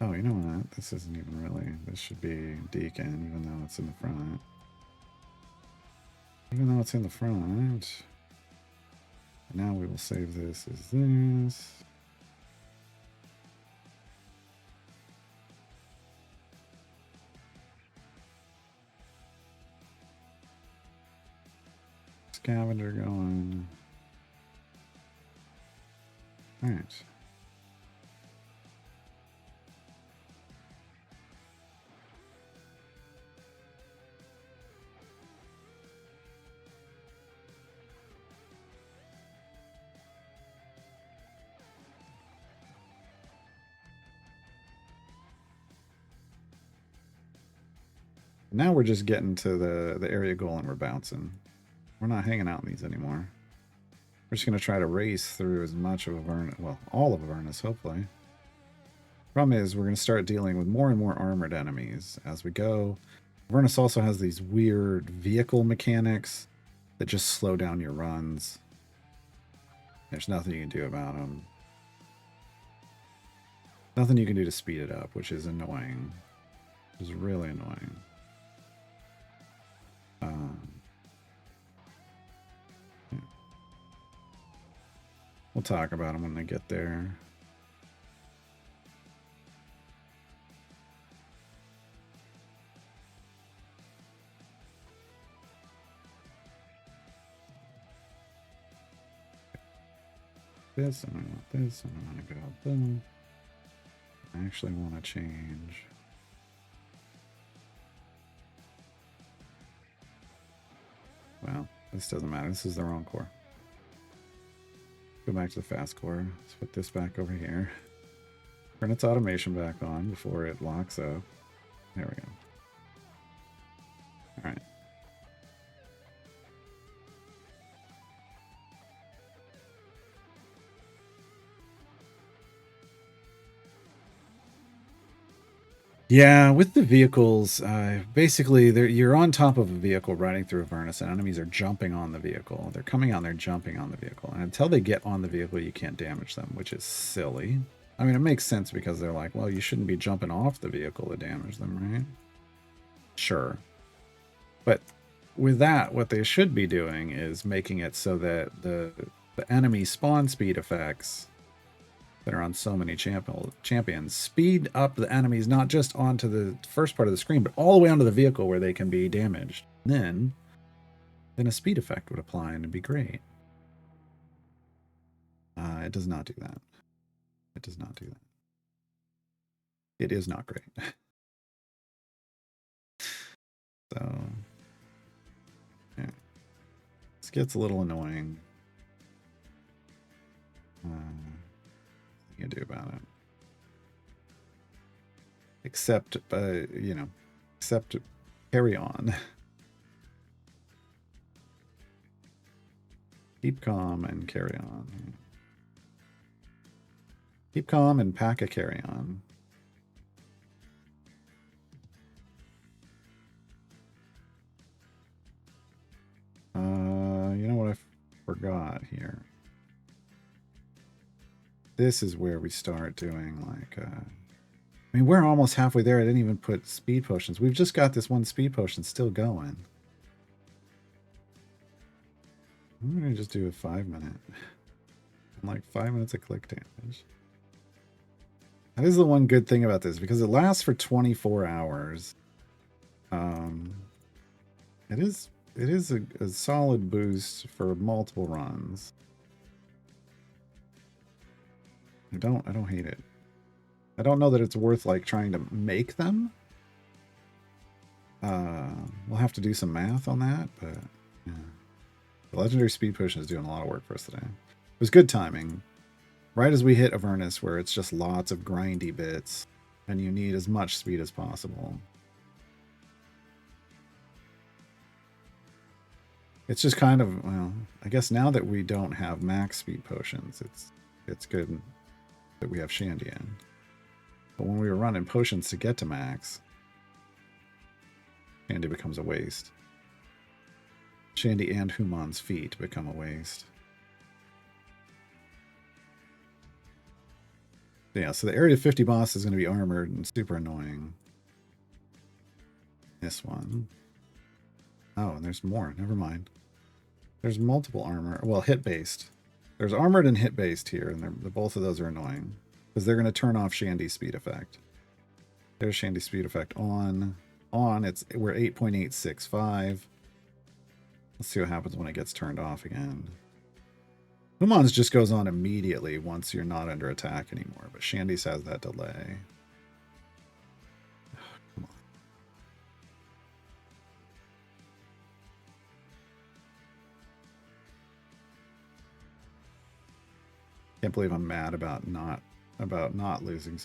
Oh, you know what? This isn't even really... This should be Deacon, even though it's in the front. Even though it's in the front. Now we will save this as this. Scavenger going. All right. Now we're just getting to the area goal and we're bouncing. We're not hanging out in these anymore. We're just going to try to race through as much of Avernus, well, all of Avernus, hopefully. Problem is, we're going to start dealing with more and more armored enemies as we go. Avernus also has these weird vehicle mechanics that just slow down your runs. There's nothing you can do about them. Nothing you can do to speed it up, which is annoying. Which is really annoying. We'll talk about them when they get there. This, and I want this, and I want to go boom. I actually want to change. Well, this doesn't matter. This is the wrong core. Go back to the fast core. Let's put this back over here. Turn its automation back on before it locks up. There we go. All right. Yeah, with the vehicles, basically, you're on top of a vehicle riding through Avernus, and enemies are jumping on the vehicle. They're coming out and they're jumping on the vehicle. And until they get on the vehicle, you can't damage them, which is silly. I mean, it makes sense because they're like, well, you shouldn't be jumping off the vehicle to damage them, right? Sure. But with that, what they should be doing is making it so that the enemy spawn speed effects that are on so many champions speed up the enemies not just onto the first part of the screen, but all the way onto the vehicle where they can be damaged. Then a speed effect would apply and it'd be great. It does not do that. It does not do that. It is not great. So, yeah. This gets a little annoying. You do about it, except you know, except carry on. Keep calm and carry on. Keep calm and pack a carry on. You know what I forgot here? This is where we start doing like, I mean, we're almost halfway there. I didn't even put speed potions. We've just got this one speed potion still going. I'm going to just do a 5-minute. Like 5 minutes of click damage. That is the one good thing about this, because it lasts for 24 hours. It is a solid boost for multiple runs. I don't hate it. I don't know that it's worth like trying to make them. We'll have to do some math on that, but yeah. The legendary speed potion is doing a lot of work for us today. It was good timing. Right as we hit Avernus, where it's just lots of grindy bits, and you need as much speed as possible. It's just kind of, well, I guess now that we don't have max speed potions, it's good that we have Shandian. But when we were running potions to get to max, Shandy becomes a waste. Shandy and Human's feet become a waste. Yeah, so the Area 50 boss is going to be armored and super annoying. This one. Oh, and there's more. Never mind. There's multiple armor. Well, hit-based. There's armored and hit-based here, and both of those are annoying. Because they're going to turn off Shandy's speed effect. There's Shandy's speed effect on. We're 8.865. Let's see what happens when it gets turned off again. Human's just goes on immediately once you're not under attack anymore, but Shandy's has that delay. Come on. Can't believe I'm mad about losing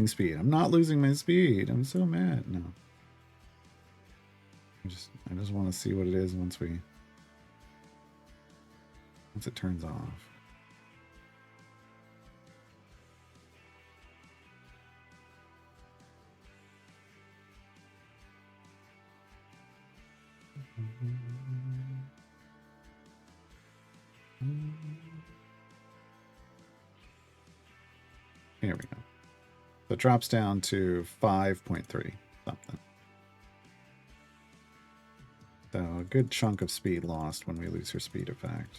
speed. I'm not losing my speed. I'm so mad. No. I just want to see what it is once it turns off. Here we go. So it drops down to 5.3 something. So a good chunk of speed lost when we lose her speed effect.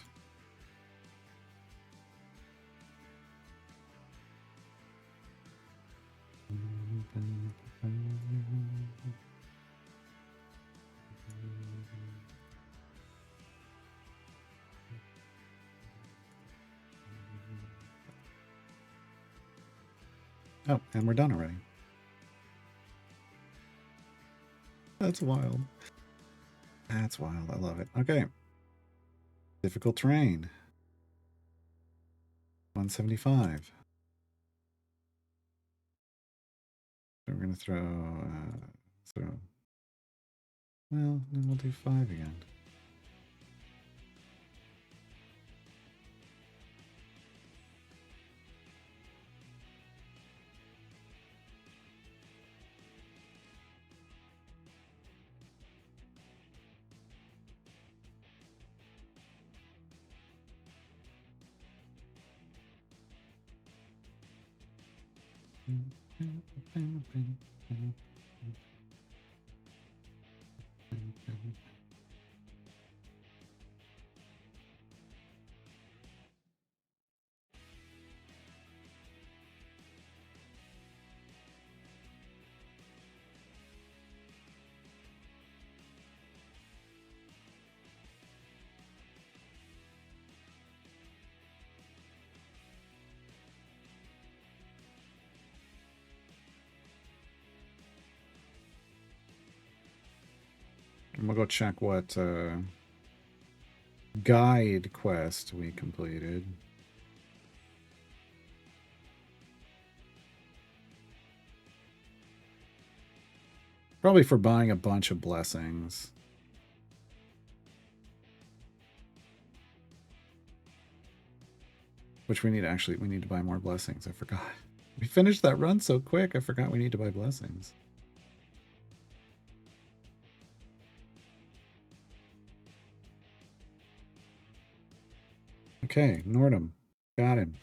Oh, and we're done already. That's wild. That's wild. I love it. Okay. Difficult terrain. 175. So we're going to throw... well, then we'll do 5 again. I'm gonna go check what guide quest we completed. Probably for buying a bunch of blessings. Which we need to buy more blessings. I forgot. We finished that run so quick, I forgot we need to buy blessings. Okay, Nordum. Got him.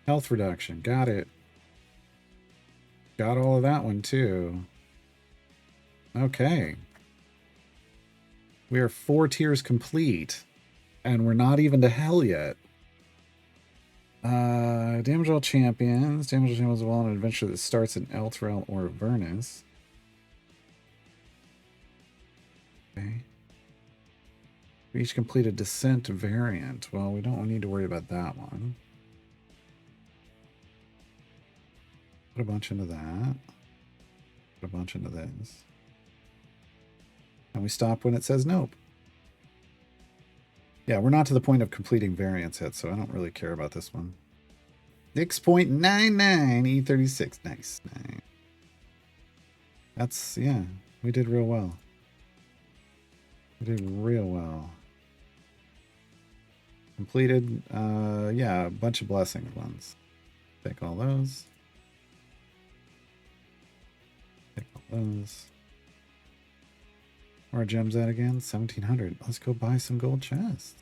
Health reduction. Got it. Got all of that one, too. Okay. We are 4 tiers complete. And we're not even to hell yet. Damage all champions. Damage all champions while on an adventure that starts in Elturel or Avernus. Okay. We each complete a descent variant. Well, we don't need to worry about that one. Put a bunch into that. Put a bunch into this. And we stop when it says nope. Yeah, we're not to the point of completing variants yet, so I don't really care about this one. 6.99 E36. Nice. That's, yeah, we did real well. We did real well. Completed, yeah, a bunch of blessing ones. Take all those. Take all those. Where are gems at again? 1,700. Let's go buy some gold chests.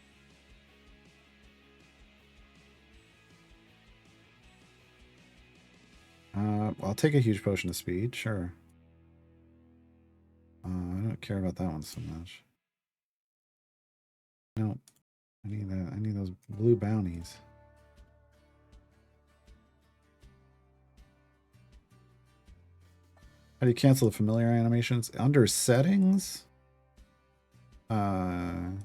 I'll take a huge potion of speed, sure. I don't care about that one so much. No, I need that. I need those blue bounties. How do you cancel the familiar animations? Under settings, under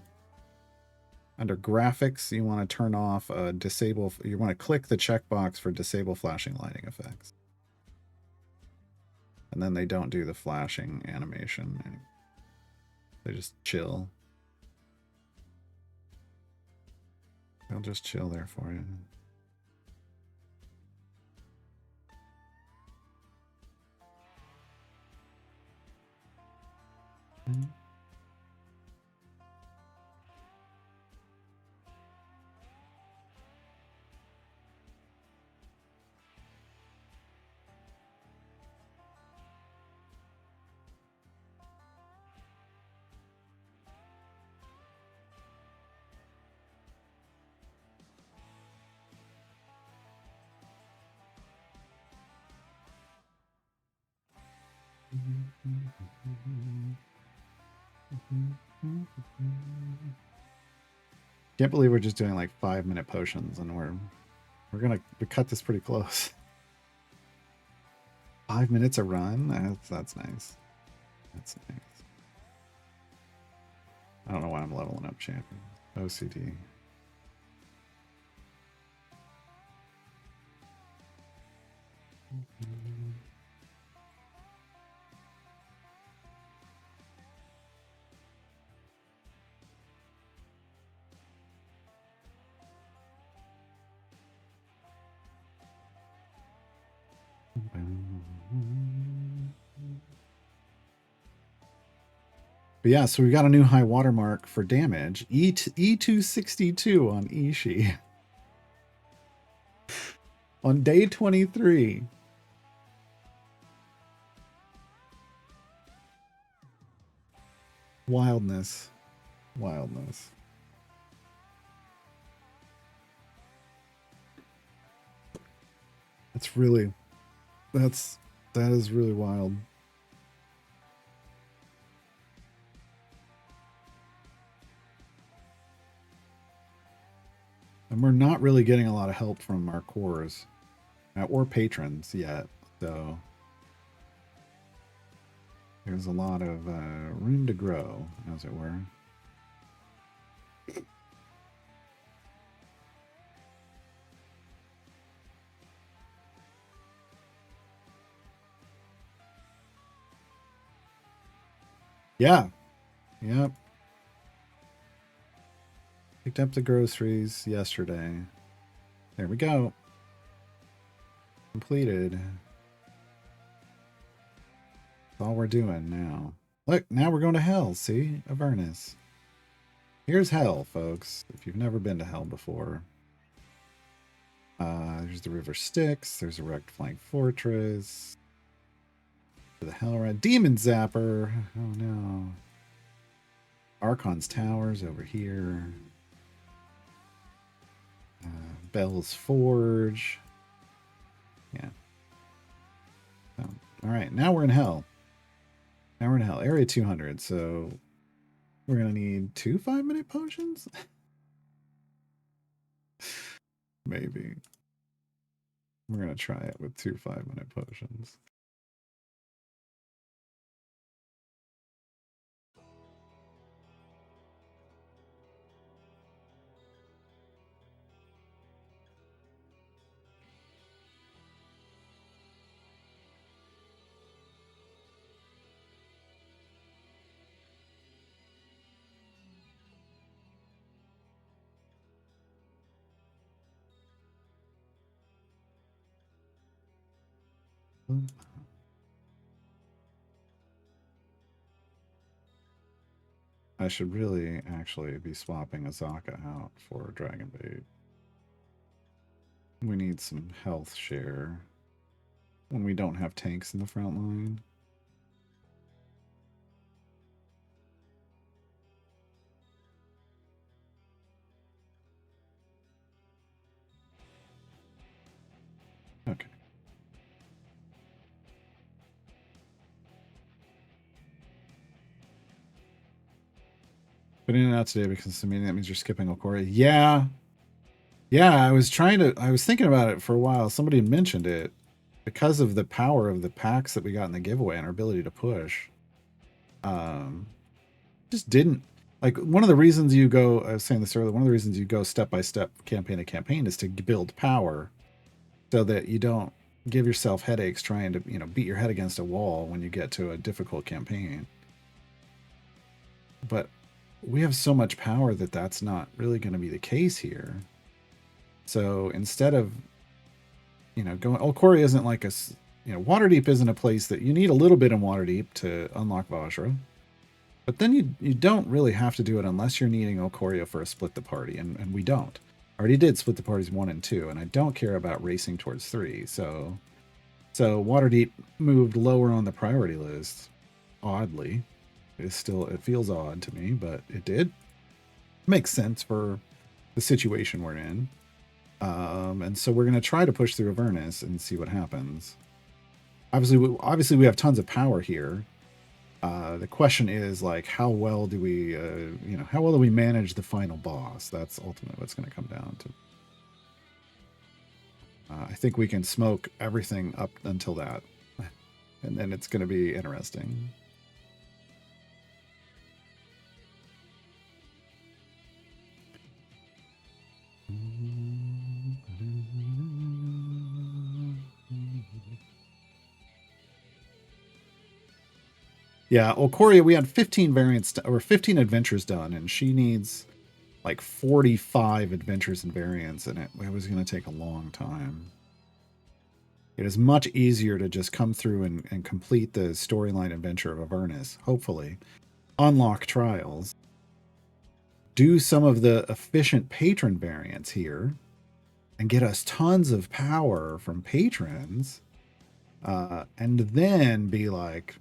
graphics, you want to turn off disable. You want to click the checkbox for disable flashing lighting effects. And then they don't do the flashing animation. They just chill. They'll just chill there for you. Can't believe we're just doing like 5-minute potions, and we cut this pretty close. 5 minutes a run? That's nice. That's nice. I don't know why I'm leveling up champion. OCD. But yeah, so we got a new high watermark for damage. E262 on Ishii. On day 23. Wildness. Wildness. That is really wild. And we're not really getting a lot of help from our cores or patrons yet, so there's a lot of room to grow, as it were. Yeah. Yep. Picked up the groceries yesterday. There we go. Completed. That's all we're doing now. Look, now we're going to hell, see? Avernus. Here's hell, folks. If you've never been to hell before. There's the River Styx. There's a wrecked flank fortress. The hell right. Demon Zapper. Oh no. Archon's Towers over here. Bell's Forge. Yeah. So, all right, now we're in hell. Now we're in hell. Area 200. So we're going to need 2 5-minute potions? Maybe. We're going to try it with 2 5-minute potions. I should really actually be swapping Azaka out for Dragon Bait. We need some health share when we don't have tanks in the front line. Okay. Putting it out today because I mean that means you're skipping Okori. Yeah. Yeah, I was thinking about it for a while. Somebody mentioned it because of the power of the packs that we got in the giveaway and our ability to push. Just didn't like one of the reasons you go, I was saying this earlier, one of the reasons you go step by step, campaign to campaign is to build power so that you don't give yourself headaches trying to, beat your head against a wall when you get to a difficult campaign. But we have so much power that that's not really going to be the case here. So instead of, going, Okori isn't like a, Waterdeep isn't a place that you need a little bit in Waterdeep to unlock Vajra. But then you don't really have to do it unless you're needing Ikoria for a split the party, and we don't. Already did split the parties 1 and 2, and I don't care about racing towards 3. So Waterdeep moved lower on the priority list. Oddly, it feels odd to me, but it did. Makes sense for the situation we're in. And so we're gonna try to push through Avernus and see what happens. Obviously we have tons of power here. The question is like, how well do we, how well do we manage the final boss? That's ultimately what's going to come down to. I think we can smoke everything up until that, and then it's going to be interesting. Yeah, Ikoria, we had 15 variants or 15 adventures done, and she needs like 45 adventures and variants, and it was going to take a long time. It is much easier to just come through and complete the storyline adventure of Avernus, hopefully, unlock trials, do some of the efficient patron variants here, and get us tons of power from patrons, and then be like,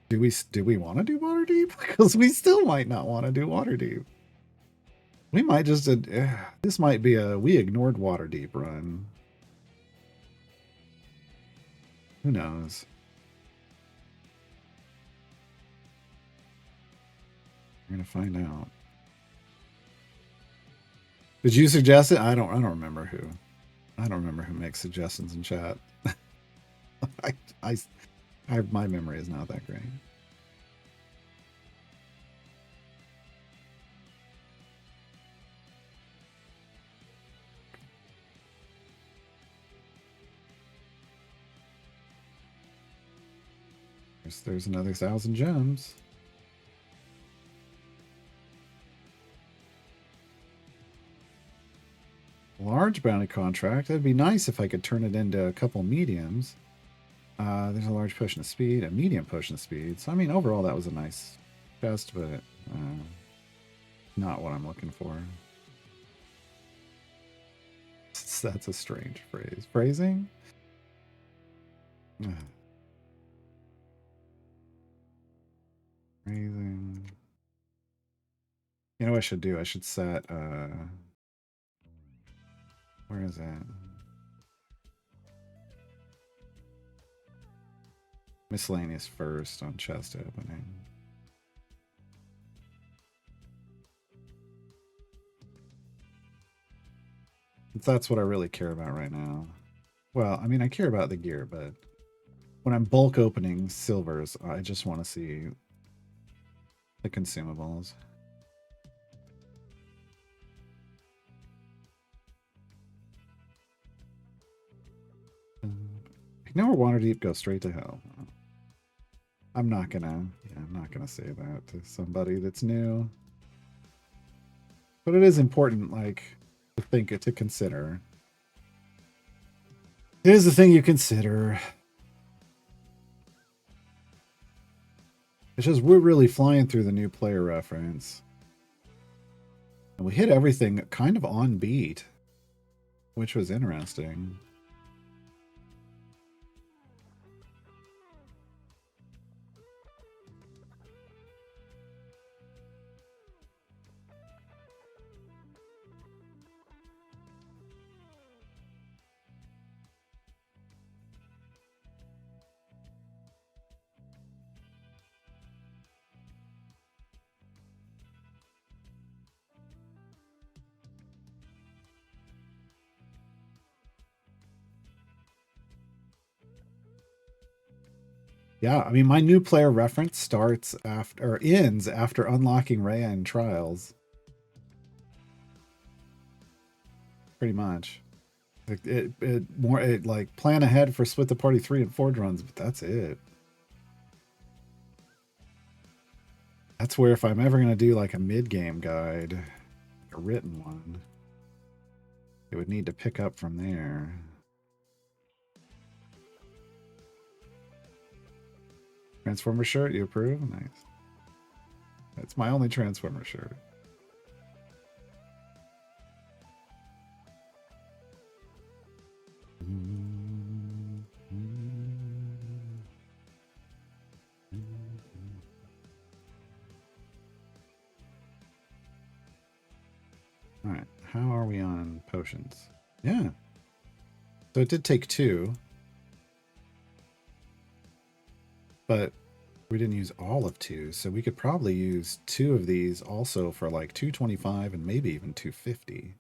do we want to do Waterdeep? Because we still might not want to do Waterdeep. We might just this might be a we ignored Waterdeep run. Who knows? We're gonna find out. Did you suggest it? I don't remember who. I don't remember who makes suggestions in chat. My memory is not that great. There's another 1,000 gems. Large bounty contract. That'd be nice if I could turn it into a couple mediums. There's a large potion of speed, a medium potion of speed. So, I mean, overall, that was a nice chest, but not what I'm looking for. That's a strange phrase. Phrasing? Phrasing. You know what I should do? I should set, where is that? Miscellaneous first on chest opening. That's what I really care about right now. Well, I mean, I care about the gear, but when I'm bulk opening silvers, I just want to see the consumables. Ignore Waterdeep, go straight to hell. I'm not gonna say that to somebody that's new. But it is important, like, to consider. It is the thing you consider. It's just we're really flying through the new player reference. And we hit everything kind of on beat, which was interesting. Yeah, I mean, my new player reference starts after or ends after unlocking Rhea in Trials. Pretty much. It like plan ahead for Split the Party 3 and 4 runs, but that's it. That's where if I'm ever gonna do like a mid-game guide, a written one, it would need to pick up from there. Transformer shirt, you approve? Nice. That's my only Transformer shirt. All right, how are we on potions? Yeah. So it did take 2, but we didn't use all of 2, so we could probably use 2 of these also for like 225 and maybe even 250.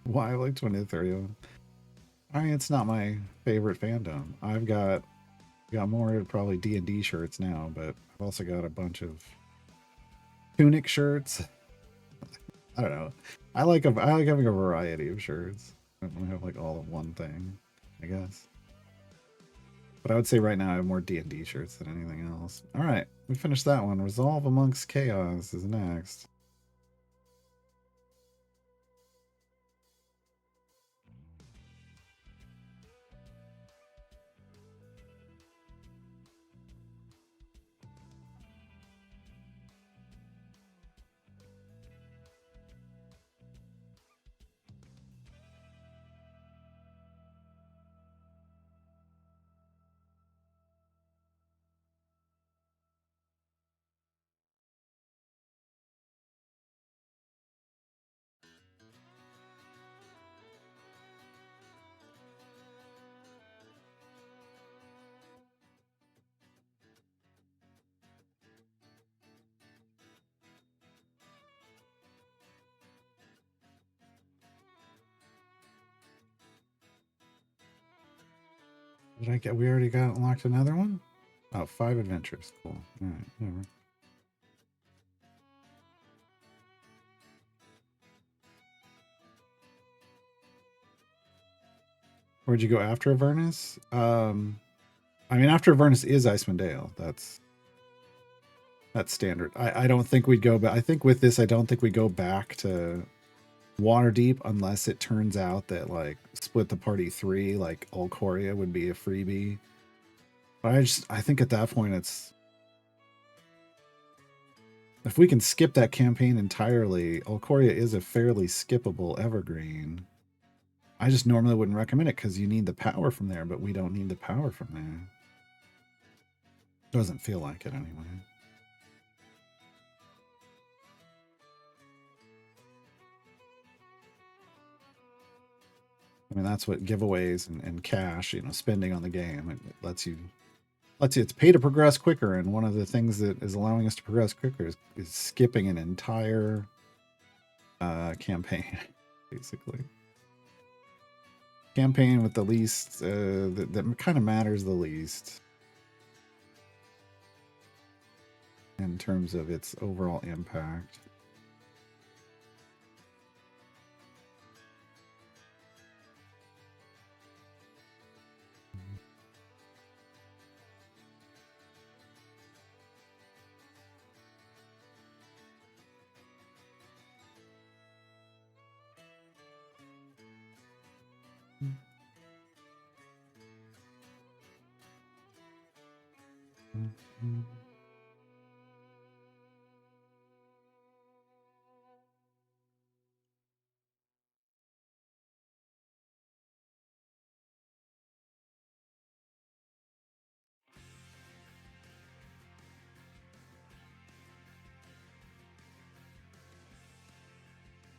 Why like 2030? I mean, it's not my favorite fandom. I've got more probably D&D shirts now, but I've also got a bunch of Tunic shirts. I don't know. I like having a variety of shirts. I don't have like all of one thing, I guess. But I would say right now I have more D&D shirts than anything else. All right, we finished that one. Resolve Amongst Chaos is next. Did I get? We already got unlocked another one. Oh, 5 adventures. Cool. All right, whatever. Where'd you go after Avernus? I mean, after Avernus is Icewind Dale. That's standard. I don't think we'd go back. I think with this, I don't think we go back to Waterdeep unless it turns out that like Split the Party 3, like Ulcoria would be a freebie. But I think at that point it's if we can skip that campaign entirely, Ulcoria is a fairly skippable evergreen. I just normally wouldn't recommend it because you need the power from there, but we don't need the power from there. Doesn't feel like it anyway. I mean, that's what giveaways and cash, spending on the game, it lets you it's pay to progress quicker. And one of the things that is allowing us to progress quicker is skipping an entire campaign, basically. Campaign with the least, that kind of matters the least in terms of its overall impact.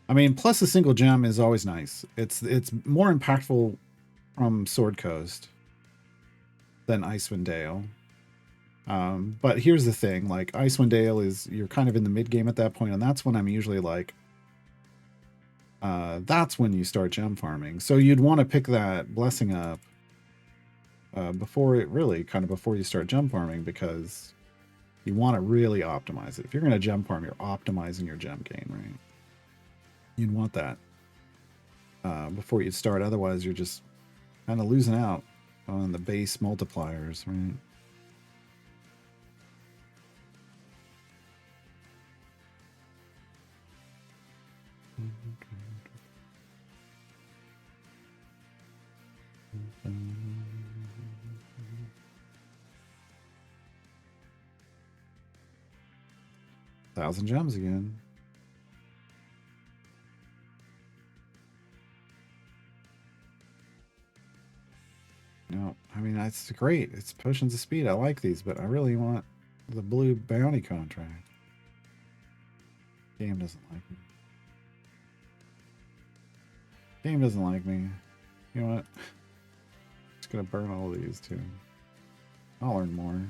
I mean, plus a single gem is always nice. It's more impactful from Sword Coast than Icewind Dale. But here's the thing, like Icewind Dale is you're kind of in the mid game at that point, and that's when I'm usually like, that's when you start gem farming. So you'd want to pick that blessing up before you start gem farming, because you want to really optimize it. If you're going to gem farm, you're optimizing your gem gain, right? You'd want that before you start. Otherwise, you're just kind of losing out on the base multipliers, right? Thousand gems again. No, I mean, that's great. It's potions of speed. I like these, but I really want the blue bounty contract. Game doesn't like me. Game doesn't like me. You know what? Just gonna burn all of these too. I'll earn more.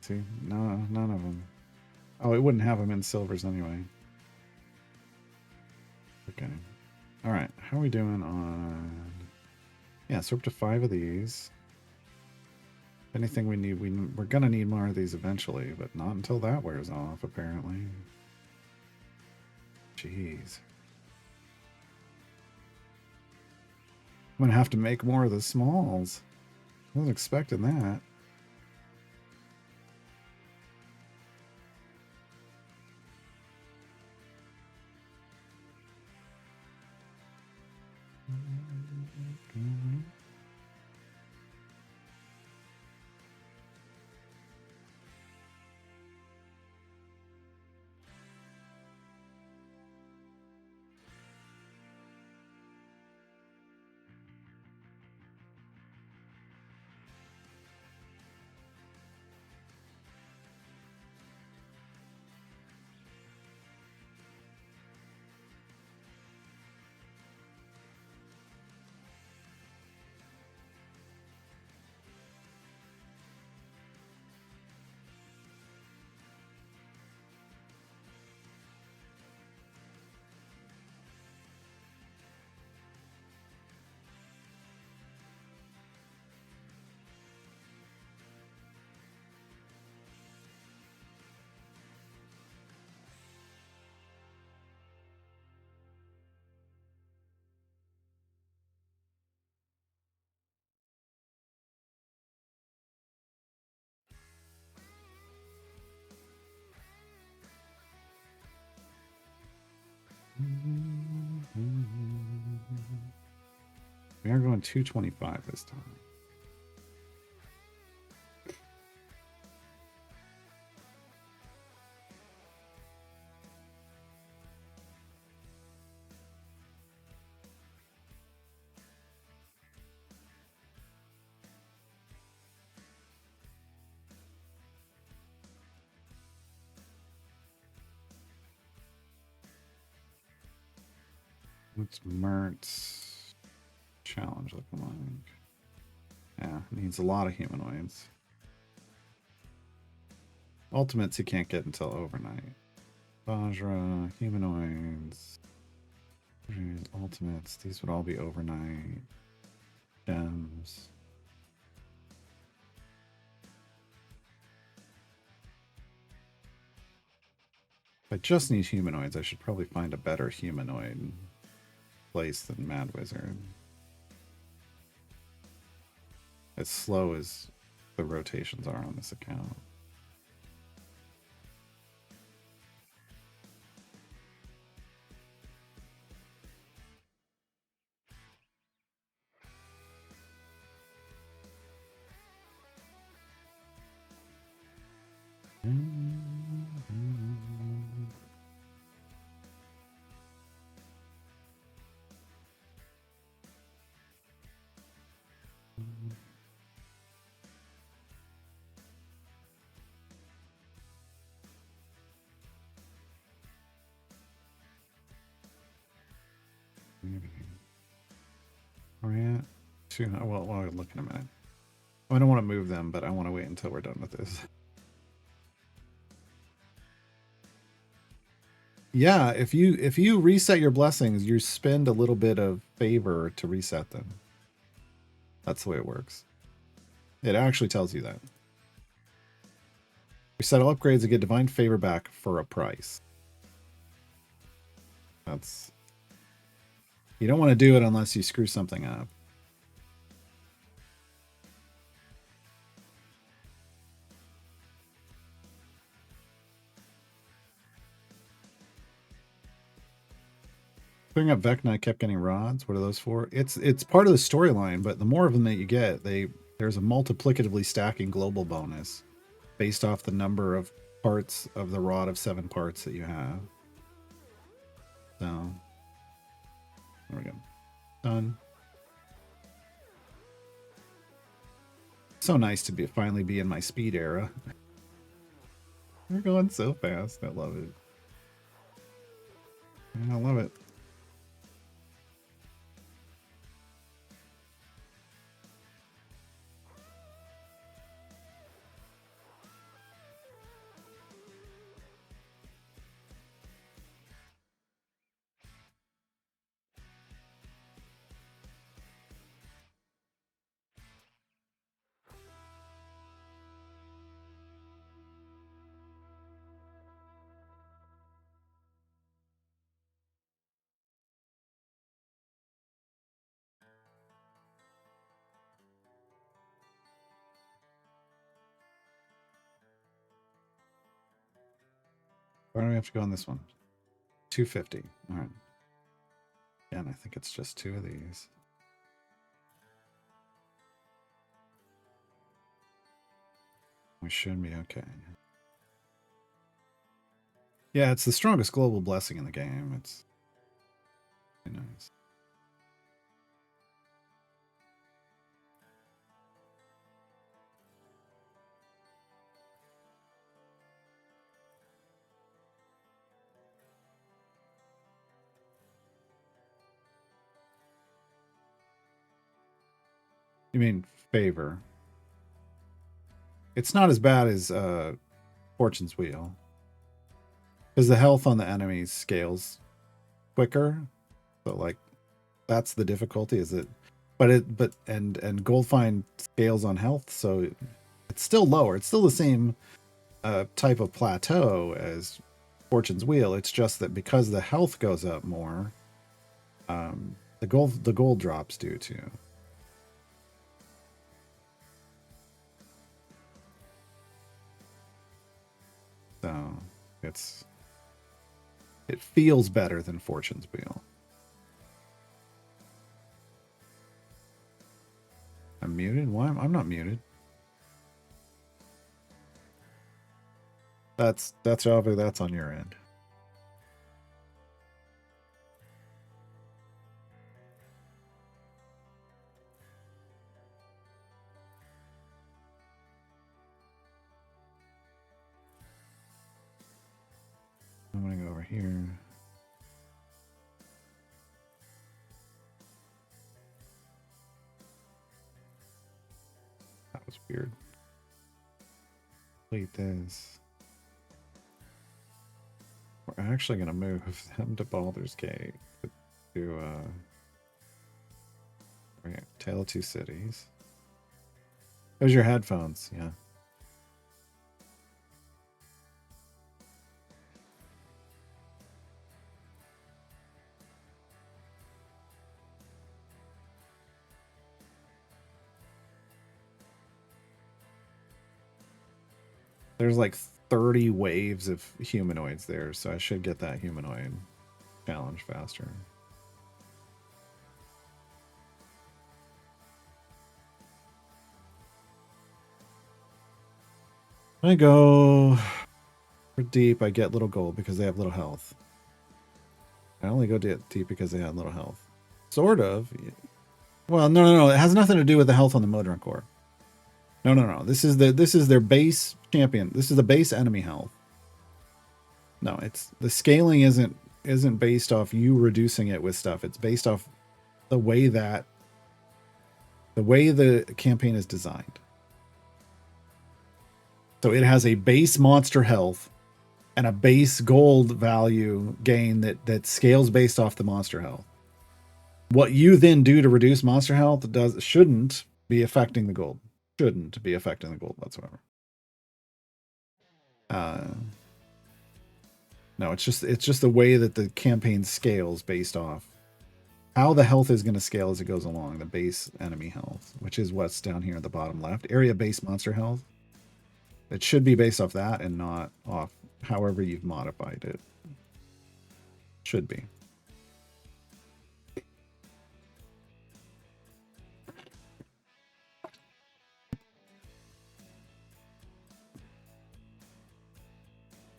See, no, none of them. Oh, it wouldn't have them in silvers anyway. Okay. All right. How are we doing on? Yeah, so up to 5 of these. If anything we need, we're gonna need more of these eventually, but not until that wears off, apparently. Jeez. I'm gonna have to make more of the smalls. I wasn't expecting that. We are going 225 this time. What's Mert's challenge looking like? Yeah, needs a lot of humanoids. Ultimates he can't get until overnight. Vajra, humanoids, ultimates, these would all be overnight. Gems. If I just need humanoids, I should probably find a better humanoid place than Mad Wizard. As slow as the rotations are on this account. Where are we at? 200. Well, I'll look in a minute. I don't want to move them, but I want to wait until we're done with this. Yeah, if you reset your blessings, you spend a little bit of favor to reset them. That's the way it works. It actually tells you that. Reset all upgrades and get divine favor back for a price. That's... You don't want to do it unless you screw something up. Clearing up Vecna, I kept getting rods. What are those for? It's part of the storyline, but the more of them that you get, there's a multiplicatively stacking global bonus based off the number of parts of the rod of 7 parts that you have. So there we go. Done. So nice to finally be in my speed era. We're going so fast. I love it. I love it. Why do we have to go on this one? 250. All right. Again, I think it's just 2 of these. We should be okay. Yeah, it's the strongest global blessing in the game. It's very nice. You mean favor? It's not as bad as Fortune's Wheel, because the health on the enemies scales quicker. But like, that's the difficulty. Is it? But Goldfind scales on health, so it's still lower. It's still the same type of plateau as Fortune's Wheel. It's just that because the health goes up more, the gold drops do too. So it feels better than Fortune's Wheel. I'm muted? Why? I'm not muted. That's obvious. That's on your end. I'm gonna go over here. That was weird. Delete this. We're actually gonna move them to Baldur's Gate to Tale of Two Cities. There's your headphones, yeah. There's like 30 waves of humanoids there, so I should get that humanoid challenge faster. When I go for deep, I get little gold because they have little health. I only go deep because they have little health. Sort of. Well, no. It has nothing to do with the health on the Modron core. No. This is their base champion. This is the base enemy health. No, it's the scaling isn't isn't based off you reducing it with stuff. It's based off the way the campaign is designed. So it has a base monster health and a base gold value gain that scales based off the monster health. What you then do to reduce monster health shouldn't be affecting the gold. Shouldn't be affecting the gold whatsoever. No, it's just the way that the campaign scales based off how the health is going to scale as it goes along. The base enemy health, which is what's down here at the bottom left, area base monster health. It should be based off that and not off however you've modified it. Should be.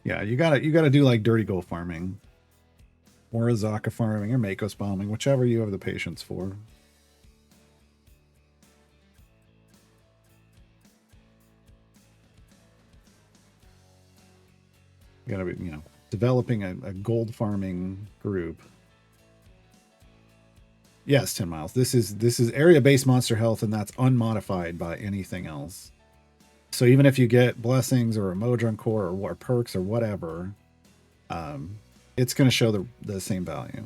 Yeah, you gotta do like dirty gold farming, or Azaka farming, or Makos bombing, whichever you have the patience for. You gotta be, developing a gold farming group. Yes, 10 miles. This is area based monster health, and that's unmodified by anything else. So even if you get blessings or a Modron core or perks or whatever, it's going to show the same value.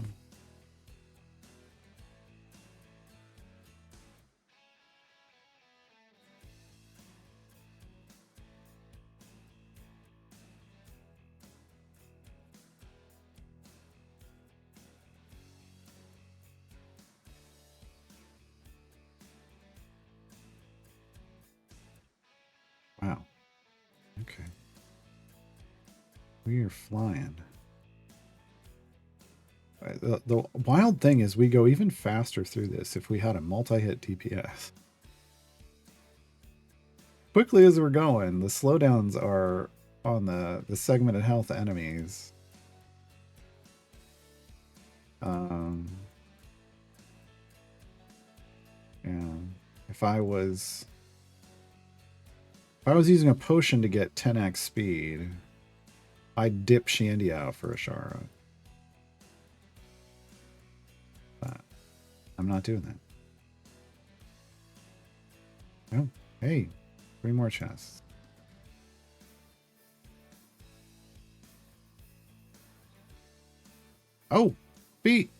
Wow. Okay. We are flying. The wild thing is we go even faster through this if we had a multi-hit DPS. Quickly as we're going, the slowdowns are on the segmented health enemies. Yeah. If I was using a potion to get 10x speed, I'd dip Shandy out for Ashara. But I'm not doing that. Oh, hey, 3 more chests. Oh, beat!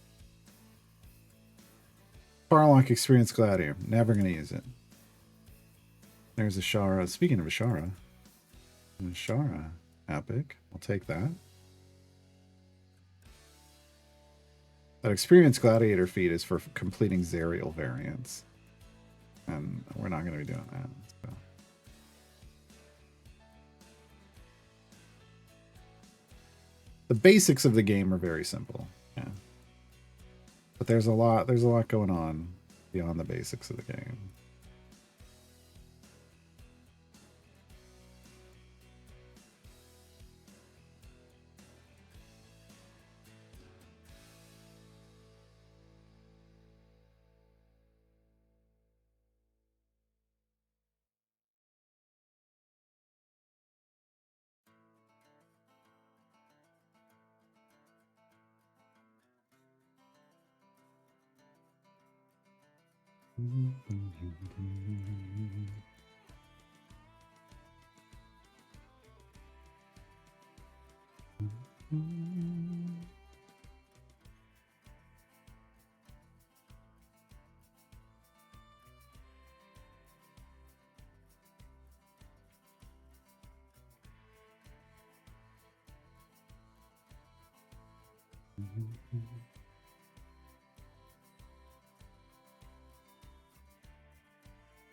Farlock Experience Gladiator. Never going to use it. There's Ashara. Speaking of Ashara, epic. I'll take that. That Experience Gladiator feat is for completing Zerial variants. And we're not going to be doing that. So. The basics of the game are very simple. Yeah. But there's a lot going on beyond the basics of the game.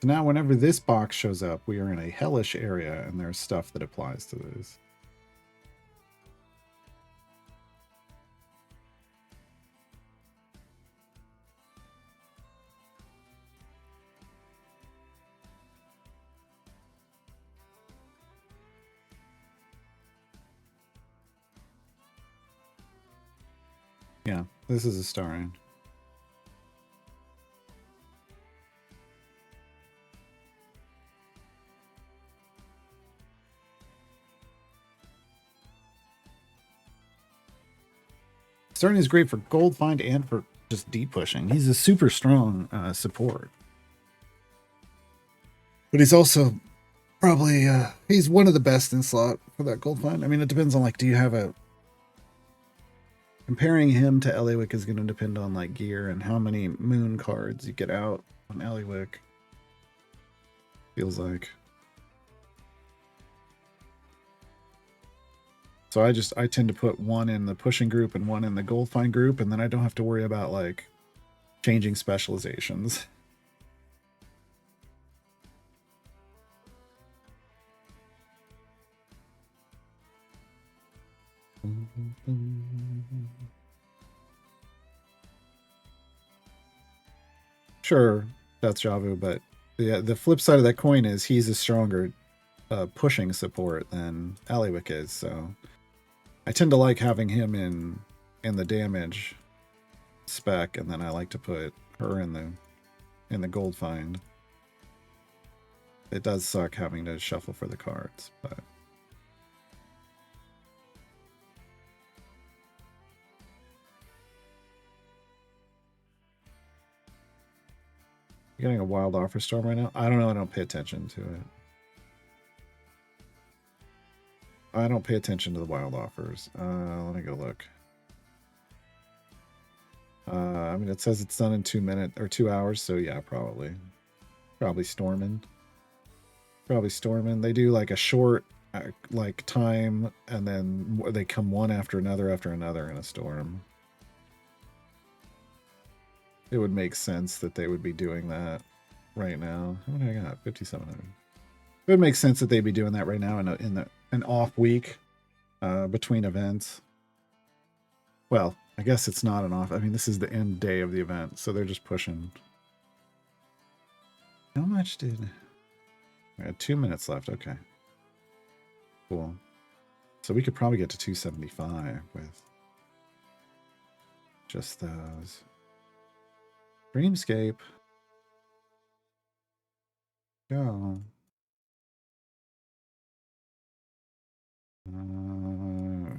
So now whenever this box shows up, we are in a hellish area, and there's stuff that applies to this. Yeah, this is a star end. Starting is great for gold find and for just deep pushing. He's a super strong support. But he's also probably he's one of the best in slot for that gold find. I mean, it depends on like, do you have a comparing him to Eliwick is going to depend on like gear and how many moon cards you get out on Eliwick. Feels like. So I tend to put one in the pushing group and one in the gold find group, and then I don't have to worry about like changing specializations. Sure, that's Javu, but the flip side of that coin is he's a stronger pushing support than Eliwick is, so I tend to like having him in the damage spec, and then I like to put her in the gold find. It does suck having to shuffle for the cards, but you're getting a wild offer storm right now? I don't know, I don't pay attention to it. I don't pay attention to the wild offers. Let me go look. I mean, it says it's done in 2 minutes or 2 hours, so yeah, probably storming. Probably storming. They do like a short like time, and then they come one after another in a storm. It would make sense that they would be doing that right now. How many I got? 5,700. It would make sense that they'd be doing that right now in an off week between events. Well, I guess it's not an off. I mean, this is the end day of the event, so they're just pushing. How much did... I had 2 minutes left. Okay. Cool. So we could probably get to 275 with just those. Dreamscape. Go. I'm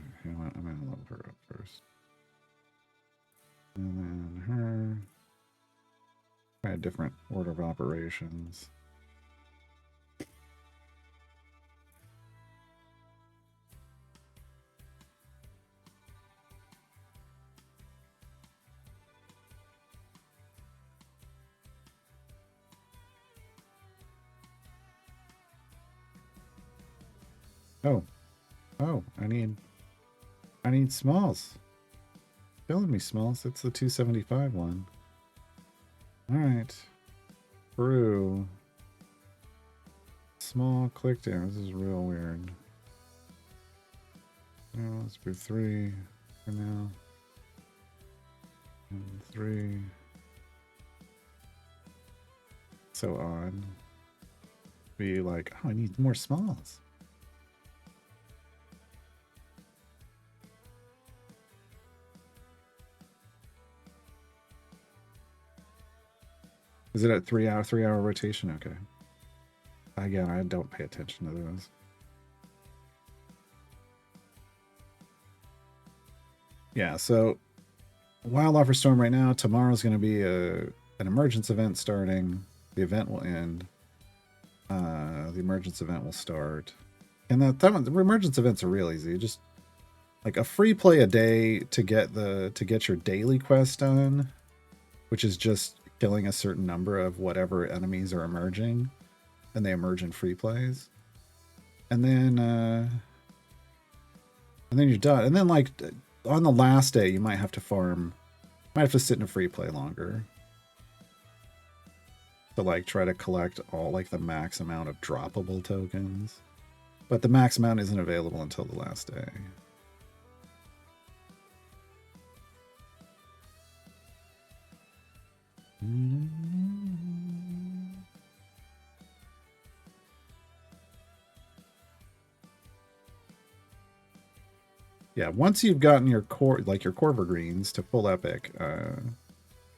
gonna load her up first. And then her. Try a different order of operations. Oh, I need smalls. Killing me, smalls. It's the 275 one. Alright. Brew. Small click down. This is real weird. No, let's brew 3 for now. And 3. So odd. Be like, oh, I need more smalls. Is it at 3 hour rotation? Okay. Again, I don't pay attention to those. Yeah, so Wild Offer Storm right now. Tomorrow's going to be an emergence event starting. The event will end. The emergence event will start. And the emergence events are real easy. Just like a free play a day to get your daily quest done, which is just killing a certain number of whatever enemies are emerging, and they emerge in free plays, and then you're done. And then like on the last day, you might have to farm, might have to sit in a free play longer to like try to collect all like the max amount of droppable tokens, but the max amount isn't available until the last day. Yeah, once you've gotten your core, like your Corver Greens to full epic,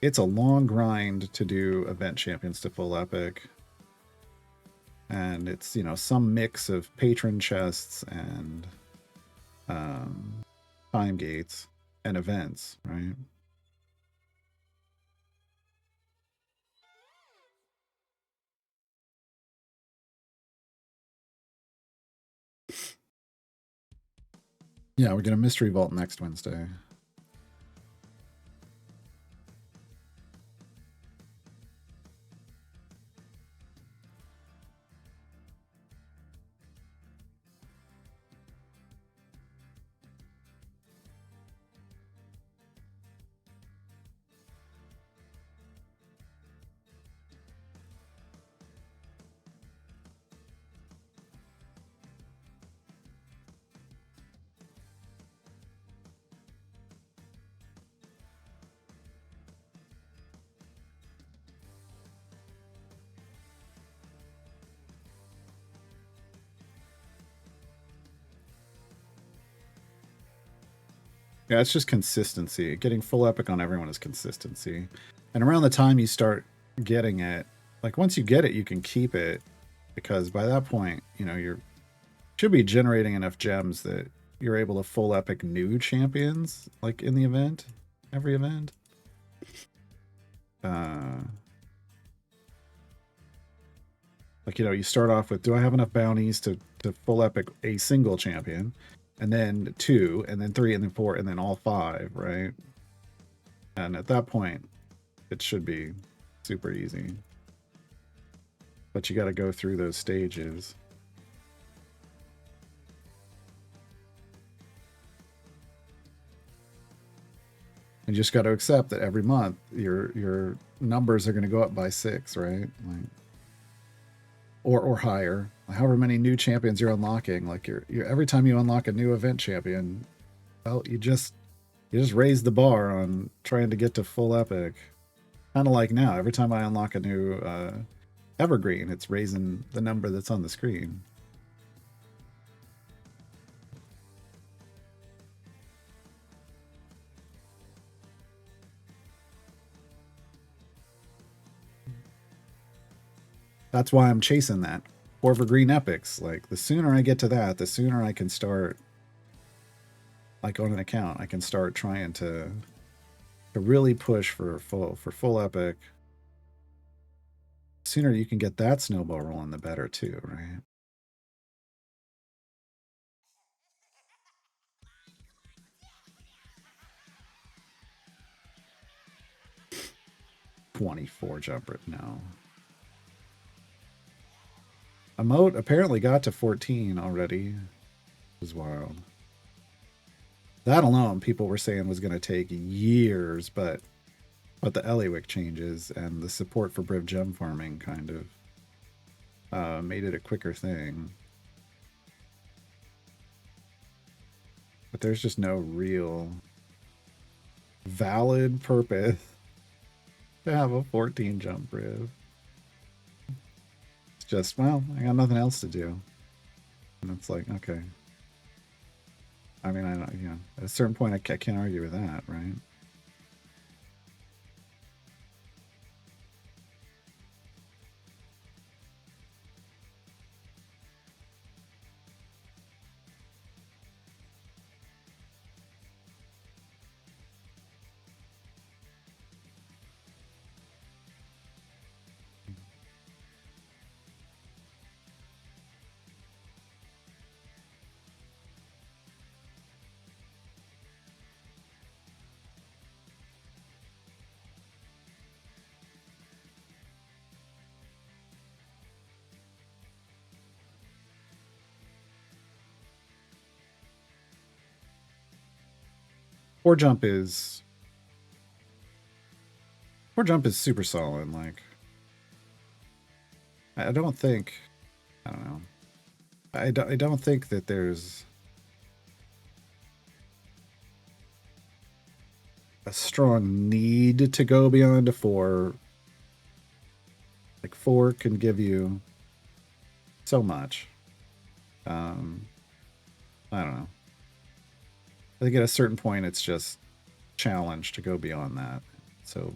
it's a long grind to do event champions to full epic. And it's, you know, some mix of patron chests and time gates. and events, right? Yeah, we're gonna mystery vault next Wednesday. Yeah, it's just consistency. Getting full epic on everyone is consistency. And around the time you start getting it, like once you get it, you can keep it because by that point, you know, you're should be generating enough gems that you're able to full epic new champions like in the event, every event. Like, you know, you start off with, do I have enough bounties to full epic a single champion? And then 2, and then 3, and then 4, and then all 5, right? And at that point, it should be super easy. But you got to go through those stages. And you just got to accept that every month your numbers are going to go up by 6, right? Like, or higher. However many new champions you're unlocking, like you're every time you unlock a new event champion, well, you just raise the bar on trying to get to full epic. Kind of like now, every time I unlock a new evergreen, it's raising the number that's on the screen. That's why I'm chasing that. Evergreen epics. Like the sooner I get to that, the sooner I can start. Like on an account, I can start trying to really push for full epic. The sooner you can get that snowball rolling, the better too, right? $24 jumper, no. Emote apparently got to 14 already. It was wild. That alone, people were saying was going to take years, but the Eliwick changes and the support for Briv gem farming kind of made it a quicker thing. But there's just no real valid purpose to have a 14 jump Briv. It's just, well, I got nothing else to do. And it's like, okay. I mean, I don't, you know, at a certain point, I can't argue with that, right? Four jump is super solid. Like, I don't think, I don't know. I don't think that there's a strong need to go beyond a 4. Like 4 can give you so much. I don't know. I think at a certain point it's just challenge to go beyond that. So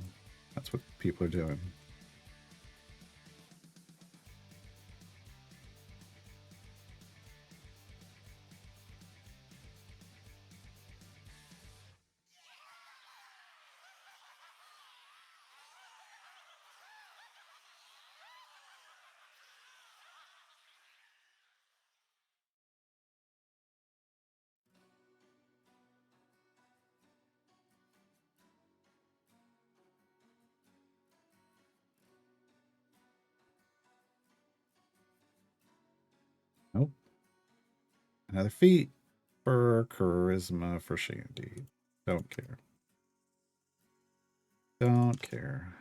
that's what people are doing. Another feat for charisma for Shandy. Don't care. Don't care.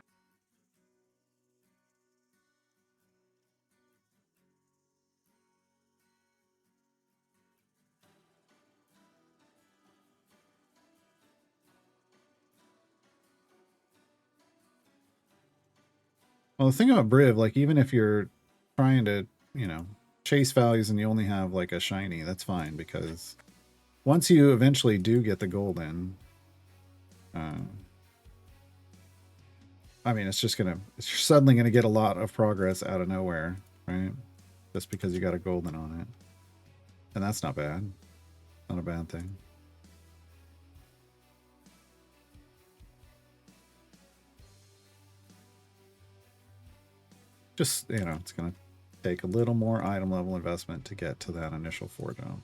Well, the thing about Briv, like, even if you're trying to, you know, chase values and you only have, like, a shiny, that's fine, because once you eventually do get the golden, I mean, it's suddenly gonna get a lot of progress out of nowhere, right? Just because you got a golden on it. And that's not bad. Not a bad thing. Just, you know, it's gonna take a little more item level investment to get to that initial 4 jump.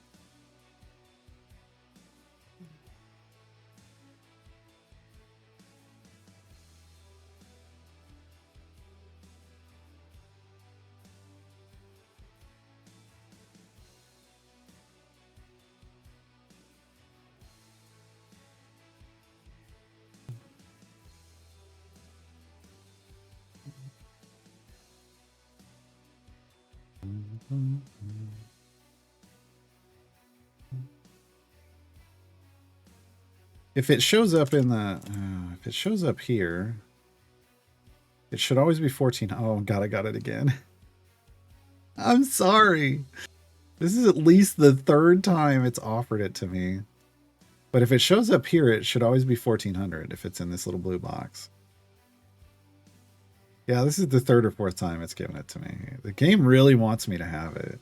If it shows up in the, if it shows up here, it should always be 14. Oh God, I got it again. I'm sorry. This is at least the 3rd time it's offered it to me. But if it shows up here, it should always be 1400 if it's in this little blue box. Yeah, this is the 3rd or 4th time it's given it to me. The game really wants me to have it.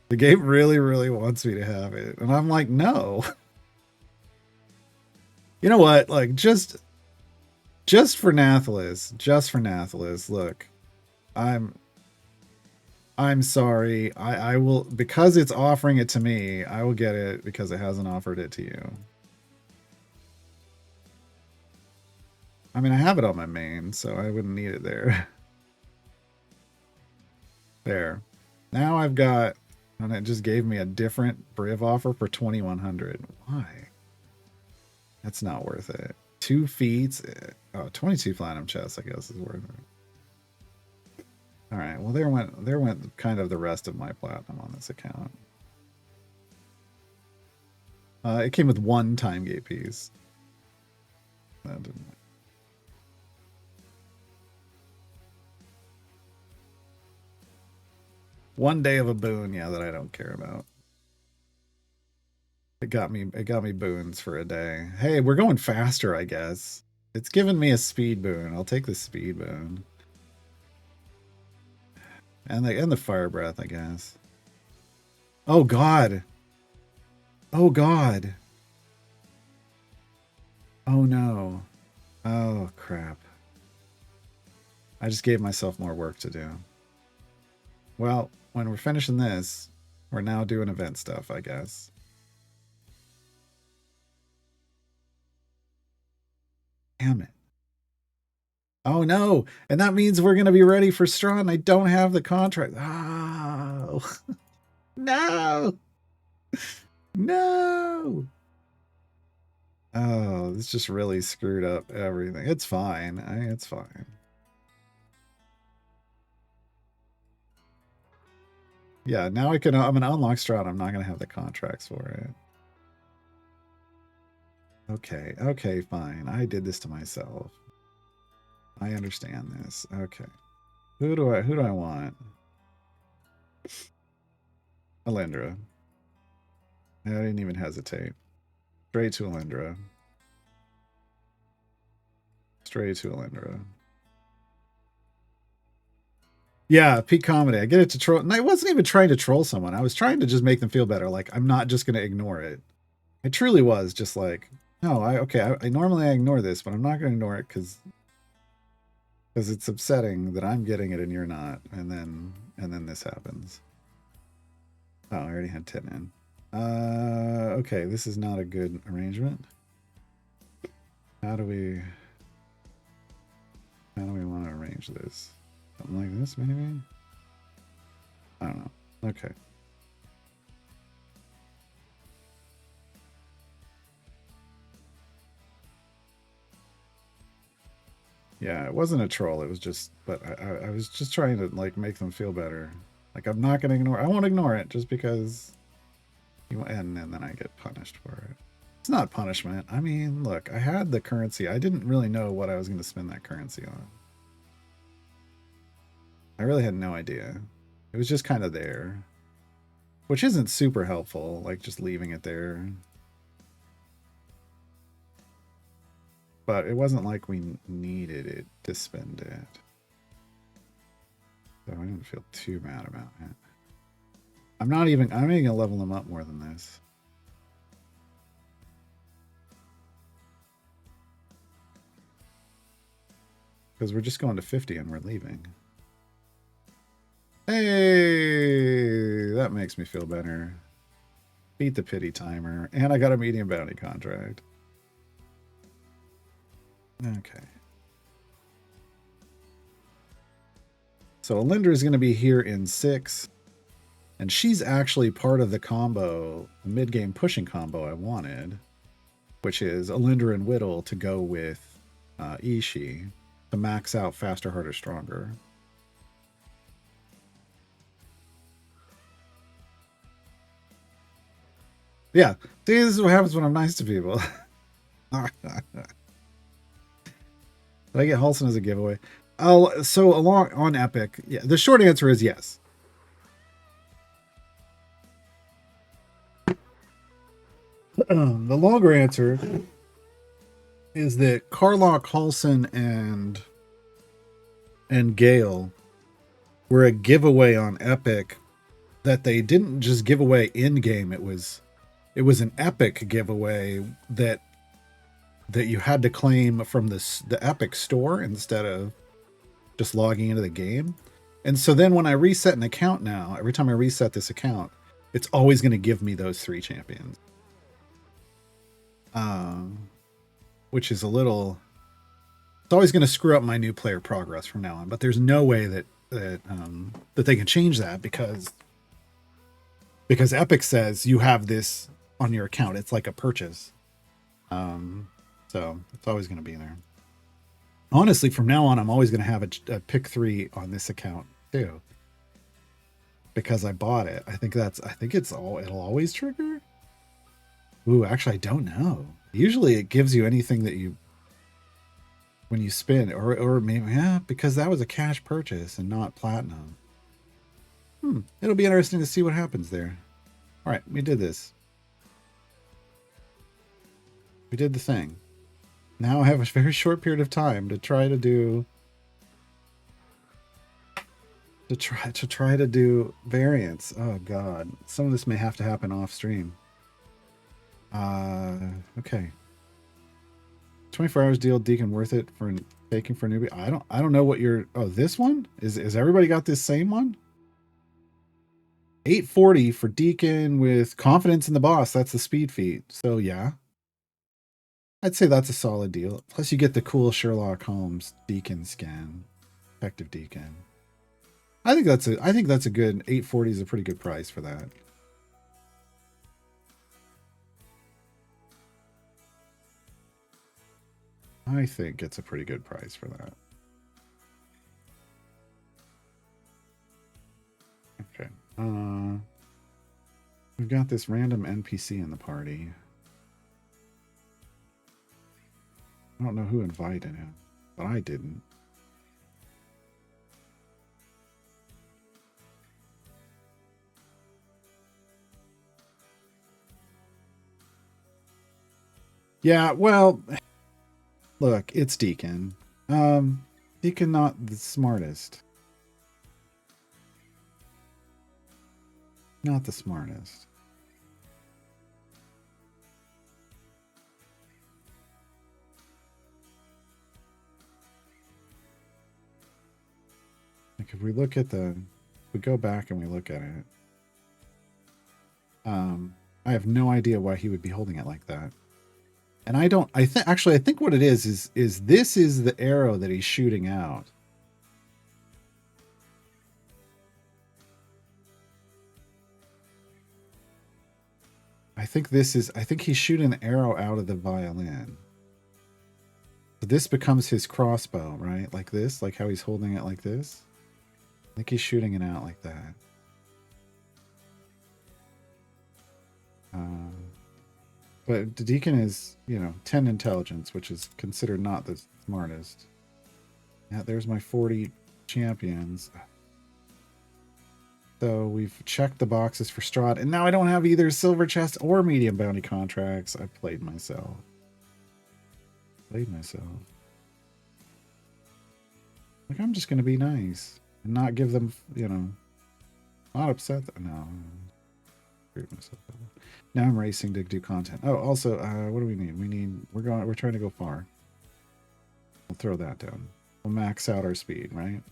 The game really, really wants me to have it. And I'm like, no. You know what? Like, just for Nathalis, look, I'm sorry. I will, because it's offering it to me, I will get it because it hasn't offered it to you. I mean, I have it on my main, so I wouldn't need it there. There. Now I've got, and it just gave me a different Briv offer for 2100. Why? That's not worth it. 2 feats. Oh, 22 platinum chests, I guess, is worth it. All right. Well, there went kind of the rest of my platinum on this account. It came with 1 time gate piece. That didn't. One day of a boon, yeah, that I don't care about. It got me boons for a day. Hey, we're going faster, I guess. It's given me a speed boon. I'll take the speed boon. And the fire breath, I guess. Oh God. Oh God. Oh no. Oh crap. I just gave myself more work to do. Well, when we're finishing this, we're now doing event stuff, I guess. Damn it. Oh no. And that means we're going to be ready for Straw and I don't have the contract. Oh. No. No. Oh, this just really screwed up everything. It's fine. It's fine. Yeah, now I'm gonna unlock Straw. I'm not gonna have the contracts for it. Okay, fine. I did this to myself. I understand this. Okay. Who do I want? Alindra. I didn't even hesitate. Straight to Alindra. Straight to Alindra. Yeah, peak comedy. I get it to troll. And I wasn't even trying to troll someone. I was trying to just make them feel better. Like, I'm not just going to ignore it. It truly was just like, no, I normally ignore this, but I'm not going to ignore it because it's upsetting that I'm getting it and you're not. And then this happens. Oh, I already had 10 in. Okay, this is not a good arrangement. How do we want to arrange this? Something like this, maybe? I don't know. Okay. Yeah, it wasn't a troll. It was just, but I was just trying to like make them feel better. Like I'm not gonna ignore. I won't ignore it just because you and then I get punished for it. It's not punishment. I mean, look, I had the currency. I didn't really know what I was going to spend that currency on. I really had no idea. It was just kind of there, which isn't super helpful. Like just leaving it there. But it wasn't like we needed it to spend it. So I didn't feel too mad about it. I'm not even gonna level them up more than this. Because we're just going to 50 and we're leaving. Hey, that makes me feel better. Beat the pity timer. And I got a medium bounty contract. Okay. So Alinda is going to be here in 6. And she's actually part of the combo, the mid-game pushing combo I wanted, which is Alinda and Whittle to go with Ishii to max out faster, harder, stronger. Yeah, see, this is what happens when I'm nice to people. Did I get Halson as a giveaway? Oh, so along on Epic, yeah. The short answer is yes. The longer answer is that Carlock, Halson, and Gale were a giveaway on Epic that they didn't just give away in game. It was an Epic giveaway that you had to claim from the Epic store instead of just logging into the game. And so then when I reset an account now, every time I reset this account, it's always going to give me those 3 champions. Which is a little... It's always going to screw up my new player progress from now on. But there's no way that they can change that because Epic says you have this on your account. It's like a purchase. So it's always going to be there. Honestly, from now on, I'm always going to have a Pick3 on this account too, because I bought it. I think it'll always trigger. Ooh, actually, I don't know. Usually, it gives you anything that when you spin, or maybe because that was a cash purchase and not platinum. It'll be interesting to see what happens there. All right, we did this. We did the thing. Now I have a very short period of time to try to do variants. Oh god. Some of this may have to happen off stream. Okay. 24 hours deal Deacon worth it for taking for newbie. I don't know what you're... Oh, this one? Is everybody got this same one? 840 for Deacon with confidence in the boss. That's the speed feat. So yeah. I'd say that's a solid deal. Plus you get the cool Sherlock Holmes Deacon skin. Detective Deacon. I think that's a good 840 is a pretty good price for that. I think it's a pretty good price for that. Okay. We've got this random NPC in the party. I don't know who invited him, but I didn't. Yeah, well, look, it's Deacon. Deacon not the smartest. Not the smartest. Like if we look at we go back and we look at it. I have no idea why he would be holding it like that. And I think what it is this is the arrow that he's shooting out. I think he's shooting the arrow out of the violin. But this becomes his crossbow, right? Like this, like how he's holding it like this. I think he's shooting it out like that. But the Deacon is, 10 intelligence, which is considered not the smartest. Yeah, there's my 40 champions. So we've checked the boxes for Strahd, and now I don't have either silver chest or medium bounty contracts. I played myself. Like, I'm just going to be nice and not give them, not upset. No. Now I'm racing to do content. Oh, also, what do we need? We're trying to go far. We'll throw that down. We'll max out our speed, right?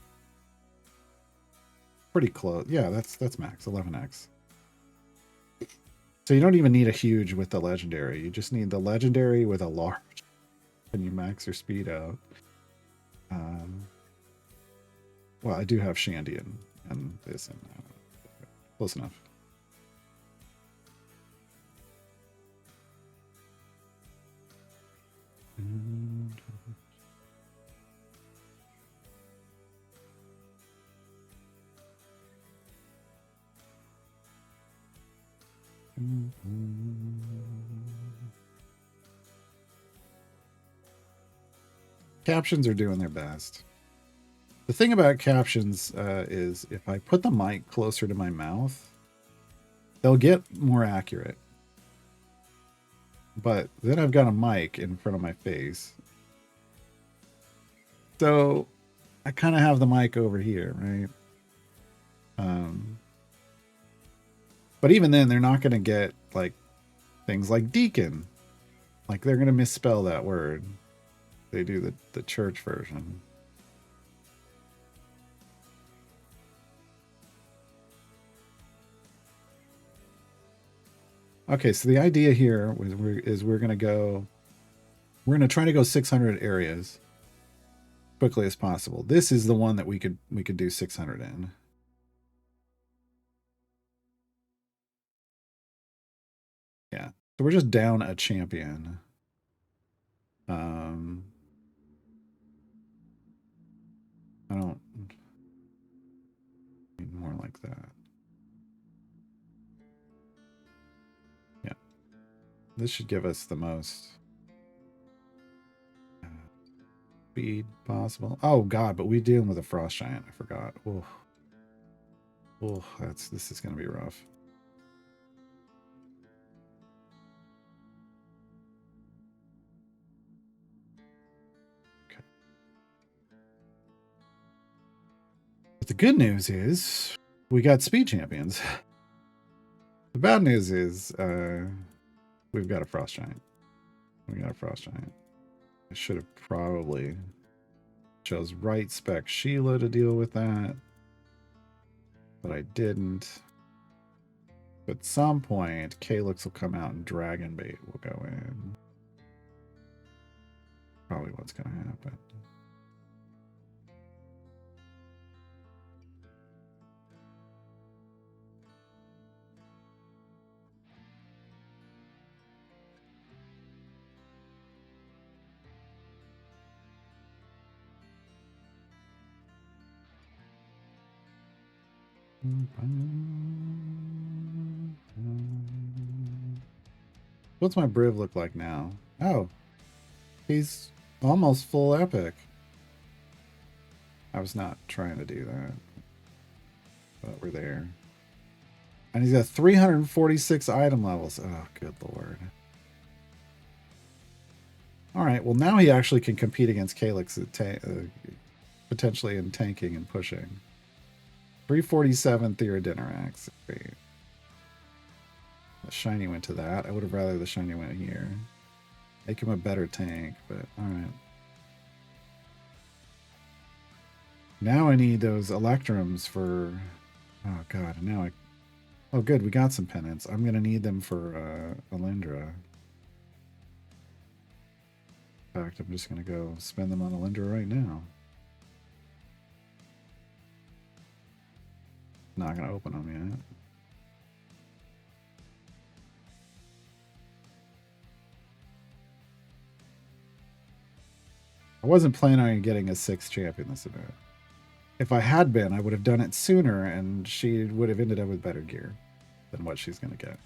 Pretty close. Yeah, that's max, 11x. So you don't even need a huge with the legendary. You just need the legendary with a large. And you max your speed out. Well, I do have Shandy and this, and close enough. Captions are doing their best. The thing about captions is if I put the mic closer to my mouth, they'll get more accurate. But then I've got a mic in front of my face. So I kind of have the mic over here, right? But even then, they're not going to get like things like deacon. Like they're going to misspell that word. They do the church version. Okay, so the idea here is we're going to try to go 600 areas quickly as possible. This is the one that we could do 600 in. Yeah, so we're just down a champion. I don't need more like that. Yeah, this should give us the most speed possible. Oh God, but we're dealing with a frost giant. I forgot. Oh, this is gonna be rough. Okay. But the good news is we got speed champions. The bad news is we've got a frost giant. I should have probably chose right spec Sheila to deal with that, but I didn't. But at some point, Calyx will come out and Dragon Bait will go in. Probably what's going to happen. What's my Briv look like now? Oh, he's almost full epic. I was not trying to do that, but we're there. And he's got 346 item levels. Oh, good lord. All right, well, now he actually can compete against Calyx potentially in tanking and pushing. 347 Theodinarax. Great. The shiny went to that. I would have rather the shiny went here. Make him a better tank, but alright. Now I need those Electrums for... Oh god, now I... Oh good, we got some penance. I'm gonna need them for Alindra. In fact, I'm just gonna go spend them on Alindra right now. Not gonna open them yet. I wasn't planning on getting a 6th champion this event. If I had been, I would have done it sooner, and she would have ended up with better gear than what she's going to get.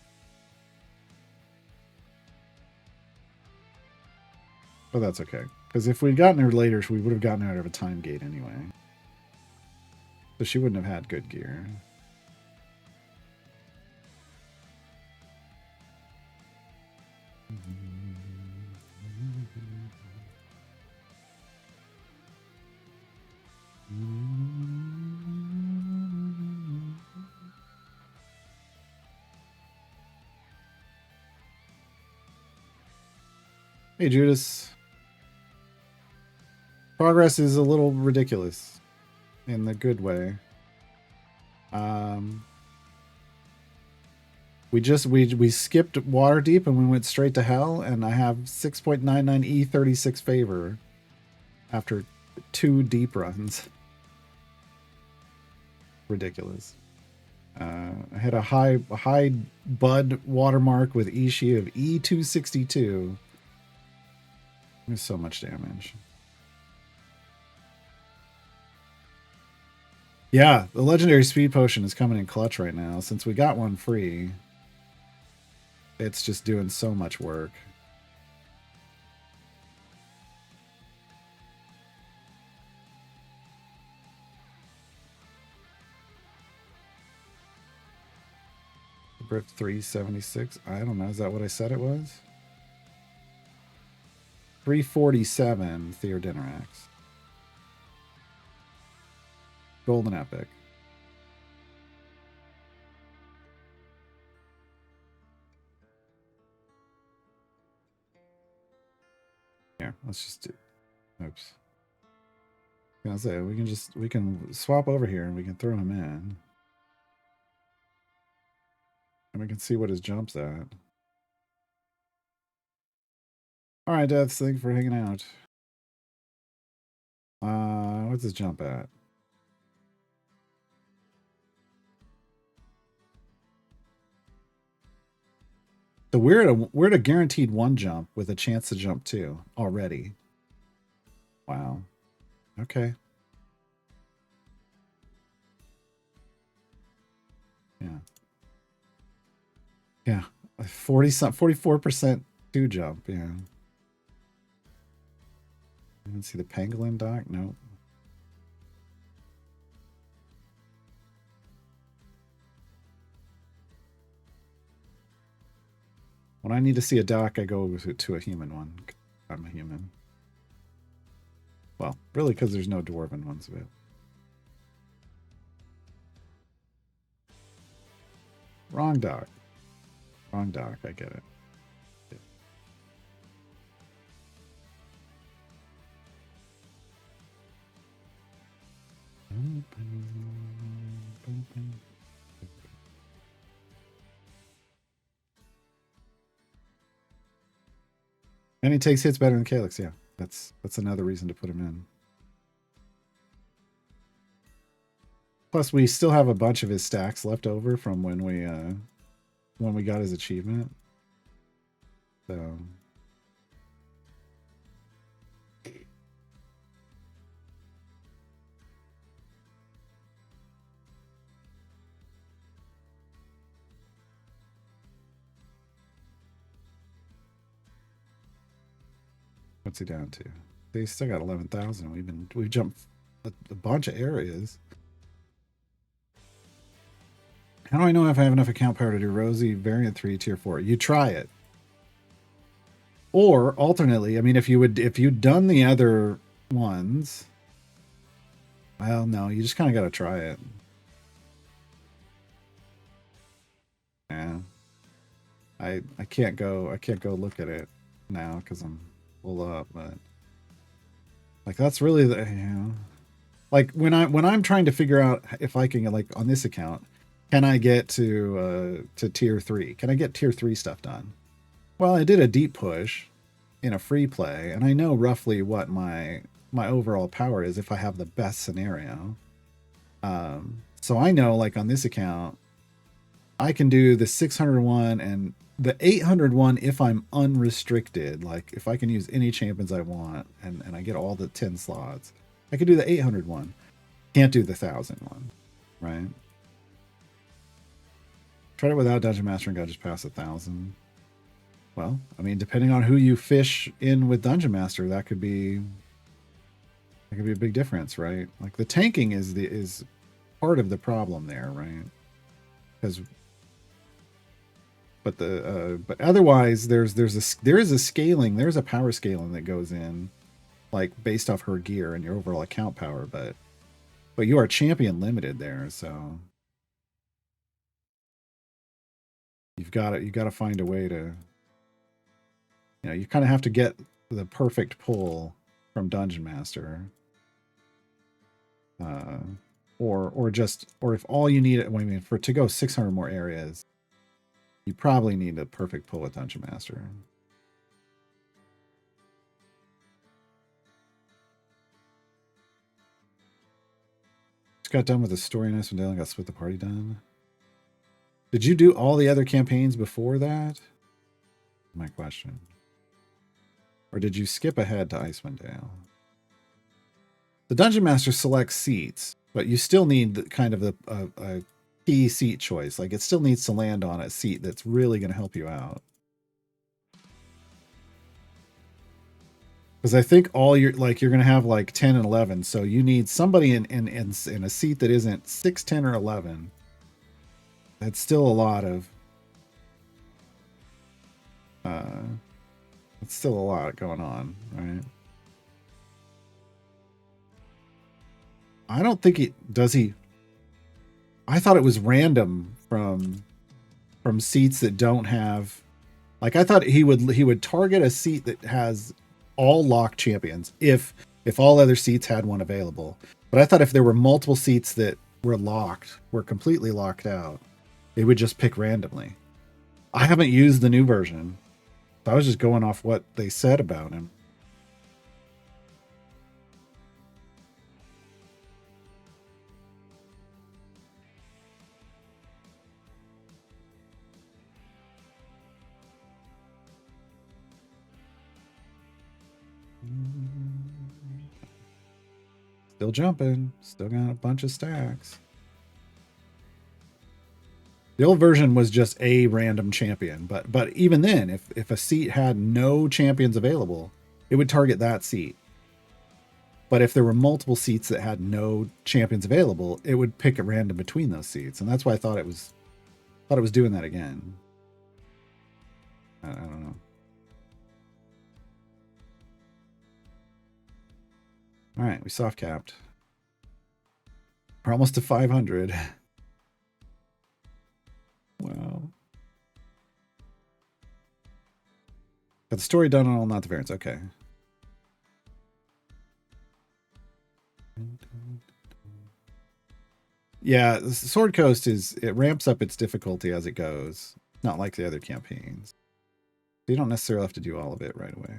But that's okay. Because if we'd gotten her later, we would have gotten her out of a time gate anyway. So she wouldn't have had good gear. Hey, Judas. Progress is a little ridiculous in the good way. We skipped Waterdeep and we went straight to Hell, and I have 6.99 E36 favor after 2 deep runs. Ridiculous. I had a high bud watermark with Ishii of E262. There's so much damage. Yeah, the legendary speed potion is coming in clutch right now. Since we got one free, it's just doing so much work. Brick 376. I don't know. Is that what I said it was? 347 Theodinarax. Golden Epic. Here, let's just do. Oops. I was gonna say we can swap over here and we can throw him in. And we can see what his jump's at. Alright, Deaths, thanks for hanging out. What's his jump at? So we're at a guaranteed 1 jump with a chance to jump 2 already. Wow. Okay. Yeah. Yeah. 44% 2 jump, yeah. You didn't see the pangolin dock? Nope. When I need to see a dock, I go to a human one. I'm a human. Well, really, because there's no dwarven ones of it. Wrong dock. Wrong dock, I get it. And he takes hits better than Calyx, yeah. That's another reason to put him in. Plus, we still have a bunch of his stacks left over from when we got his achievement. So what's he down to? They still got 11,000. We've jumped a bunch of areas. How do I know if I have enough account power to do Rosie variant 3 tier 4? You try it. Or alternately, I mean, if you'd done the other ones, well, no, you just kind of got to try it. Yeah. I can't go look at it now because I'm full up, but like that's really the, you know, like when I'm trying to figure out if I can, like on this account, can I get to tier 3? Can I get tier 3 stuff done? Well, I did a deep push in a free play, and I know roughly what my overall power is if I have the best scenario. So I know, like on this account, I can do the 601 and the 801 if I'm unrestricted. Like if I can use any champions I want and I get all the 10 slots, I could do the 801. Can't do the 1001, right? Tried it without Dungeon Master and got just past 1,000. Well, I mean, depending on who you fish in with Dungeon Master, that could be a big difference, right? Like the tanking is part of the problem there, right? Because but otherwise there is a scaling, there's a power scaling that goes in, like based off her gear and your overall account power, but you are champion limited there, so you got to find a way to, you kind of have to get the perfect pull from Dungeon Master, or if all you need, I mean, for to go 600 more areas, you probably need a perfect pull with Dungeon Master. Just got done with the story nice one day and got split the party done. Did you do all the other campaigns before that? My question. Or did you skip ahead to Icewind Dale? The Dungeon Master selects seats, but you still need kind of a key seat choice. Like it still needs to land on a seat that's really going to help you out. Because I think all you're going to have like 10 and 11, so you need somebody in a seat that isn't 6, 10, or 11. That's still a lot of. It's still a lot going on, right? I don't think he. I thought it was random from seats that don't have. Like I thought he would target a seat that has all locked champions if all other seats had one available. But I thought if there were multiple seats that were completely locked out, it would just pick randomly. I haven't used the new version. I was just going off what they said about him. Still jumping. Still got a bunch of stacks. The old version was just a random champion, but even then, if a seat had no champions available, it would target that seat. But if there were multiple seats that had no champions available, it would pick at random between those seats, and that's why I thought it was doing that again. I don't know. All right, we soft capped. We're almost to 500. Wow. Got the story done on all, not the variants. Okay. Yeah, Sword Coast it ramps up its difficulty as it goes. Not like the other campaigns. You don't necessarily have to do all of it right away.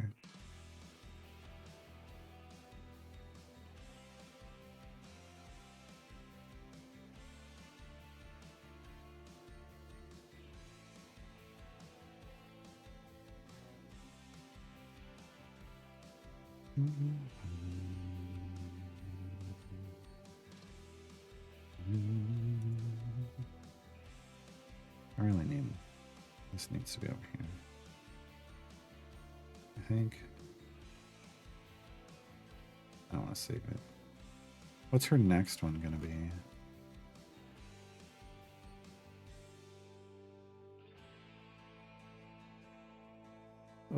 I really need this. Needs to be over here, I think. I don't want to save it. What's her next one gonna be?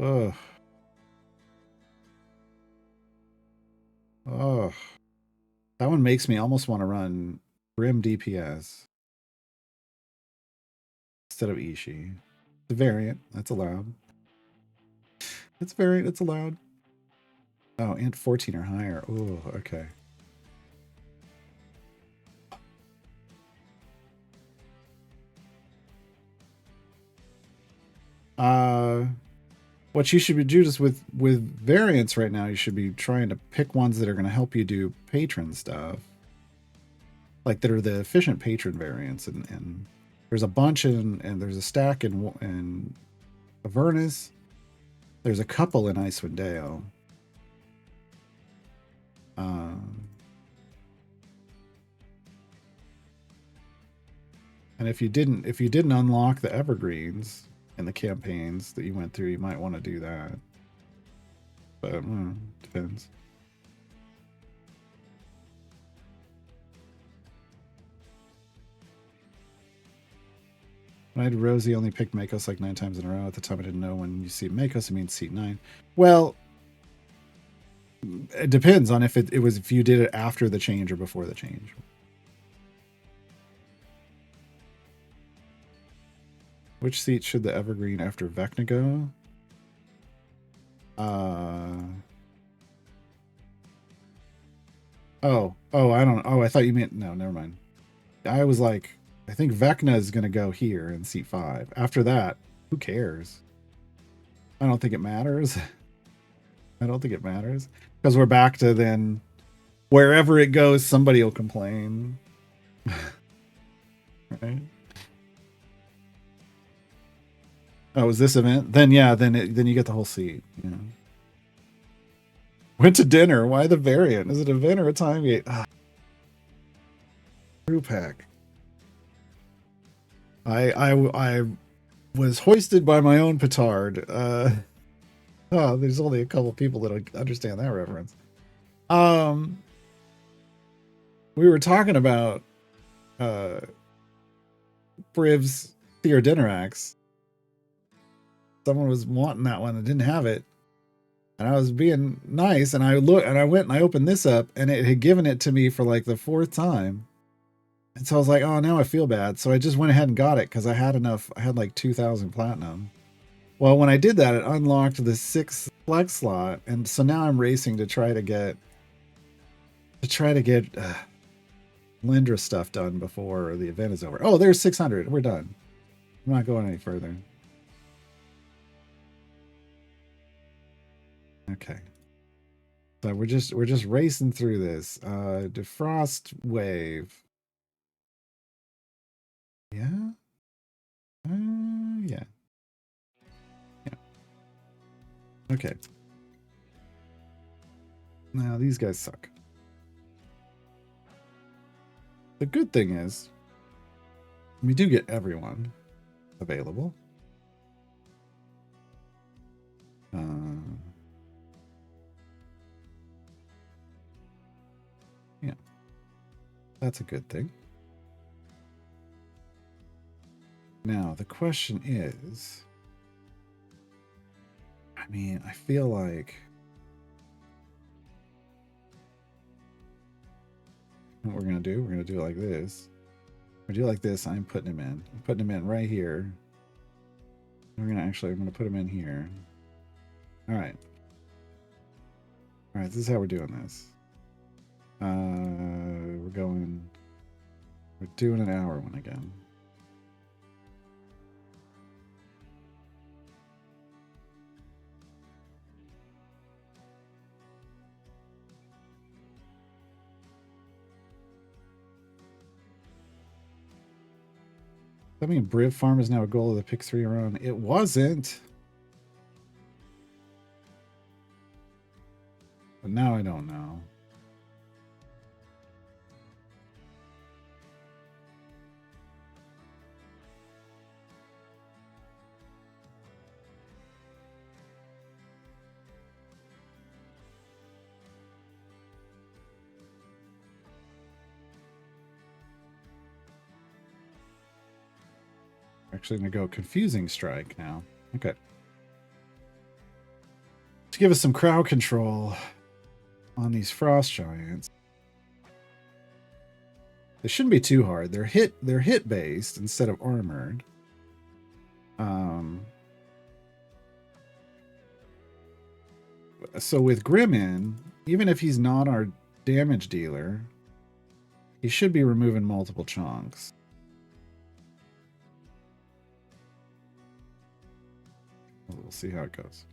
Ugh. Ugh. That one makes me almost want to run Grim DPS instead of Ishii. It's a variant. That's allowed. It's a variant. It's allowed. Oh, and 14 or higher. Oh, okay. What you should be doing is with variants right now, you should be trying to pick ones that are going to help you do patron stuff. Like that are the efficient patron variants and There's a bunch and there's a stack in Avernus. There's a couple in Icewind Dale. And if you didn't unlock the evergreens in the campaigns that you went through, you might want to do that. But depends. When I had Rosie, only picked Makos like 9 times in a row. At the time, I didn't know when you see Makos, it means seat 9. Well, it depends on if if you did it after the change or before the change. Which seat should the evergreen after Vecna go? I don't. Oh, I thought you meant no. Never mind. I was like, I think Vecna is going to go here in seat 5. After that, who cares? I don't think it matters. I don't think it matters because we're back to then wherever it goes, somebody will complain. Right? Oh, is this event? Then yeah, then you get the whole seat. Yeah. Went to dinner. Why the variant? Is it a event or a time gate? Brew pack. I was hoisted by my own petard. There's only a couple people that understand that reference. We were talking about Briv's Theodinarax. Someone was wanting that one and didn't have it. And I was being nice, and I went and I opened this up, and it had given it to me for like the 4th time. And so I was like, oh, now I feel bad. So I just went ahead and got it because I had enough. I had like 2,000 platinum. Well, when I did that, it unlocked the 6th flex slot, and so now I'm racing to try to get Lindra stuff done before the event is over. Oh, there's 600. We're done. I'm not going any further. Okay. So we're just racing through this. Defrost wave. Yeah. Yeah. Yeah. Okay. Now these guys suck. The good thing is we do get everyone available. Yeah. That's a good thing. Now, the question is, I mean, I feel like what we're going to do, we're going to do it like this. We're going to do it like this. I'm putting him in. I'm putting him in right here. I'm going to put him in here. All right. All right, this is how we're doing this. We're doing an hour one again. I mean, Briv Farm is now a goal of the Pick3 run. It wasn't. But now I don't know. Actually going to go confusing strike now. Okay. To give us some crowd control on these frost giants. They shouldn't be too hard. They're hit based instead of armored. So with Grimmin, even if he's not our damage dealer, he should be removing multiple chunks. We'll see how it goes.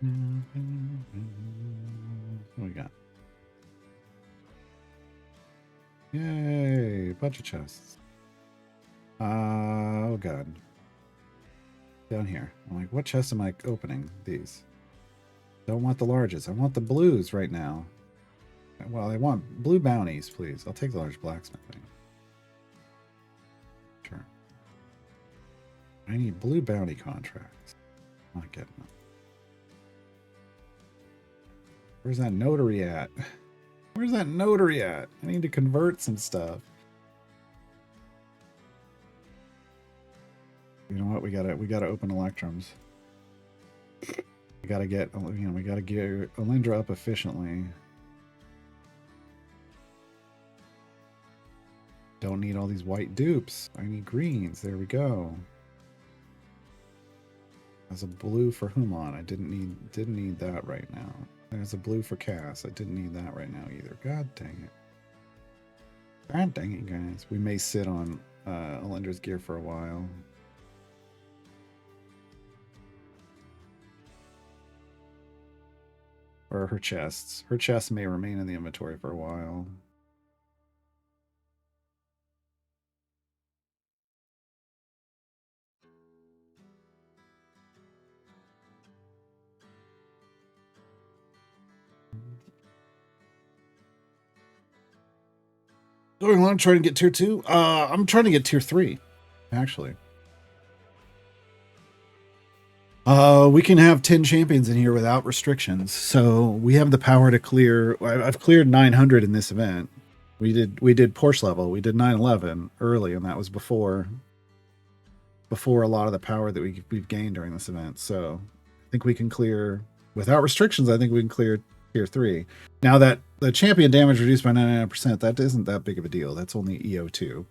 What we got? Yay! Bunch of chests. Oh god. Down here. I'm like, what chest am I opening? These. Don't want the larges. I want the blues right now. Well, I want blue bounties, please. I'll take the large blacksmithing. Sure. I need blue bounty contracts. I'm not getting them. Where's that notary at? Where's that notary at? I need to convert some stuff. You know what? We gotta open electrums. We gotta get Alindra up efficiently. Don't need all these white dupes. I need greens. There we go. There's a blue for Human. I didn't need that right now. There's a blue for Cass. I didn't need that right now either. God dang it. God dang it, guys. We may sit on Alindra's gear for a while. Or her chests. Her chests may remain in the inventory for a while. Going on trying to get tier 2? I'm trying to get tier 3, actually. We can have 10 champions in here without restrictions. So we have the power to clear. I've cleared 900 in this event. We did Porsche level. We did 911 early, and that was before a lot of the power that we've gained during this event. So I think we can clear without restrictions. I think we can clear tier 3. Now that the champion damage reduced by 99%, that isn't that big of a deal. That's only EO2.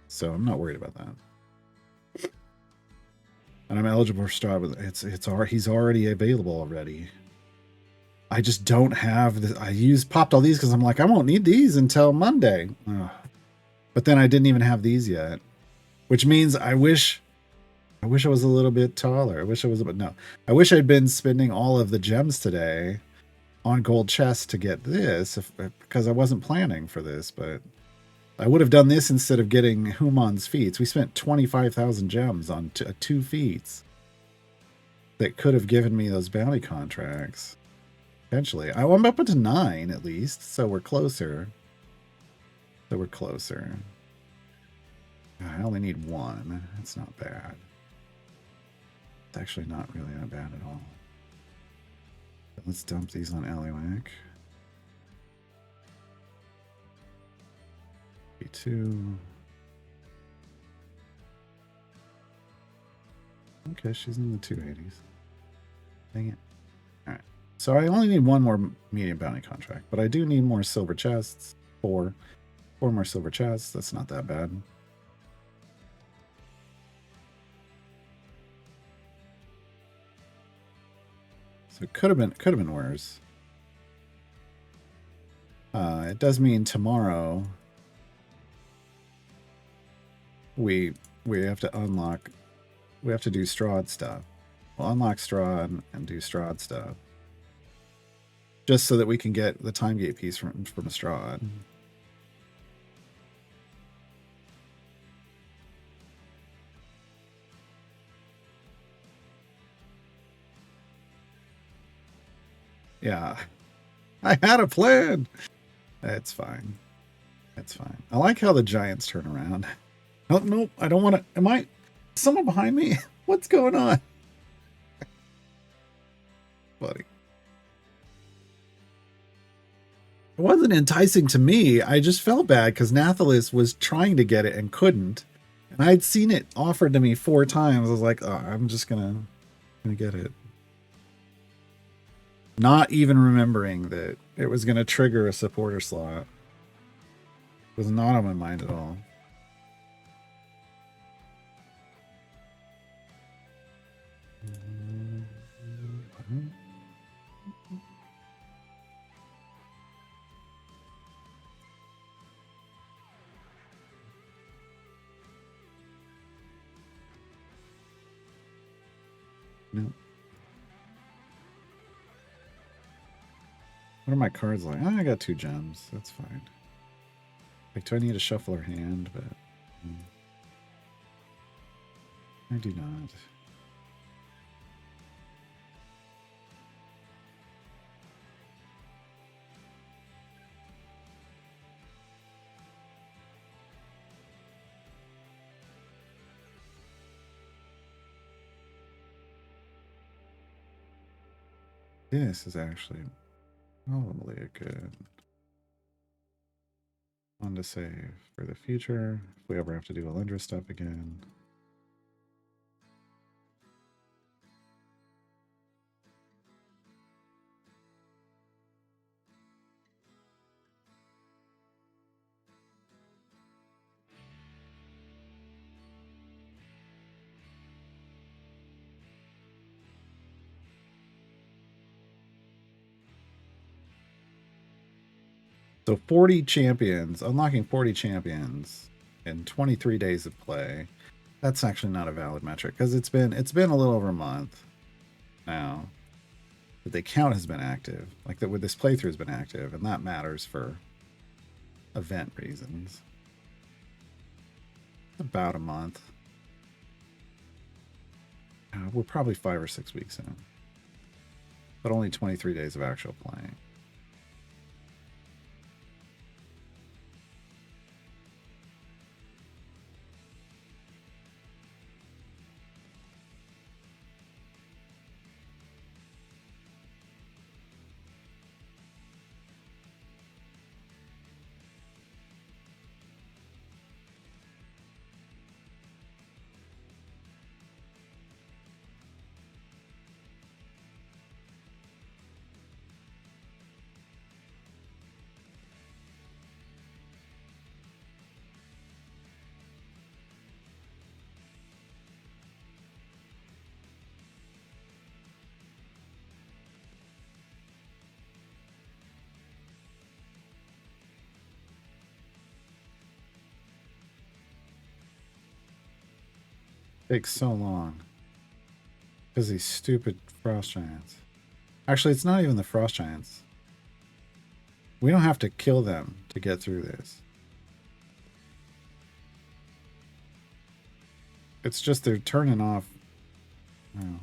So I'm not worried about that. And I'm eligible for Strahd, but he's already available already. I just don't have this. Popped all these because I'm like, I won't need these until Monday. Ugh. But then I didn't even have these yet, which means I wish I was a little bit taller. I wish I'd been spending all of the gems today on gold chests to get this because I wasn't planning for this, but I would have done this instead of getting Human's feats. We spent 25,000 gems on 2 feats that could have given me those bounty contracts. Potentially. I'm up to 9 at least, so we're closer. I only need 1. That's not bad. It's actually not really that bad at all. Let's dump these on Aliwak. B2. Okay, she's in the 280s. Dang it. Alright. So I only need 1 more medium bounty contract, but I do need more silver chests. 4 more silver chests. That's not that bad. So it could have been worse. It does mean tomorrow we have to unlock. We have to do Strahd stuff. We'll unlock Strahd and do Strahd stuff, just so that we can get the time gate piece from Strahd. Yeah, I had a plan. It's fine. It's fine. I like how the giants turn around. Oh, no, I don't want to. Am I? Someone behind me? What's going on? Buddy. It wasn't enticing to me. I just felt bad because Nathalis was trying to get it and couldn't. And I'd seen it offered to me 4 times. I was like, oh, I'm just gonna get it. Not even remembering that it was gonna trigger a supporter slot. It was not on my mind at all. What are my cards like? Oh, I got 2 gems. That's fine. Like, do I need to shuffle her hand? But I do not. This is actually probably a good one to save for the future if we ever have to do Alindra stuff again. So 40 champions, unlocking 40 champions in 23 days of play. That's actually not a valid metric because it's been a little over a month now that the account has been active. Like that with this playthrough has been active, and that matters for event reasons. About a month. We're probably 5 or 6 weeks in, but only 23 days of actual playing. Takes so long because these stupid frost giants. Actually, it's not even the frost giants. We don't have to kill them to get through this. It's just they're turning off. Oh,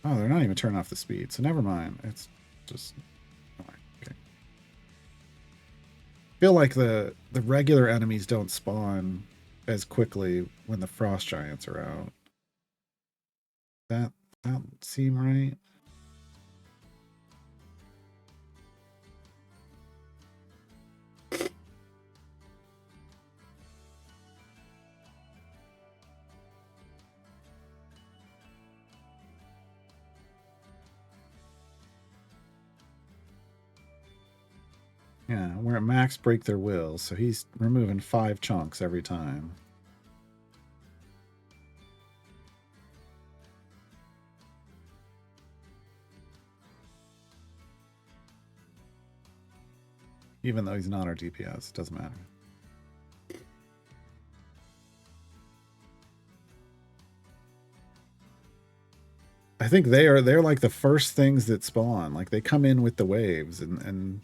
oh, they're not even turning off the speed. So never mind. It's just okay. I feel like the regular enemies don't spawn as quickly when the frost giants are out. That seem right? Yeah, we're at max break their will, so he's removing 5 chunks every time. Even though he's not our DPS, it doesn't matter. I think they're like the first things that spawn. Like they come in with the waves and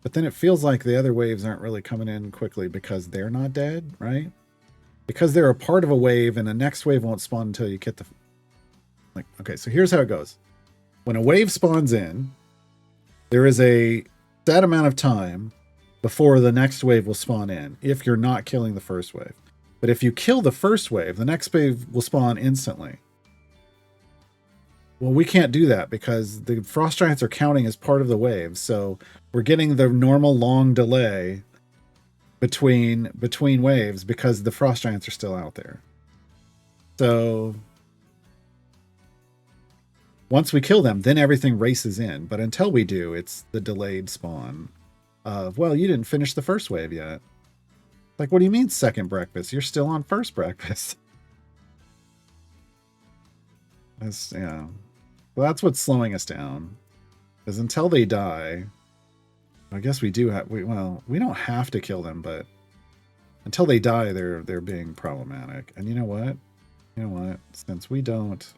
but then it feels like the other waves aren't really coming in quickly because they're not dead, right? Because they're a part of a wave and the next wave won't spawn until you get the like okay, so here's how it goes. When a wave spawns in, there is a set amount of time before the next wave will spawn in if you're not killing the first wave. But if you kill the first wave, the next wave will spawn instantly. Well, we can't do that because the frost giants are counting as part of the wave. So we're getting the normal long delay between waves because the frost giants are still out there. So once we kill them, then everything races in. But until we do, it's the delayed spawn of, well, you didn't finish the first wave yet. Like, what do you mean second breakfast? You're still on first breakfast. That's, yeah. Well, that's what's slowing us down. Because until they die, I guess we do have, well, we don't have to kill them, but until they die, they're being problematic. And you know what? You know what? Since we don't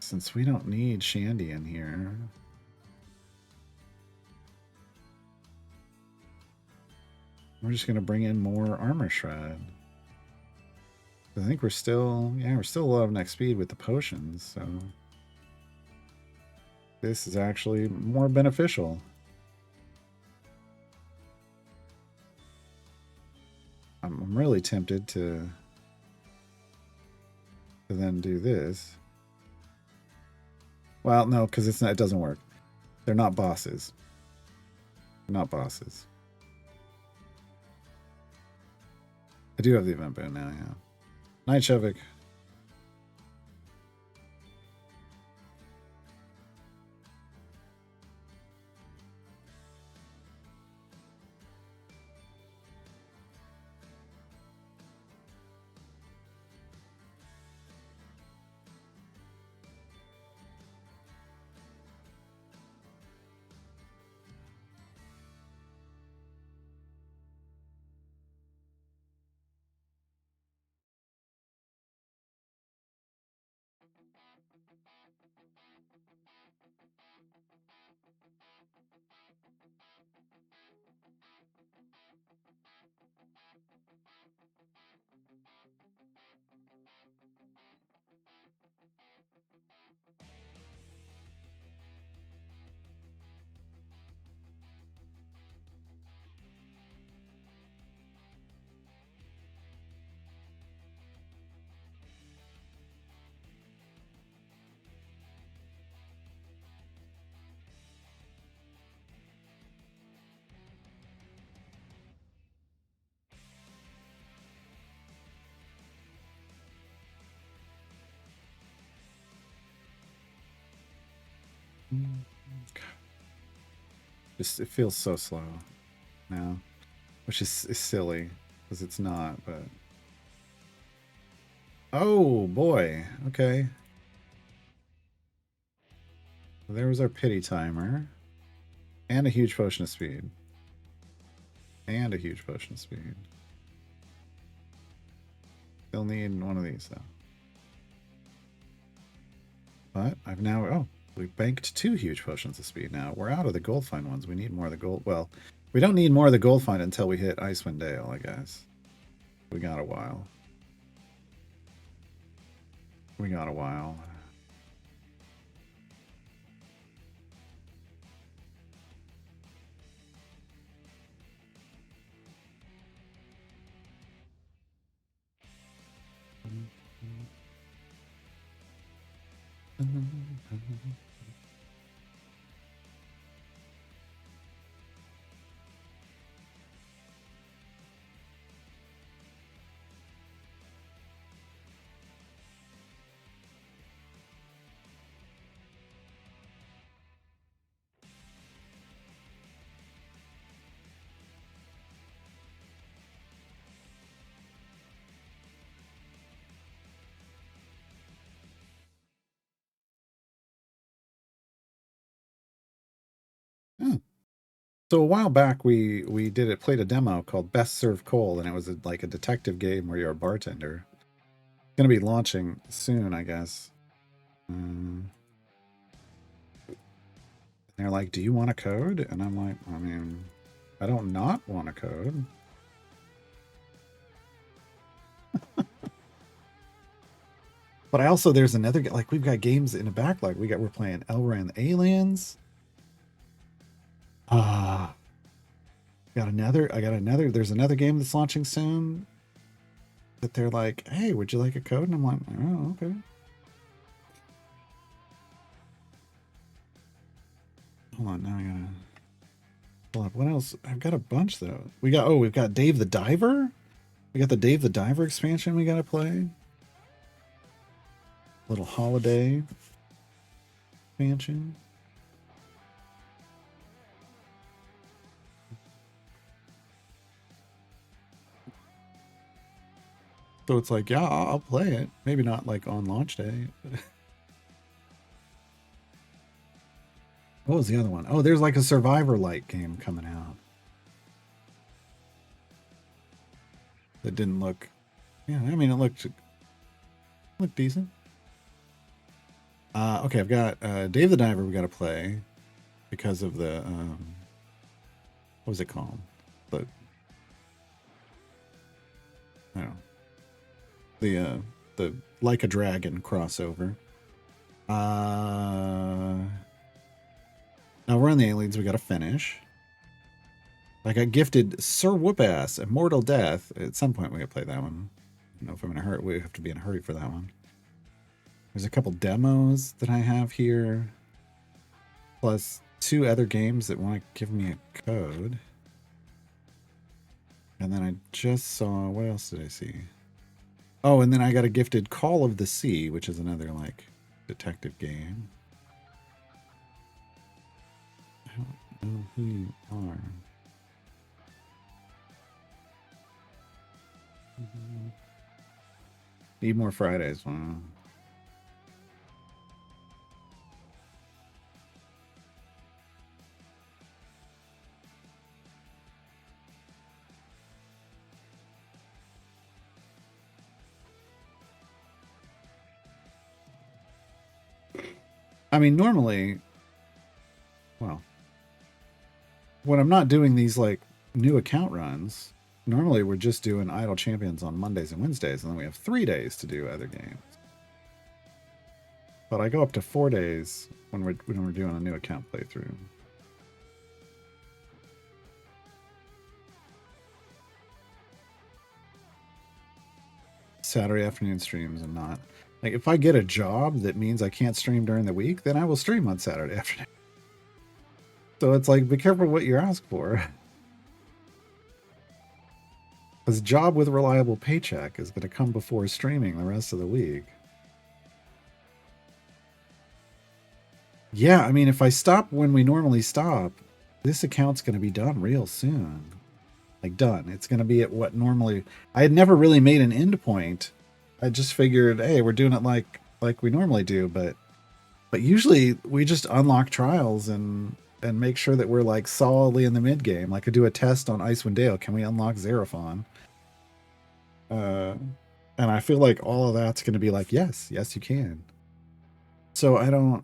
Since we don't need Shandy in here. We're just going to bring in more Armor Shred. I think we're still, yeah, we're still a lot of next speed with the potions, so this is actually more beneficial. I'm really tempted to then do this. Well, no, because it's not. It doesn't work. They're not bosses. They're not bosses. I do have the event boon now, yeah. Night Shovik. Just it feels so slow now, which is silly because it's not. But oh boy, okay. There was our pity timer, and a huge potion of speed, and a huge potion of speed. Still need one of these though. But I've now we've banked 2 huge potions of speed now. We're out of the gold find ones. We need more of the gold. Well, we don't need more of the gold find until we hit Icewind Dale, I guess. We got a while. We got a while. Hmm. So a while back we played a demo called Best Served Cold, and it was like a detective game where you're a bartender. It's gonna be launching soon, I guess. They're like, "Do you want a code?" And I'm like, I mean, I don't not want a code. But I also there's another like we've got games in the backlog. We're playing Elra and the Aliens. Got another. I got another. There's another game that's launching soon. That they're like, "Hey, would you like a code?" And I'm like, "Oh, okay." Hold on, now I gotta pull up. What else? I've got a bunch though. We've got Dave the Diver. We got the Dave the Diver expansion we gotta play. Little holiday expansion. So it's like, yeah, I'll play it. Maybe not like on launch day. What was the other one? Oh, there's like a Survivor Light game coming out. That didn't look. Yeah, I mean, it looked decent. Okay, I've got Dave the Diver we got to play because of the, what was it called? The, I don't know, the Like a Dragon crossover. Now we're on the aliens we got to finish. I got gifted Sir Whoopass, Immortal Death. At some point we gotta play that one. I don't know if I'm in a hurry. We have to be in a hurry for that one. There's a couple demos that I have here, plus 2 other games that want to give me a code. And then I just saw, what else did I see? Oh, and then I got a gifted Call of the Sea, which is another like detective game. I don't know who you are. Need more Fridays. Wow. I mean, normally, well, when I'm not doing these like new account runs, normally we're just doing Idle Champions on Mondays and Wednesdays, and then we have 3 days to do other games. But I go up to 4 days when we're doing a new account playthrough. Saturday afternoon streams and not like if I get a job that means I can't stream during the week, then I will stream on Saturday afternoon. So it's like be careful what you ask for. Because job with reliable paycheck is going to come before streaming the rest of the week. Yeah, I mean, if I stop when we normally stop, this account's going to be done real soon. Like done. It's going to be at what normally. I had never really made an end point. I just figured, hey, we're doing it like we normally do, but usually we just unlock trials and make sure that we're like solidly in the mid game. Like I do a test on Icewind Dale. Can we unlock Xeraphon? And I feel like all of that's going to be like, yes, you can. So I don't.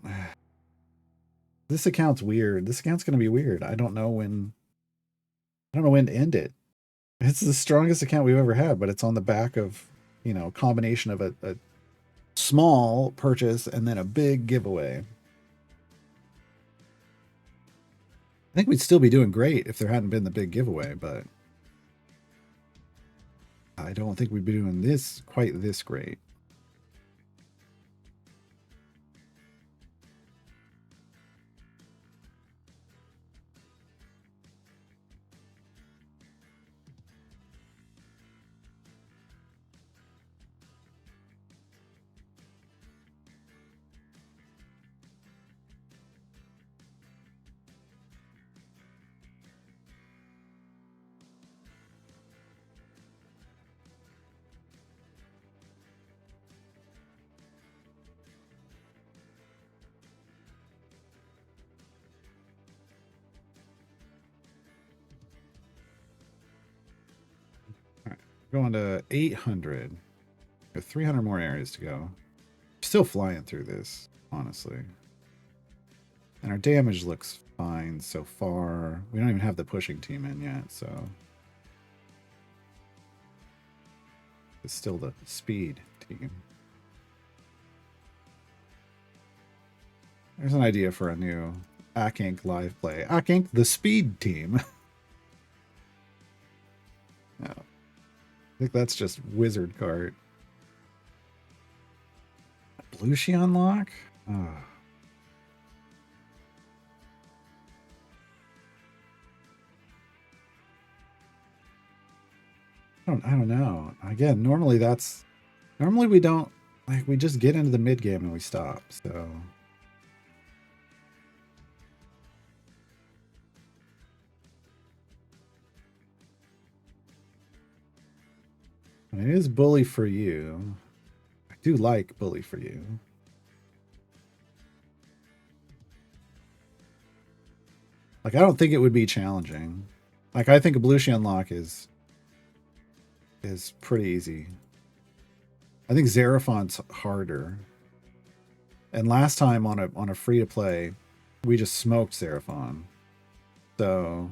This account's weird. This account's going to be weird. I don't know when to end it. It's the strongest account we've ever had, but it's on the back of, a combination of a small purchase and then a big giveaway. I think we'd still be doing great if there hadn't been the big giveaway, but I don't think we'd be doing this quite this great. Going to 800. 300 more areas to go. Still flying through this, honestly. And our damage looks fine so far. We don't even have the pushing team in yet, so. It's still the speed team. There's an idea for a new Inc. live play. Inc. the speed team. No. I think that's just wizard card. Blushi unlock? Oh. I don't know. Again, normally we don't like we just get into the mid game and we stop. So it is bully for you. I do like bully for you. Like I don't think it would be challenging. Like I think a Blushi unlock is pretty easy. I think Xeraphon's harder. And last time on a free to play, we just smoked Seraphon. So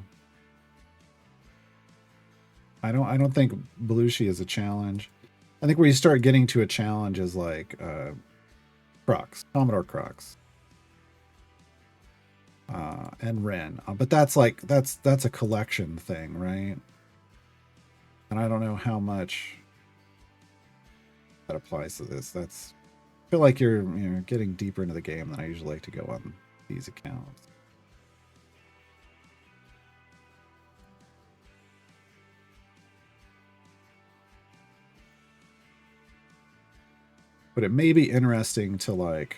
I don't think Belushi is a challenge. I think where you start getting to a challenge is like Crux, Commodore Crux, and Ren. But that's like that's a collection thing, right? And I don't know how much that applies to this. That's I feel like you're getting deeper into the game than I usually like to go on these accounts. But it may be interesting to like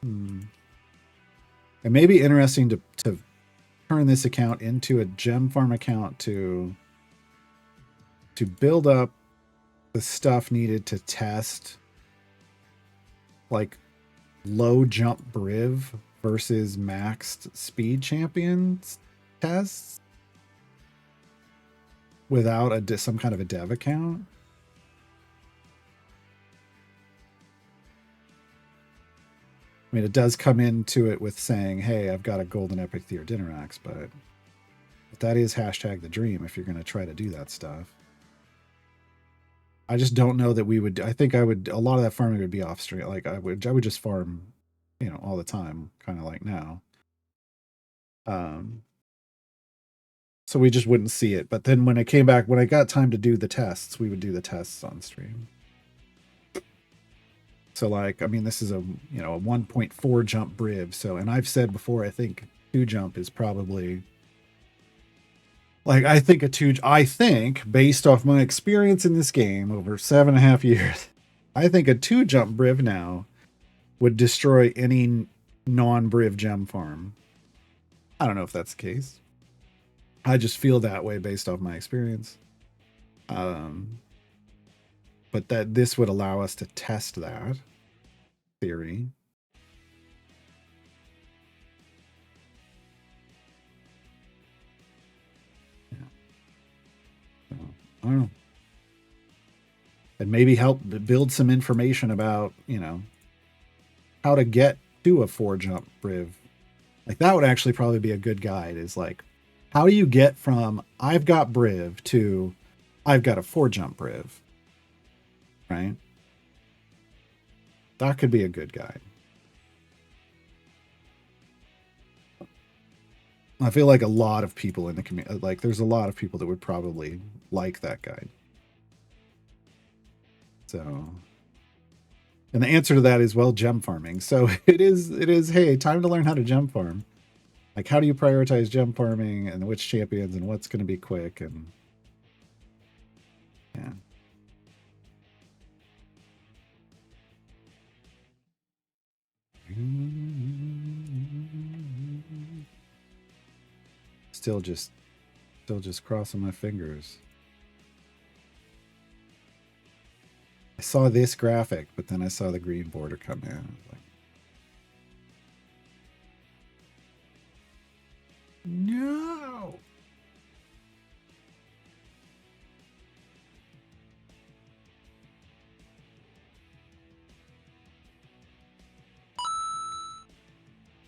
it may be interesting to turn this account into a gem farm account to build up the stuff needed to test like low jump Briv versus maxed speed champions tests without some kind of a dev account. I mean, it does come into it with saying, "Hey, I've got a golden epic Theor Dinarax," but that is hashtag the dream if you're going to try to do that stuff. I just don't know that we would. I think I would. A lot of that farming would be off stream. Like I would just farm, all the time, kind of like now. So we just wouldn't see it. But then when I came back, when I got time to do the tests, we would do the tests on stream. So like, I mean, this is a 1.4 jump Briv. So, and I've said before, I think 2 jump is probably like I think based off my experience in this game over 7.5 years, I think a 2 jump Briv now would destroy any non-Briv gem farm. I don't know if that's the case. I just feel that way based off my experience. But that this would allow us to test that theory. Yeah. So, I don't know. And maybe help build some information about, how to get to a 4 jump Briv. Like that would actually probably be a good guide is like, how do you get from I've got Briv to I've got a 4 jump Briv? Right? That could be a good guide. I feel like a lot of people in the community, like there's a lot of people that would probably like that guide. So, and the answer to that is, well, gem farming. So it is, hey, time to learn how to gem farm. Like, how do you prioritize gem farming and which champions and what's going to be quick? And yeah. Still just crossing my fingers. I saw this graphic, but then I saw the green border come in. I was like, no.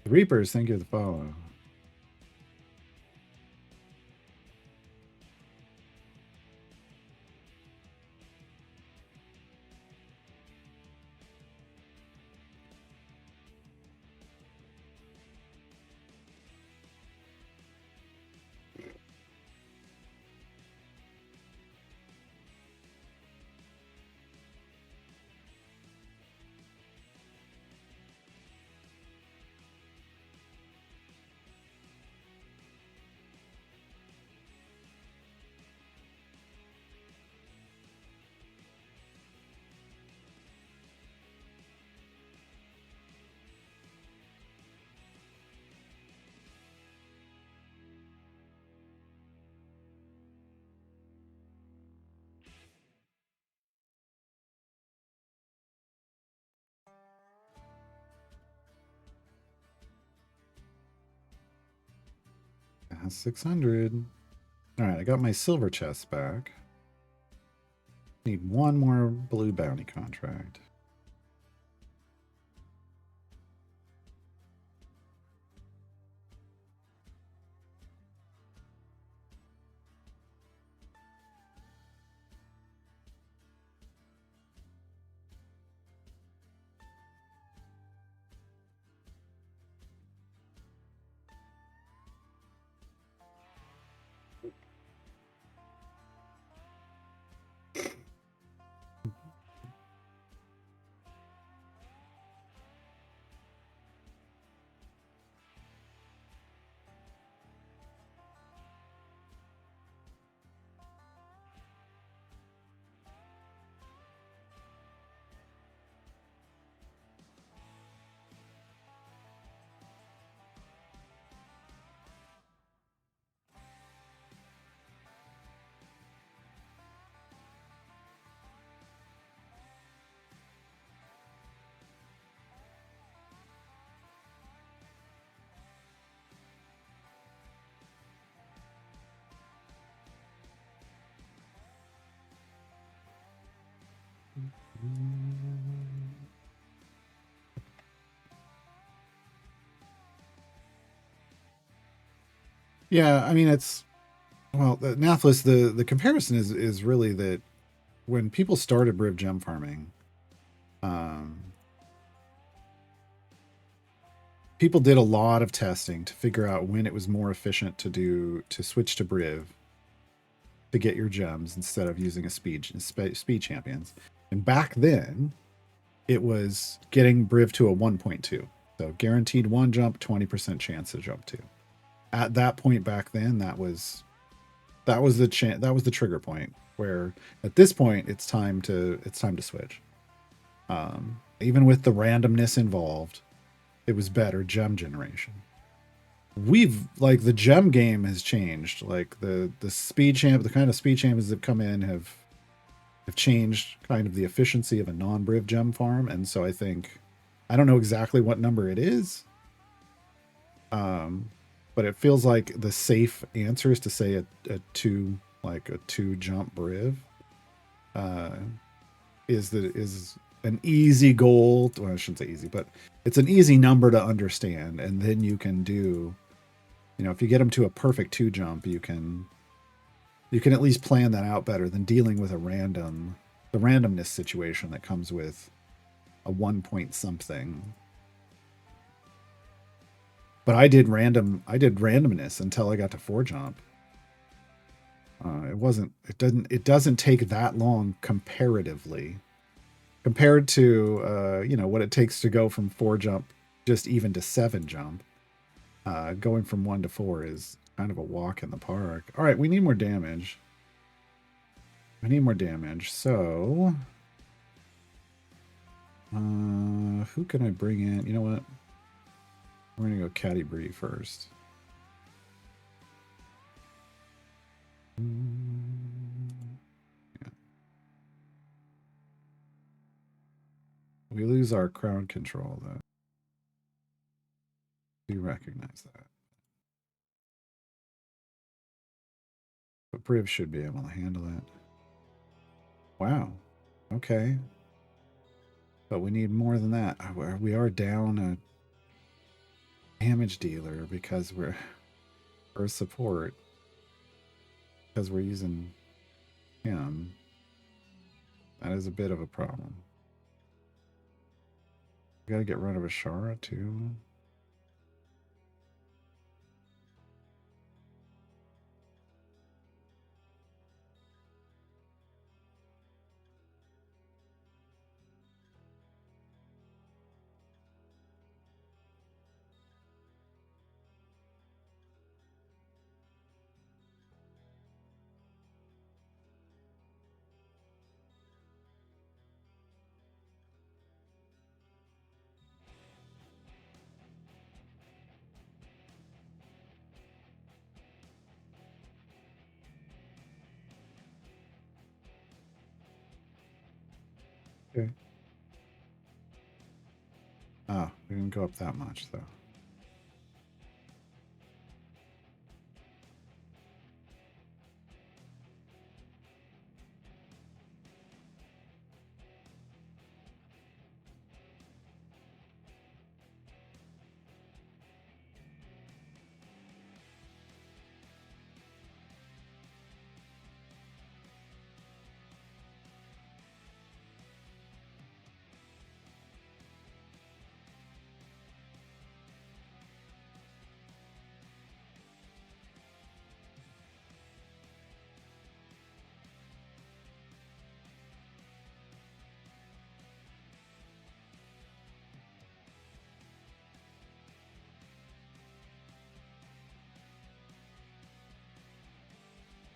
The Reapers, thank you for the follow. That's 600. All right, I got my silver chest back. Need one more blue bounty contract. Yeah, I mean it's well, the Nathless. The comparison is really that when people started Briv gem farming, um, people did a lot of testing to figure out when it was more efficient to switch to Briv to get your gems instead of using a speed champions. And back then, it was getting Briv to a 1.2. So guaranteed one jump, 20% chance to jump two. At that point back then, that was the trigger point where at this point it's time to switch. Even with the randomness involved, it was better gem generation. We've like the gem game has changed. Like the kind of speed champions that come in have changed kind of the efficiency of a non-briv gem farm, and so I don't know exactly what number it is, but it feels like the safe answer is to say a two jump briv uh, is an easy goal. Well, I shouldn't say easy, but it's an easy number to understand, and then you can do, if you get them to a perfect two jump, you can at least plan that out better than dealing with the randomness situation that comes with a 1 point something. But I did randomness until I got to four jump. It doesn't take that long comparatively compared to what it takes to go from four jump just even to seven jump. Going from one to four is kind of a walk in the park. All right, we need more damage. So who can I bring in? You know what? We're gonna go Caddy Bree first. Yeah. We lose our crown control though. Do recognize that. But Briv should be able to handle it. Wow. Okay. But we need more than that. We are down a damage dealer because we're for support. Because we're using him. That is a bit of a problem. We gotta get rid of Ashara too. Okay. Ah, we didn't go up that much though.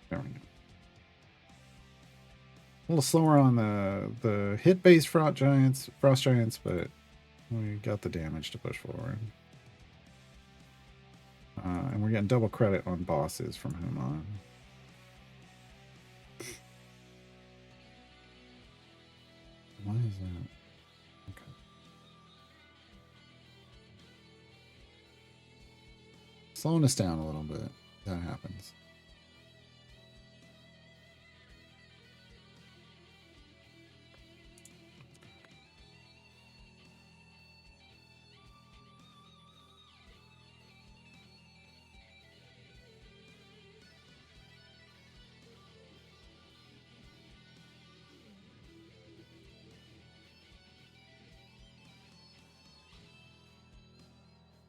There we go. A little slower on the hit based frost giants, but we got the damage to push forward. And we're getting double credit on bosses from whom on. Why is that? Okay. Slowing us down a little bit. That happens.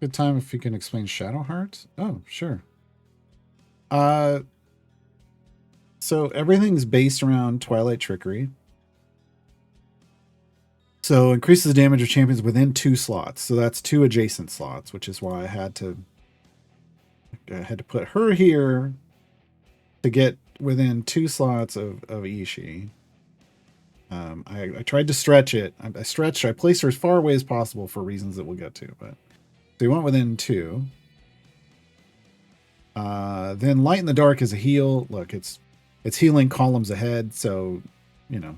Good time if you can explain Shadowheart. Oh, sure. Uh, so everything's based around Twilight Trickery. So increases the damage of champions within 2 slots. So that's 2 adjacent slots, which is why I had to put her here to get within 2 slots of Ishii. I tried to stretch it. I stretched. I placed her as far away as possible for reasons that we'll get to. But so we went within 2. Then Light in the Dark is a heal. Look, it's healing columns ahead. So, you know,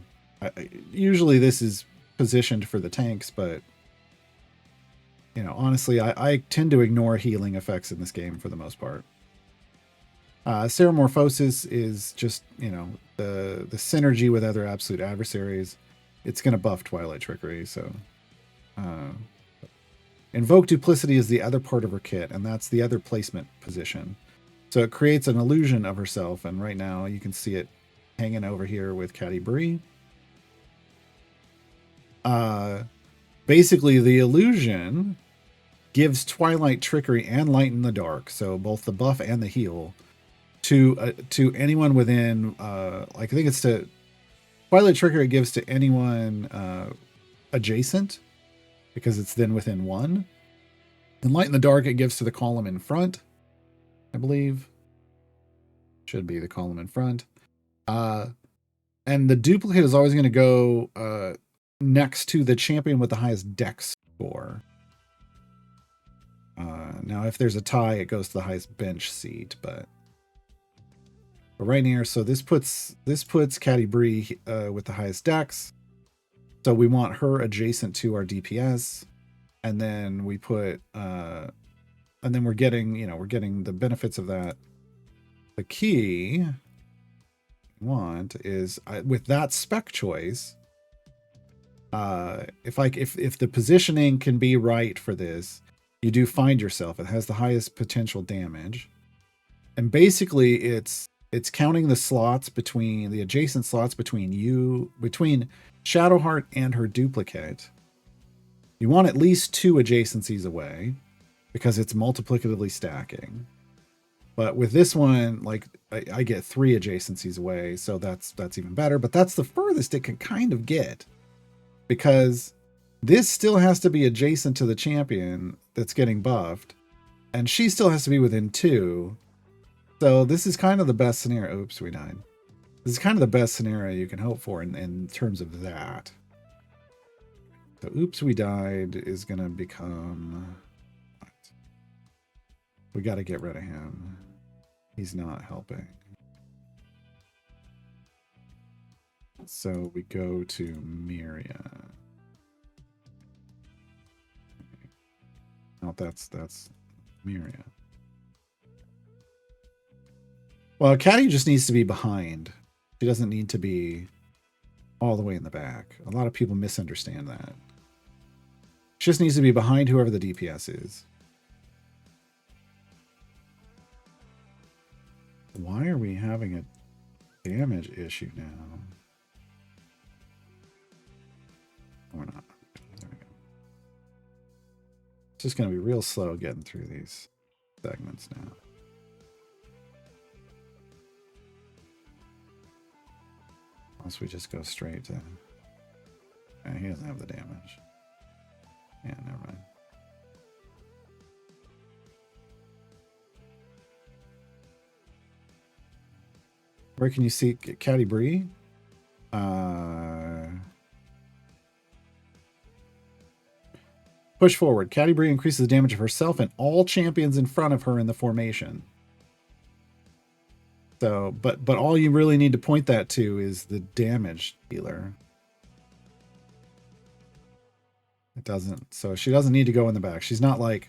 usually this is positioned for the tanks, but you know, honestly, I tend to ignore healing effects in this game for the most part. Ceramorphosis is just, you know, the synergy with other absolute adversaries. It's going to buff Twilight Trickery, so... Invoke Duplicity is the other part of her kit, and that's the other placement position. So it creates an illusion of herself, and right now you can see it hanging over here with Caddy Bree. Basically, the illusion gives Twilight Trickery and Light in the Dark, so both the buff and the heal, to anyone within, like I think it's to Twilight Trickery, it gives to anyone adjacent, because it's then within 1. And Light in the Dark, it gives to the column in front, I believe. Should be the column in front. And the duplicate is always going to go next to the champion with the highest dex score. Now, if there's a tie, it goes to the highest bench seat, but right here, so this puts Caddy Bree with the highest dex. So we want her adjacent to our DPS, and then we put, and then we're getting the benefits of that. The key we want is with that spec choice. If the positioning can be right for this, you do find yourself. It has the highest potential damage, and basically it's counting the slots between the adjacent slots between Shadowheart and her duplicate. You want at least 2 adjacencies away because it's multiplicatively stacking. But with this one, like I get 3 adjacencies away, so that's even better. But that's the furthest it can kind of get, because this still has to be adjacent to the champion that's getting buffed, and she still has to be within 2. So this is kind of the best scenario. Oops, we died. This is kind of the best scenario you can hope for in terms of that. So oops, we died is going to become... We got to get rid of him. He's not helping. So we go to Miria. Oh, that's Miria. Well, Caddy just needs to be behind. She doesn't need to be all the way in the back. A lot of people misunderstand that. She just needs to be behind whoever the DPS is. Why are we having a damage issue now? We're not. There we go. It's just going to be real slow getting through these segments now. Unless we just go straight to... he doesn't have the damage. Yeah, never mind. Where can you see Caddy Bree? Push forward. Caddy Bree increases the damage of herself and all champions in front of her in the formation. So, but all you really need to point that to is the damage dealer. It doesn't. So she doesn't need to go in the back. She's not like...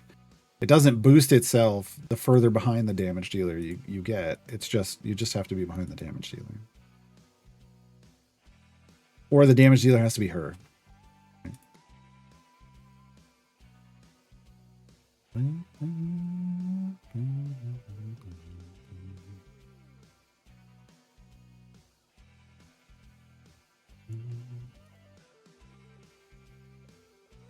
It doesn't boost itself the further behind the damage dealer you get. It's just... You just have to be behind the damage dealer. Or the damage dealer has to be her.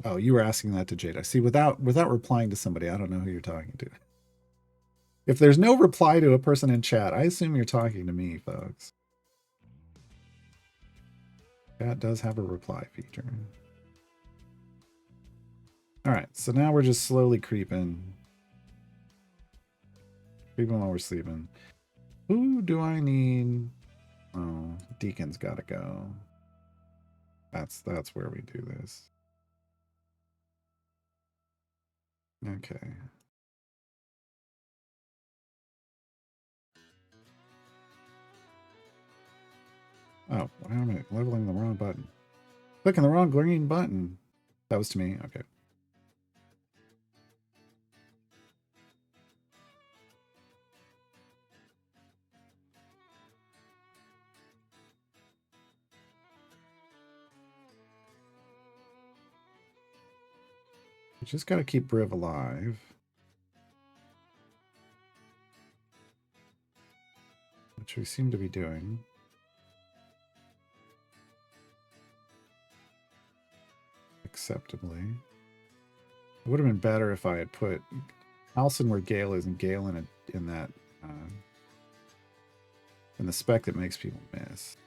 Oh, you were asking that to Jada. See, without replying to somebody, I don't know who you're talking to. If there's no reply to a person in chat, I assume you're talking to me, folks. Chat does have a reply feature. All right, so now we're just slowly creeping. Creeping while we're sleeping. Who do I need? Oh, Deacon's gotta go. That's where we do this. Okay. Oh, why am I leveling the wrong button? Clicking the wrong green button. That was to me. Okay. We just gotta keep Briv alive. Which we seem to be doing. Acceptably. It would have been better if I had put Alison where Gale is and Gale in that in the spec that makes people miss.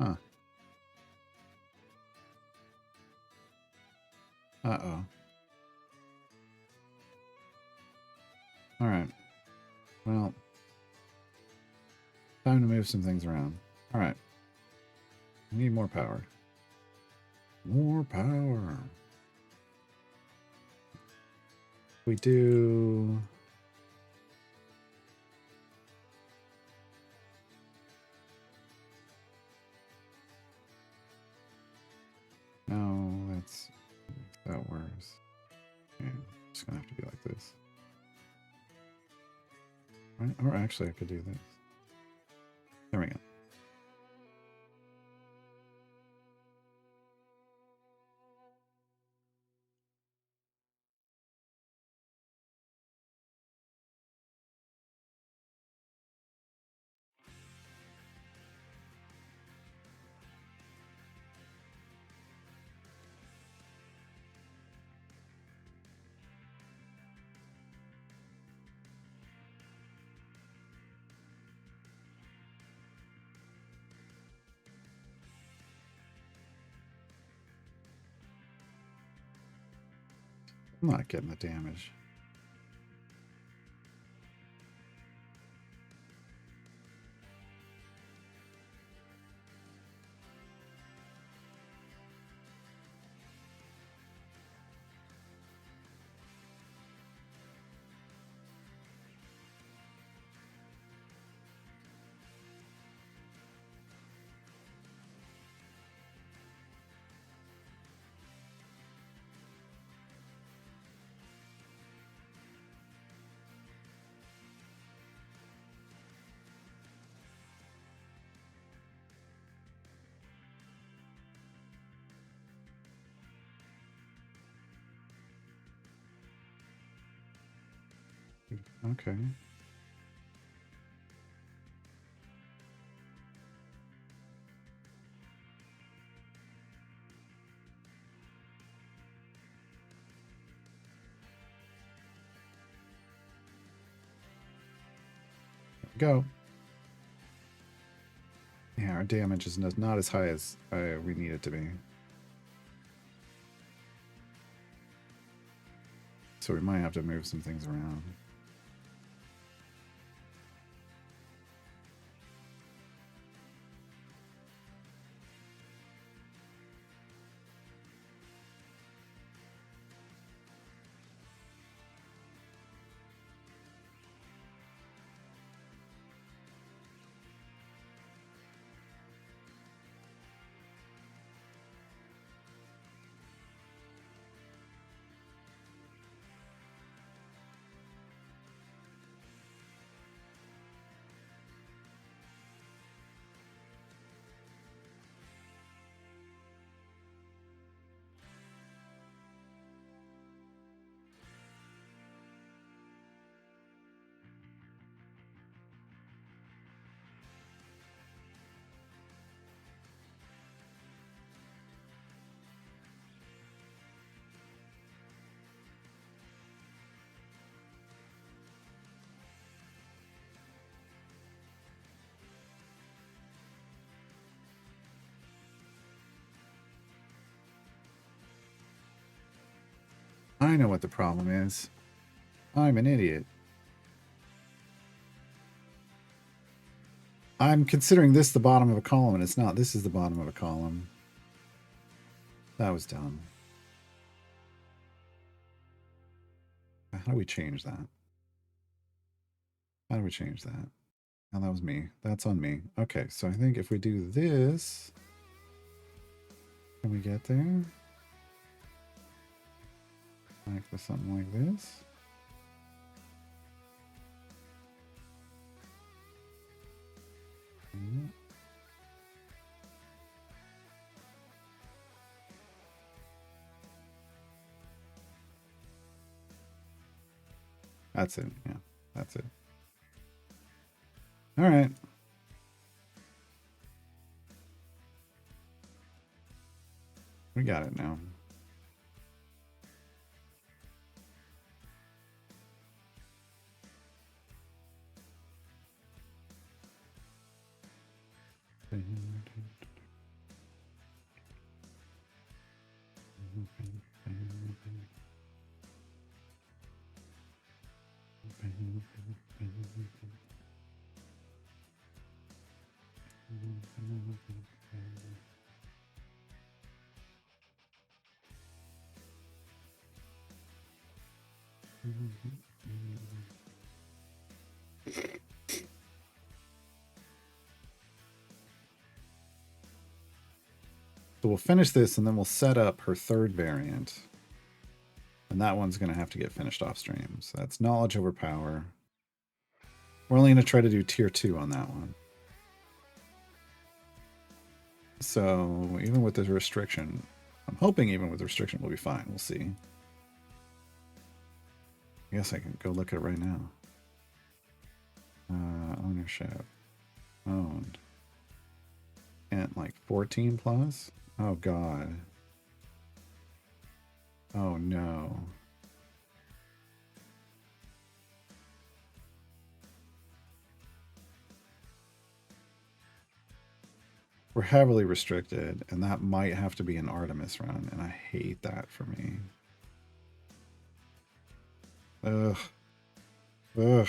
Huh. Uh-oh. All right. Well, time to move some things around. All right. We need more power. More power. We do... No, that works. Okay, it's gonna have to be like this. Right? Or actually I could do this. There we go. I'm not getting the damage. Okay. Go. Yeah, our damage is not as high as we need it to be. So we might have to move some things around. know what the problem is. I'm an idiot. I'm considering this the bottom of a column, and it's not. This is the bottom of a column. That was dumb. How do we change that? How do we change that? Oh, that was me. That's on me. Okay, so I think if we do this, can we get there? Like with something like this? That's it. Yeah, that's it. All right. We got it now. So we'll finish this and then we'll set up her third variant. And that one's going to have to get finished off stream. So that's knowledge over power. We're only going to try to do tier 2 on that one. So even with this restriction, I'm hoping even with the restriction we'll be fine. We'll see. I guess I can go look at it right now. Ownership. Owned. And like 14 plus? Oh god. Oh no. We're heavily restricted, and that might have to be an Artemis run, and I hate that for me. Ugh. Ugh.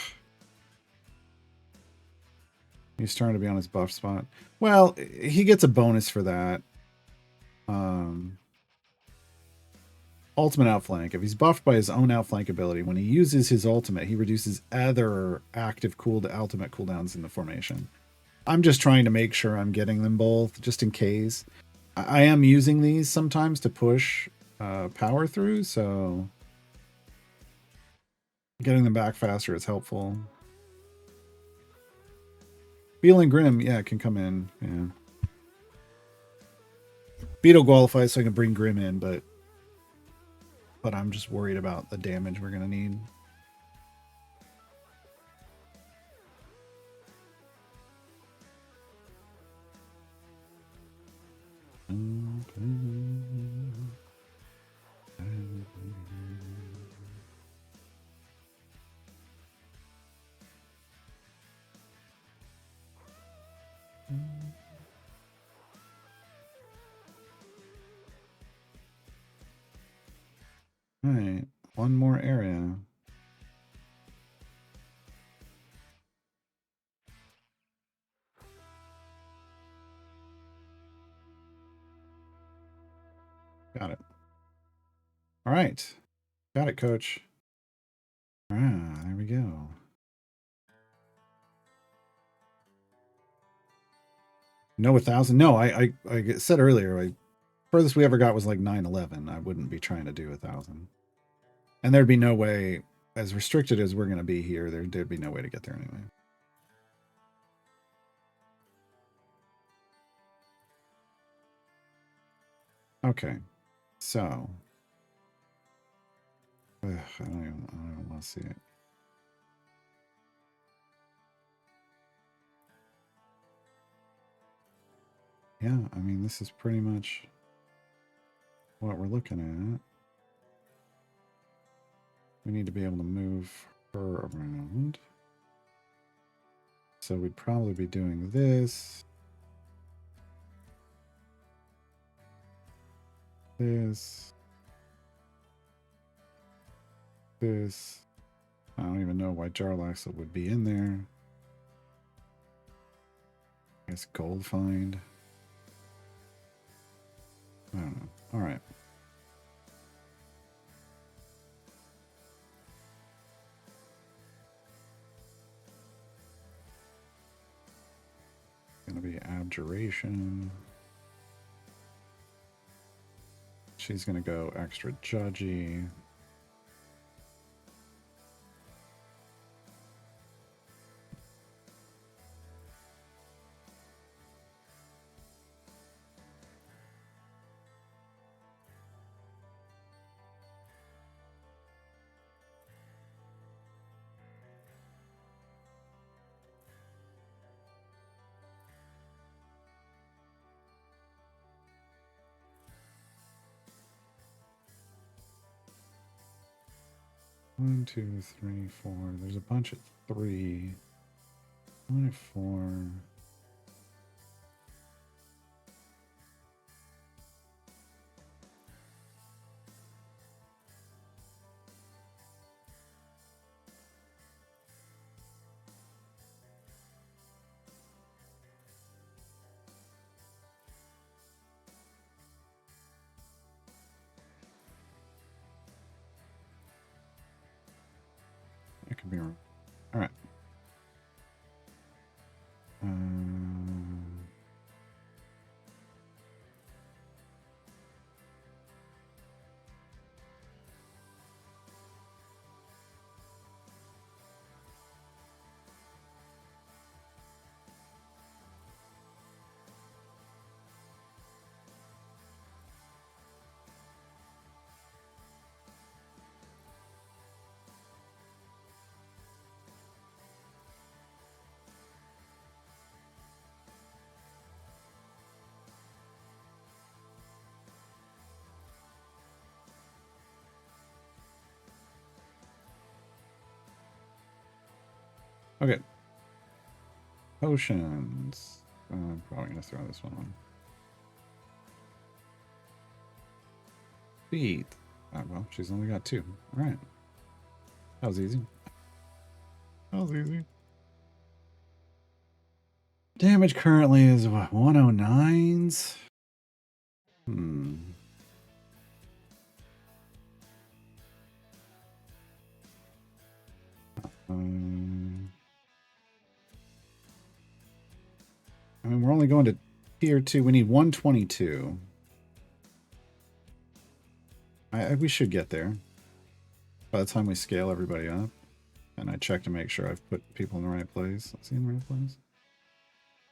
He's trying to be on his buff spot. Well, he gets a bonus for that. Ultimate outflank. If he's buffed by his own outflank ability, when he uses his ultimate, he reduces other active ultimate cooldowns in the formation. I'm just trying to make sure I'm getting them both, just in case. I am using these sometimes to push power through, so getting them back faster is helpful. Feeling Grim, yeah, it can come in. Yeah. Beetle qualifies so I can bring Grim in, but I'm just worried about the damage we're going to need. All right, one more area. Got it. All right. Got it, coach. Ah, there we go. No 1,000? No, I said earlier, furthest we ever got was like 911. I wouldn't be trying to do 1,000. And there'd be no way, as restricted as we're going to be here, there'd be no way to get there anyway. Okay, so I don't even want to see it. Yeah, I mean, this is pretty much what we're looking at. We need to be able to move her around. So we'd probably be doing this. This. this. I don't even know why Jarlax would be in there. I guess gold find. I don't know. All right. Gonna be abjuration. She's gonna go extra judgy. One, two, three, four. There's a bunch of three. One of four. I could be wrong. All right. Okay. Potions. I'm probably going to throw this one on. Feet. Well, she's only got two. All right. That was easy. That was easy. Damage currently is what? 109s? Hmm. I mean, we're only going to tier 2. We need 122. We should get there. By the time we scale everybody up. And I check to make sure I've put people in the right place. Let's see, in the right place.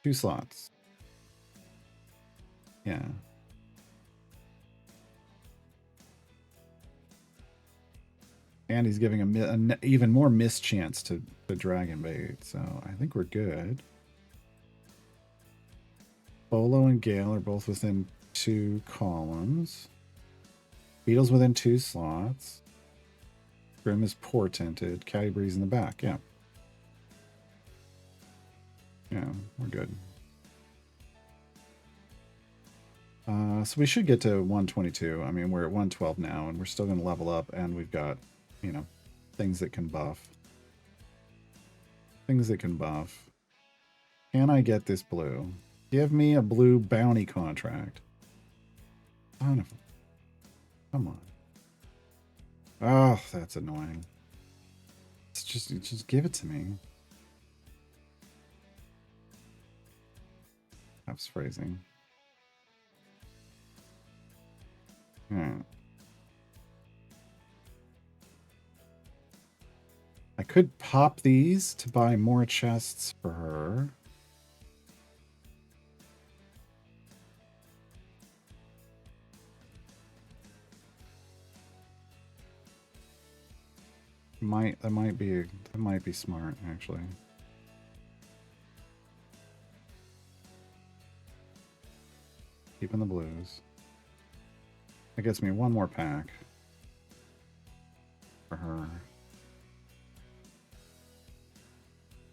2 slots. Yeah. And he's giving an even more mischance to Dragon Bait. So I think we're good. Bolo and Gale are both within 2 columns. Beetle's within 2 slots. Grim is portented. Caddy Breeze in the back. Yeah. Yeah, we're good. So we should get to 122. I mean, we're at 112 now, and we're still going to level up, and we've got, you know, things that can buff. Things that can buff. Can I get this blue? Give me a blue bounty contract. Come on. Oh, that's annoying. It's just give it to me. That's phrasing. Hmm. I could pop these to buy more chests for her. That might be smart, actually. Keeping the blues. That gets me 1 more pack for her.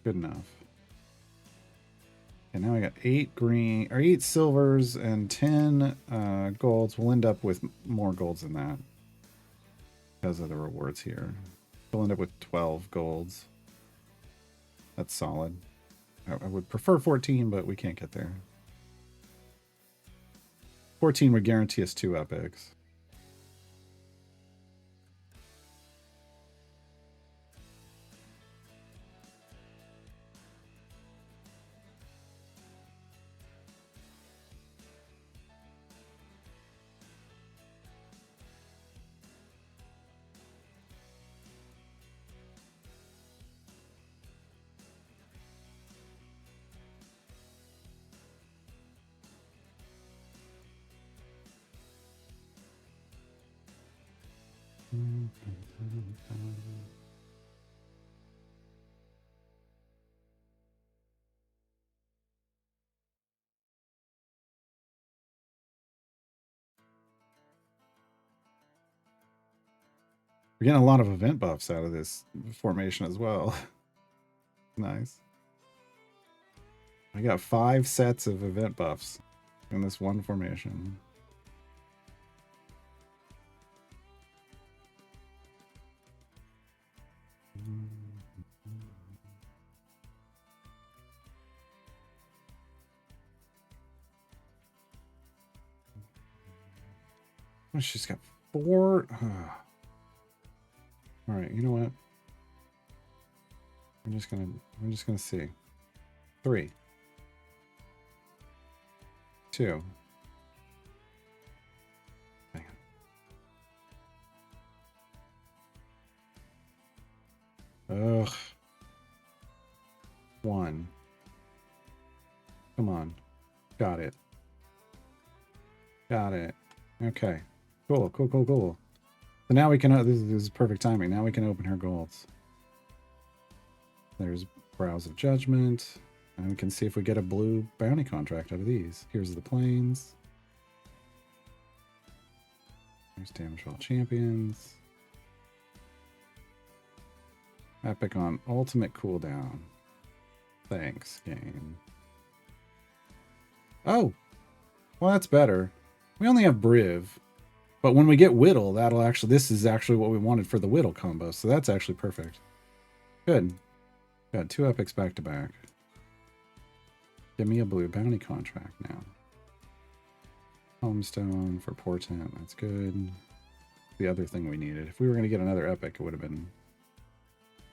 Good enough. And now I got 8 green or 8 silvers and 10 golds. We'll end up with more golds than that because of the rewards here. We'll end up with 12 golds. That's solid. I would prefer 14, but we can't get there. 14 would guarantee us 2 epics. We're getting a lot of event buffs out of this formation as well. Nice. I got 5 sets of event buffs in this one formation. Oh, she's got 4. All right, you know what? I'm just gonna see. 3, 2. Hang on. Ugh. 1. Come on. Got it. Got it. Okay. Cool, cool, cool, cool. So now we can, this is perfect timing. Now we can open her golds. There's Brows of Judgment. And we can see if we get a blue bounty contract out of these. Here's the planes. There's Damage All Champions. Epic on ultimate cooldown. Thanks, game. Oh! Well, that's better. We only have Briv. But when we get Whittle, that'll actually... This is actually what we wanted for the Whittle combo. So that's actually perfect. Good. Got 2 epics back to back. Give me a blue bounty contract now. Homestone for Portent. That's good. The other thing we needed. If we were going to get another epic, it would have been...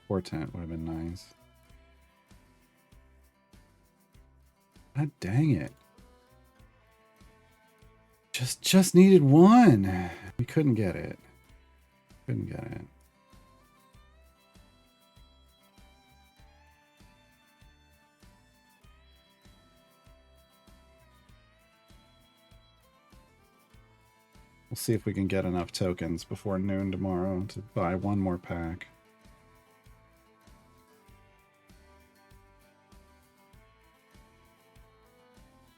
Portent would have been nice. God dang it. Just needed 1. We couldn't get it. Couldn't get it. We'll see if we can get enough tokens before noon tomorrow to buy 1 more pack.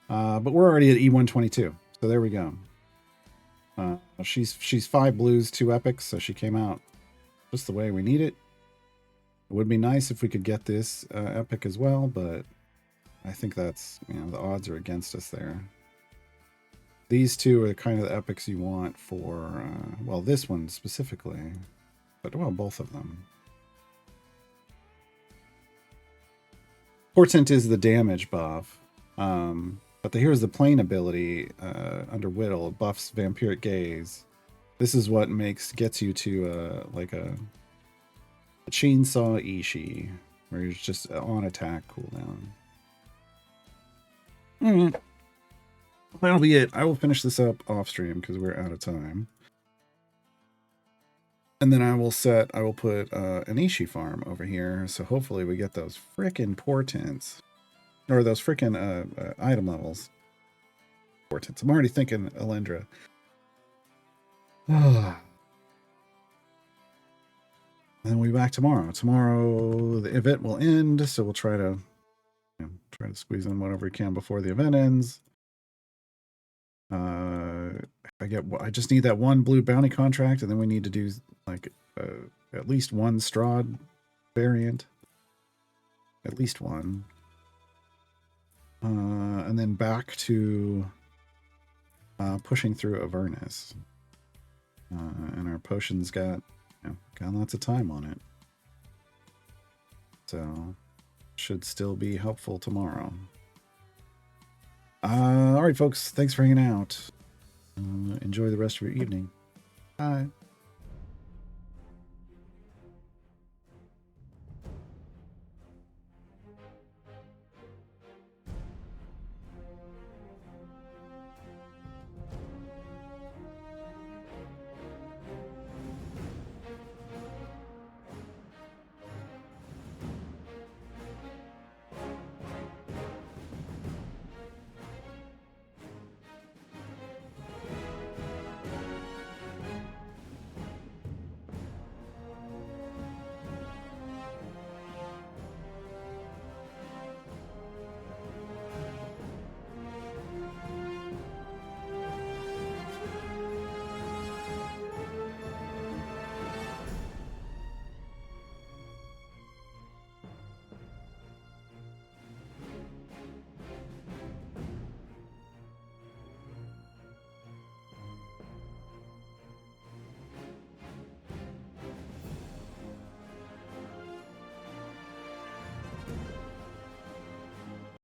But we're already at E122, so there we go. She's 5 blues, 2 epics, so she came out just the way we need it. It would be nice if we could get this epic as well, but I think that's, you know, the odds are against us there. These 2 are the kind of the epics you want for, well, this one specifically, but, well, both of them. Portent is the damage buff, but here's the plane ability under Whittle. It buffs Vampiric Gaze. This is what gets you to like a Chainsaw Ishii, where you're just on attack cooldown. Alright. That'll be it. I will finish this up off stream because we're out of time. And then I will put an Ishii farm over here, so hopefully we get those frickin' portents. Or those frickin' item levels. Portents. I'm already thinking Alendra. And then we'll be back tomorrow. Tomorrow the event will end, so we'll try to squeeze in whatever we can before the event ends. I just need that 1 blue bounty contract, and then we need to do like at least 1 Strahd variant. At least 1. And then back to pushing through Avernus. And our potions got Yeah, got lots of time on it. So should still be helpful tomorrow. All right, folks. Thanks for hanging out. Enjoy the rest of your evening. Bye.